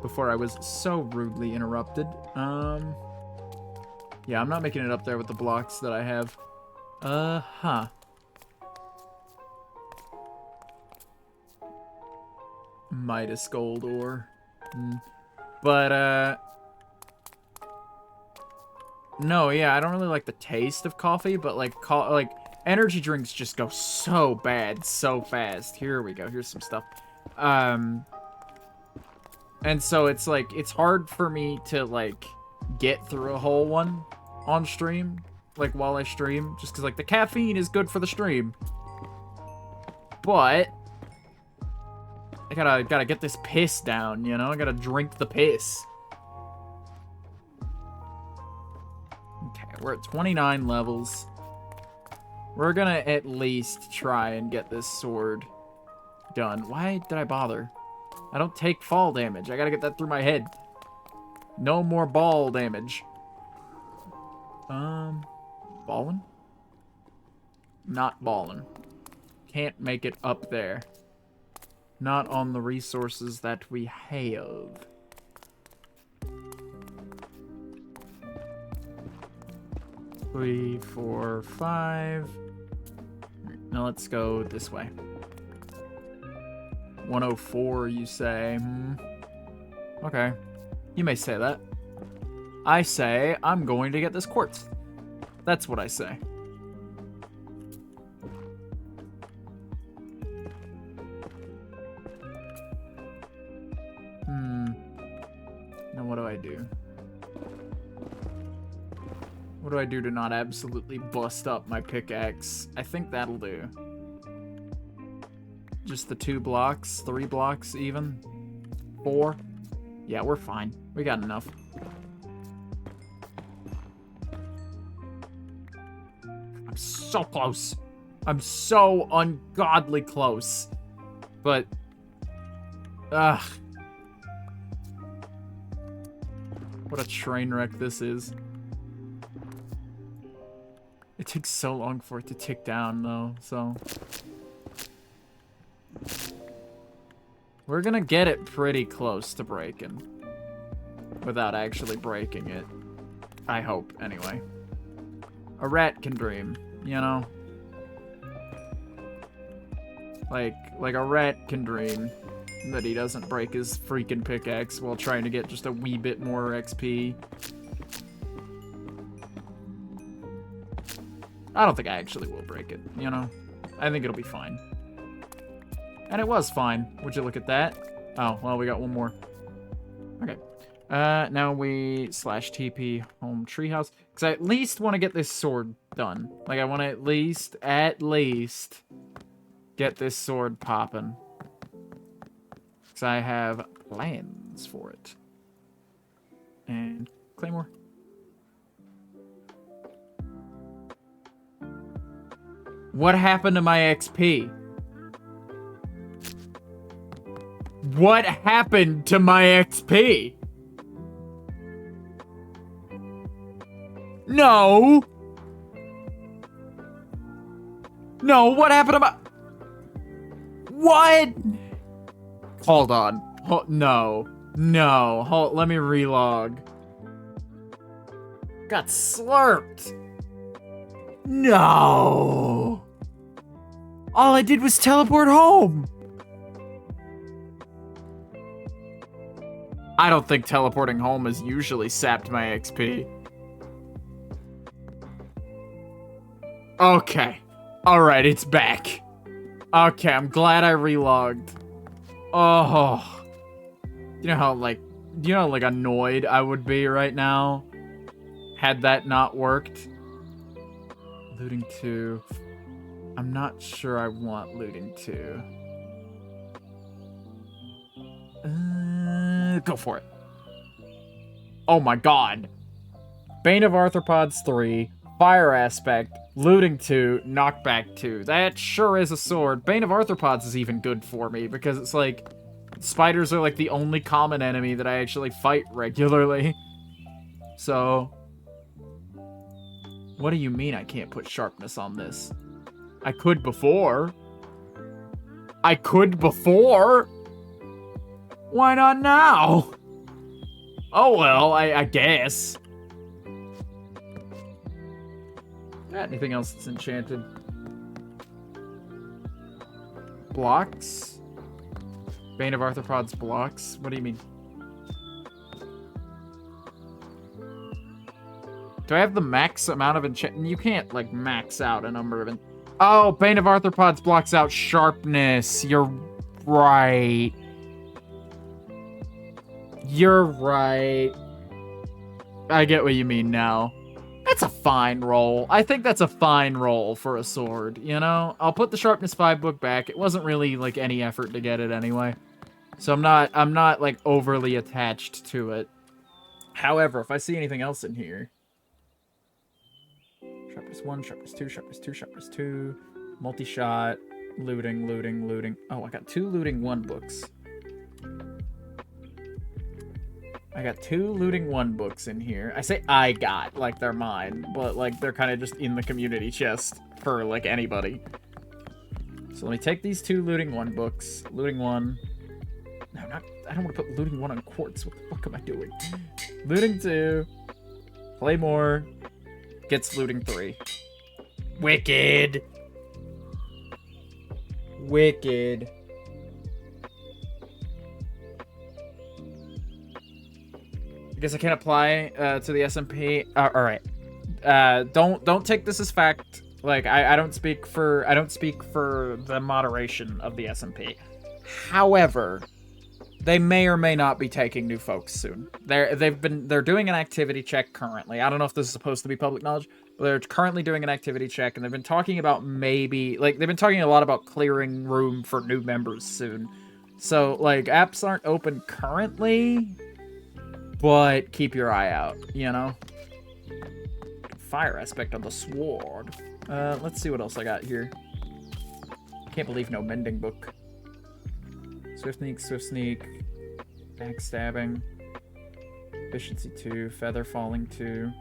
Before I was so rudely interrupted. Yeah, I'm not making it up there with the blocks that I have. Midas gold ore. But, no, yeah, I don't really like the taste of coffee, but, like, energy drinks just go so bad so fast. Here we go. Here's some stuff. And so it's, like, it's hard for me to, like, get through a whole one on stream, like, while I stream, just because, like, the caffeine is good for the stream. But I gotta get this piss down, you know? I gotta drink the piss. Okay, we're at 29 levels. We're gonna at least try and get this sword done. Why did I bother? I don't take fall damage. I gotta get that through my head. No more ball damage. Ballin'? Not ballin'. Can't make it up there. Not on the resources that we have. Three, 4, 5. Now let's go this way. 104, you say? Okay. You may say that. I say I'm going to get this quartz. That's what I say. Now what do I do? What do I do to not absolutely bust up my pickaxe? I think that'll do. Just the 2 blocks, 3 blocks even? 4? Yeah, we're fine. We got enough. I'm so close. I'm so ungodly close. But, ugh. What a train wreck this is. It takes so long for it to tick down, though, so... We're gonna get it pretty close to breaking. Without actually breaking it. I hope, anyway. A rat can dream, you know? Like a rat can dream that he doesn't break his freaking pickaxe while trying to get just a wee bit more XP. I don't think I actually will break it, you know? I think it'll be fine. And it was fine. Would you look at that? Oh, well, we got one more. Okay. Now we /TP home treehouse. Because I at least want to get this sword done. Like, I want to at least get this sword popping. Because I have plans for it. And Claymore. What happened to my XP? What happened to my XP? No! No, what happened to my... What? Hold on. No. No. Let me relog. Got slurped. No. All I did was teleport home. I don't think teleporting home has usually sapped my XP. Okay. Alright, it's back. Okay, I'm glad I relogged. Oh. You know how, like, annoyed I would be right now? Had that not worked? Looting 2. I'm not sure I want looting 2. Go for it. Oh my god. Bane of Arthropods 3, Fire Aspect, Looting 2, Knockback 2. That sure is a sword. Bane of Arthropods is even good for me because it's like... Spiders are like the only common enemy that I actually fight regularly. So... What do you mean I can't put sharpness on this? I could before. I could before! Why not now? Oh well, I guess. Anything else that's enchanted? Blocks? Bane of Arthropods blocks? What do you mean? Do I have the max amount of enchantment? You can't, like, max out a number of... Oh, Bane of Arthropods blocks out sharpness. You're right. You're right. I get what you mean now. That's a fine roll. I think that's a fine roll for a sword, you know? I'll put the Sharpness 5 book back. It wasn't really, like, any effort to get it anyway. So I'm not, like, overly attached to it. However, if I see anything else in here... Sharpness 1, Sharpness 2, Sharpness 2, Sharpness 2... Multi-shot... Looting... Oh, I got 2 Looting 1 books. I got 2 Looting 1 books in here. I say I got, like they're mine, but like they're kind of just in the community chest for like anybody. So let me take these 2 Looting 1 books. Looting 1. No, I don't want to put Looting 1 on quartz. What the fuck am I doing? Looting 2. Claymore. Gets Looting 3. Wicked. Wicked. I guess I can't apply to the SMP. All right. Don't take this as fact. Like I don't speak for the moderation of the SMP. However, they may or may not be taking new folks soon. They're doing an activity check currently. I don't know if this is supposed to be public knowledge, but they're currently doing an activity check, and they've been talking about they've been talking a lot about clearing room for new members soon. So like apps aren't open currently. But keep your eye out, you know? Fire aspect on the sword. Let's see what else I got here. Can't believe no mending book. Swift sneak. Backstabbing. Efficiency 2. Feather falling 2.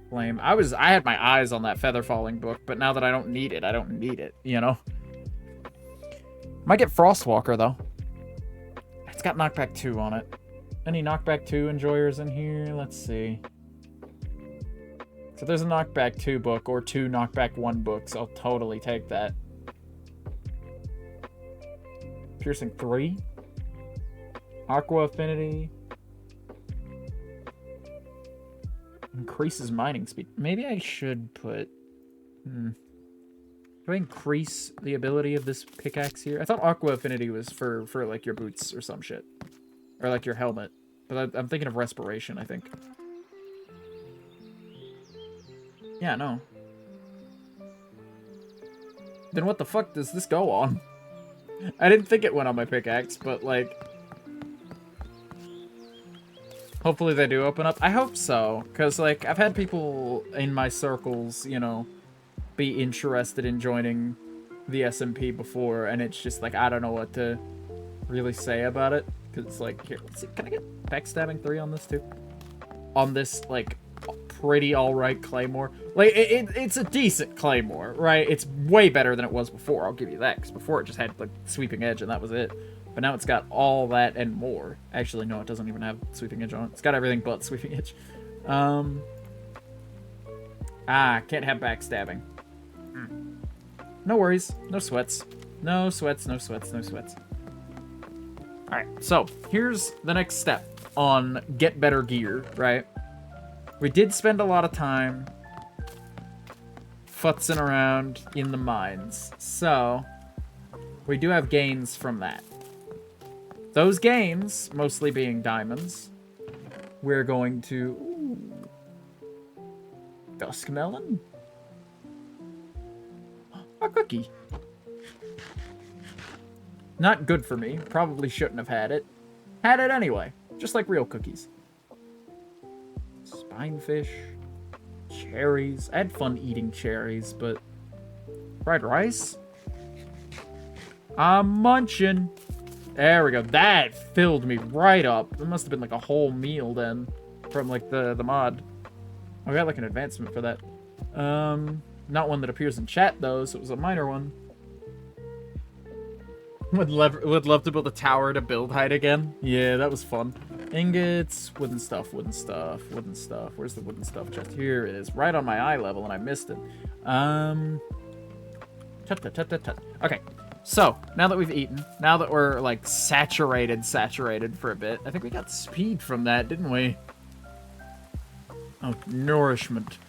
Flame. I had my eyes on that feather falling book, but now that I don't need it, you know? Might get Frostwalker, though. It's got knockback 2 on it. Any knockback 2 enjoyers in here? Let's see. If there's a knockback 2 book or 2 knockback 1 books, I'll totally take that. Piercing 3. Aqua Affinity. Increases mining speed. Maybe I should put... Do I increase the ability of this pickaxe here? I thought Aqua Affinity was for like your boots or some shit. Or like your helmet. But I'm thinking of Respiration, I think. Yeah, no. Then what the fuck does this go on? I didn't think it went on my pickaxe, but like... Hopefully they do open up. I hope so, because like I've had people in my circles, you know, be interested in joining the SMP before, and it's just like I don't know what to really say about it. Because it's like, here, can I get backstabbing 3 on this too? On this like pretty alright claymore. Like it's a decent claymore, right? It's way better than it was before. I'll give you that, because before it just had like sweeping edge and that was it. But now it's got all that and more. Actually, no, it doesn't even have sweeping edge on it. It's got everything but sweeping edge. Can't have backstabbing. No worries. No sweats. No sweats, no sweats, no sweats. Alright, so here's the next step on get better gear, right? We did spend a lot of time futzing around in the mines. So, we do have gains from that. Those gains, mostly being diamonds, we're going to... Ooh, Dusk Melon? A cookie. Not good for me. Probably shouldn't have had it. Had it anyway. Just like real cookies. Spinefish. Cherries. I had fun eating cherries, but... Fried rice? I'm munching. There we go. That filled me right up. It must have been like a whole meal then. From like the mod. I got like an advancement for that. Not one that appears in chat though, so it was a minor one. Would love to build a tower to build height again. Yeah, that was fun. Ingots, wooden stuff, wooden stuff, wooden stuff. Where's the wooden stuff chest? Here it is, right on my eye level, and I missed it. Okay, so now that we've eaten, now that we're like saturated for a bit, I think we got speed from that, didn't we? Oh, nourishment.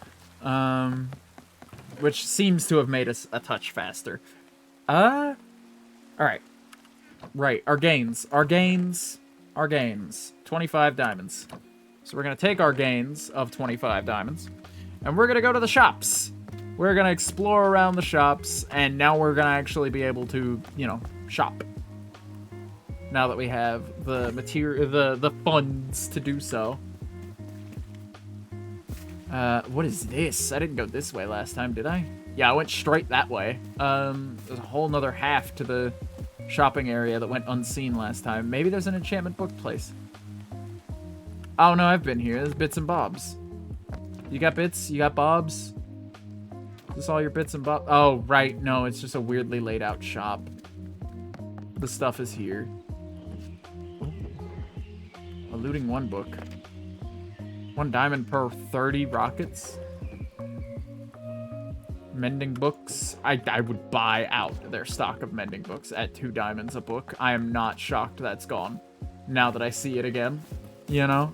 Which seems to have made us a touch faster. Alright. Right, our gains. 25 diamonds. So we're gonna take our gains of 25 diamonds, and we're gonna go to the shops. We're gonna explore around the shops, and now we're gonna actually be able to, you know, shop. Now that we have the material, the funds to do so. What is this? I didn't go this way last time, did I? Yeah, I went straight that way. There's a whole nother half to the shopping area that went unseen last time. Maybe there's an enchantment book place. Oh no, I've been here. There's bits and bobs. You got bits? You got bobs? Is this all your bits and bobs? Oh, right. No, it's just a weirdly laid out shop. The stuff is here. A looting 1 book. 1 diamond per 30 rockets. Mending books. I would buy out their stock of mending books at 2 diamonds a book. I am not shocked that's gone. Now that I see it again. You know?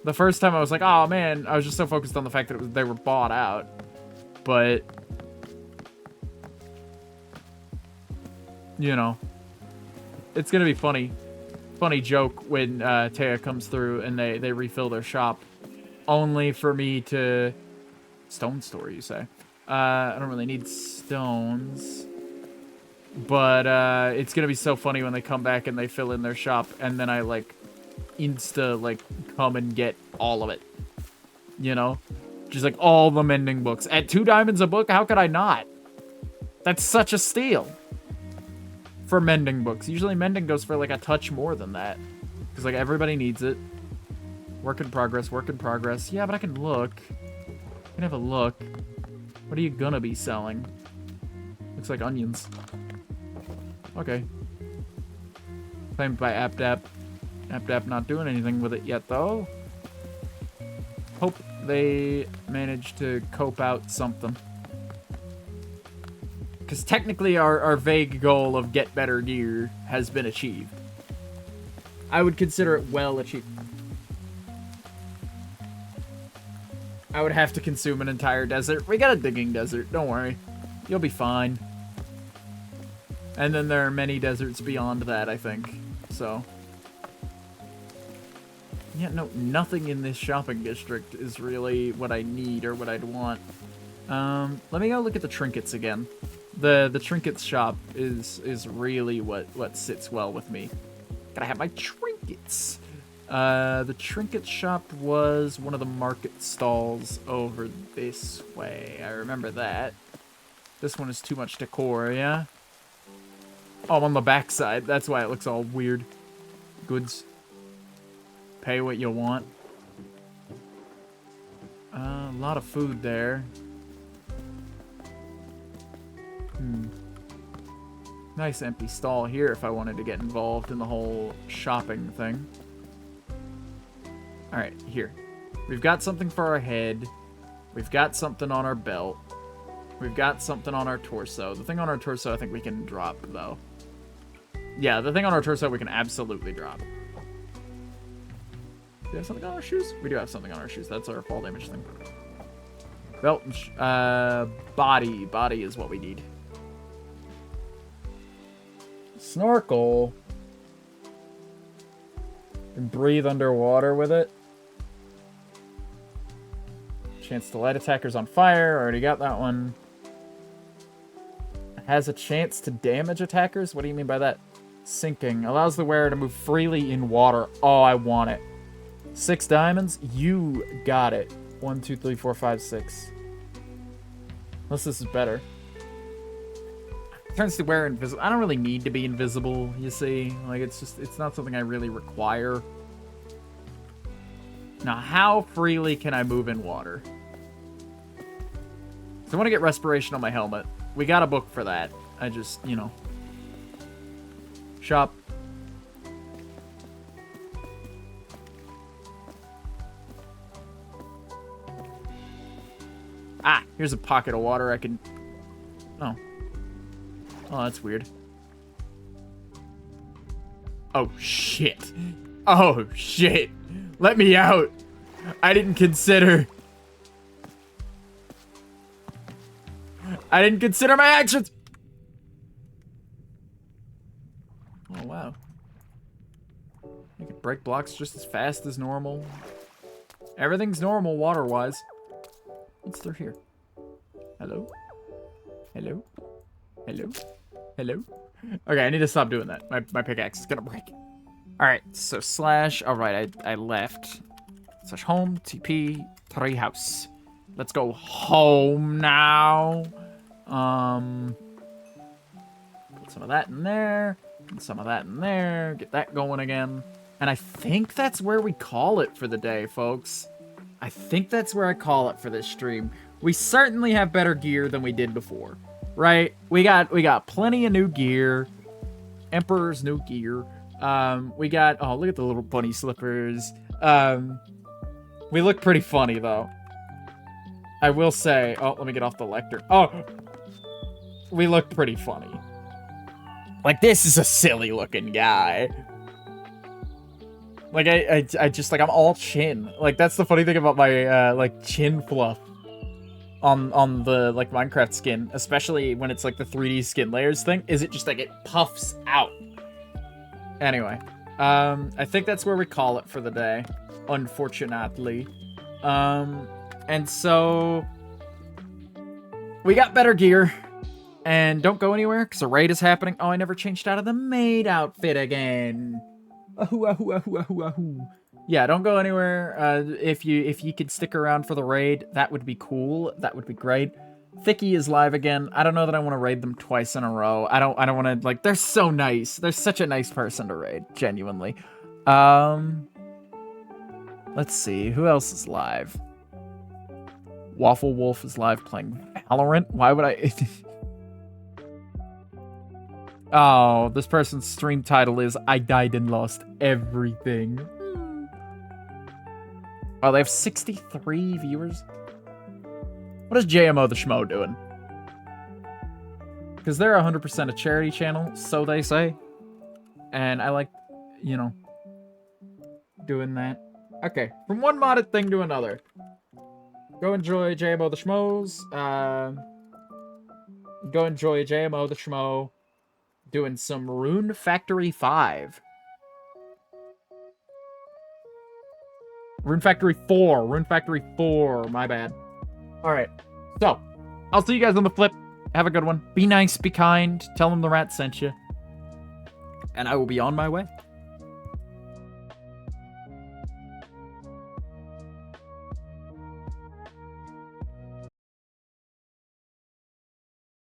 The first time I was like, oh man, I was just so focused on the fact that they were bought out. But... you know. It's gonna be funny. Funny joke when Taya comes through and they refill their shop. Only for me to... Stone store, you say? I don't really need stones. But it's gonna be so funny when they come back and they fill in their shop, and then I, like, like, come and get all of it. You know? Just, like, all the mending books. At 2 diamonds a book, how could I not? That's such a steal. For mending books. Usually mending goes for, like, a touch more than that. Because, like, everybody needs it. Work in progress, work in progress. Yeah, but I can look. I can have a look. What are you gonna be selling? Looks like onions. Okay. Claimed by AppDapp. AppDapp not doing anything with it yet, though. Hope they managed to cope out something. Because technically our vague goal of get better gear has been achieved. I would consider it well achieved. I would have to consume an entire desert. We got a digging desert, don't worry. You'll be fine. And then there are many deserts beyond that, I think. So. Yeah, no, nothing in this shopping district is really what I need or what I'd want. Let me go look at the trinkets again. The trinkets shop is really what sits well with me. Gotta have my trinkets. The trinket shop was one of the market stalls over this way. I remember that. This one is too much decor, yeah? Oh, I'm on the back side. That's why it looks all weird. Goods. Pay what you want. A lot of food there. Nice empty stall here if I wanted to get involved in the whole shopping thing. Alright, here. We've got something for our head. We've got something on our belt. We've got something on our torso. The thing on our torso I think we can drop, though. Yeah, the thing on our torso we can absolutely drop. Do we have something on our shoes? We do have something on our shoes. That's our fall damage thing. Belt, body. Body is what we need. Snorkel. And breathe underwater with it. Chance to light attackers on fire. Already got that one. Has a chance to damage attackers? What do you mean by that? Sinking. Allows the wearer to move freely in water. Oh, I want it. 6 diamonds? You got it. 1, 2, 3, 4, 5, 6. Unless this is better. Turns the wearer invisible. I don't really need to be invisible, you see. Like, it's not something I really require. Now, how freely can I move in water? So I want to get respiration on my helmet. We got a book for that. I just, you know. Shop. Ah, here's a pocket of water I can... Oh. Oh, that's weird. Oh, shit. Oh, shit. Let me out. I didn't consider... I didn't consider my actions! Oh, wow. You can break blocks just as fast as normal. Everything's normal water-wise. What's through here? Hello? Hello? Hello? Hello? Okay, I need to stop doing that. My pickaxe is gonna break. Alright, so slash... Alright, I left. Slash home, TP, treehouse. Let's go home now. Put some of that in there. And some of that in there. Get that going again. And I think that's where we call it for the day, folks. I think that's where I call it for this stream. We certainly have better gear than we did before. Right? We got plenty of new gear. Emperor's new gear. We got... Oh, look at the little bunny slippers. We look pretty funny, though. I will say... Oh, let me get off the lectern. Oh! We look pretty funny. Like, this is a silly-looking guy. Like, I just, like, I'm all chin. Like, that's the funny thing about my, like, chin fluff on the, like, Minecraft skin. Especially when it's, like, the 3D skin layers thing. Is it just, like, it puffs out. Anyway. I think that's where we call it for the day. Unfortunately. And so... We got better gear. And don't go anywhere, because a raid is happening. Oh, I never changed out of the maid outfit again. Ahoo, ahoo, ahoo, ahoo, ahoo. Yeah, don't go anywhere. If you could stick around for the raid, that would be cool. That would be great. Thicky is live again. I don't know that I want to raid them twice in a row. I don't want to, like, they're so nice. They're such a nice person to raid, genuinely. Let's see, who else is live? Waffle Wolf is live playing Valorant. Why would I... Oh, this person's stream title is I died and lost everything. Oh, they have 63 viewers? What is JMO the Schmo doing? Because they're 100% a charity channel, so they say. And I like, you know, doing that. Okay, from one modded thing to another. Go enjoy JMO the Schmoes. Go enjoy JMO the Schmo doing some Rune Factory 5. Rune Factory 4. Rune Factory 4. My bad. Alright. So, I'll see you guys on the flip. Have a good one. Be nice, be kind. Tell them the rat sent you. And I will be on my way.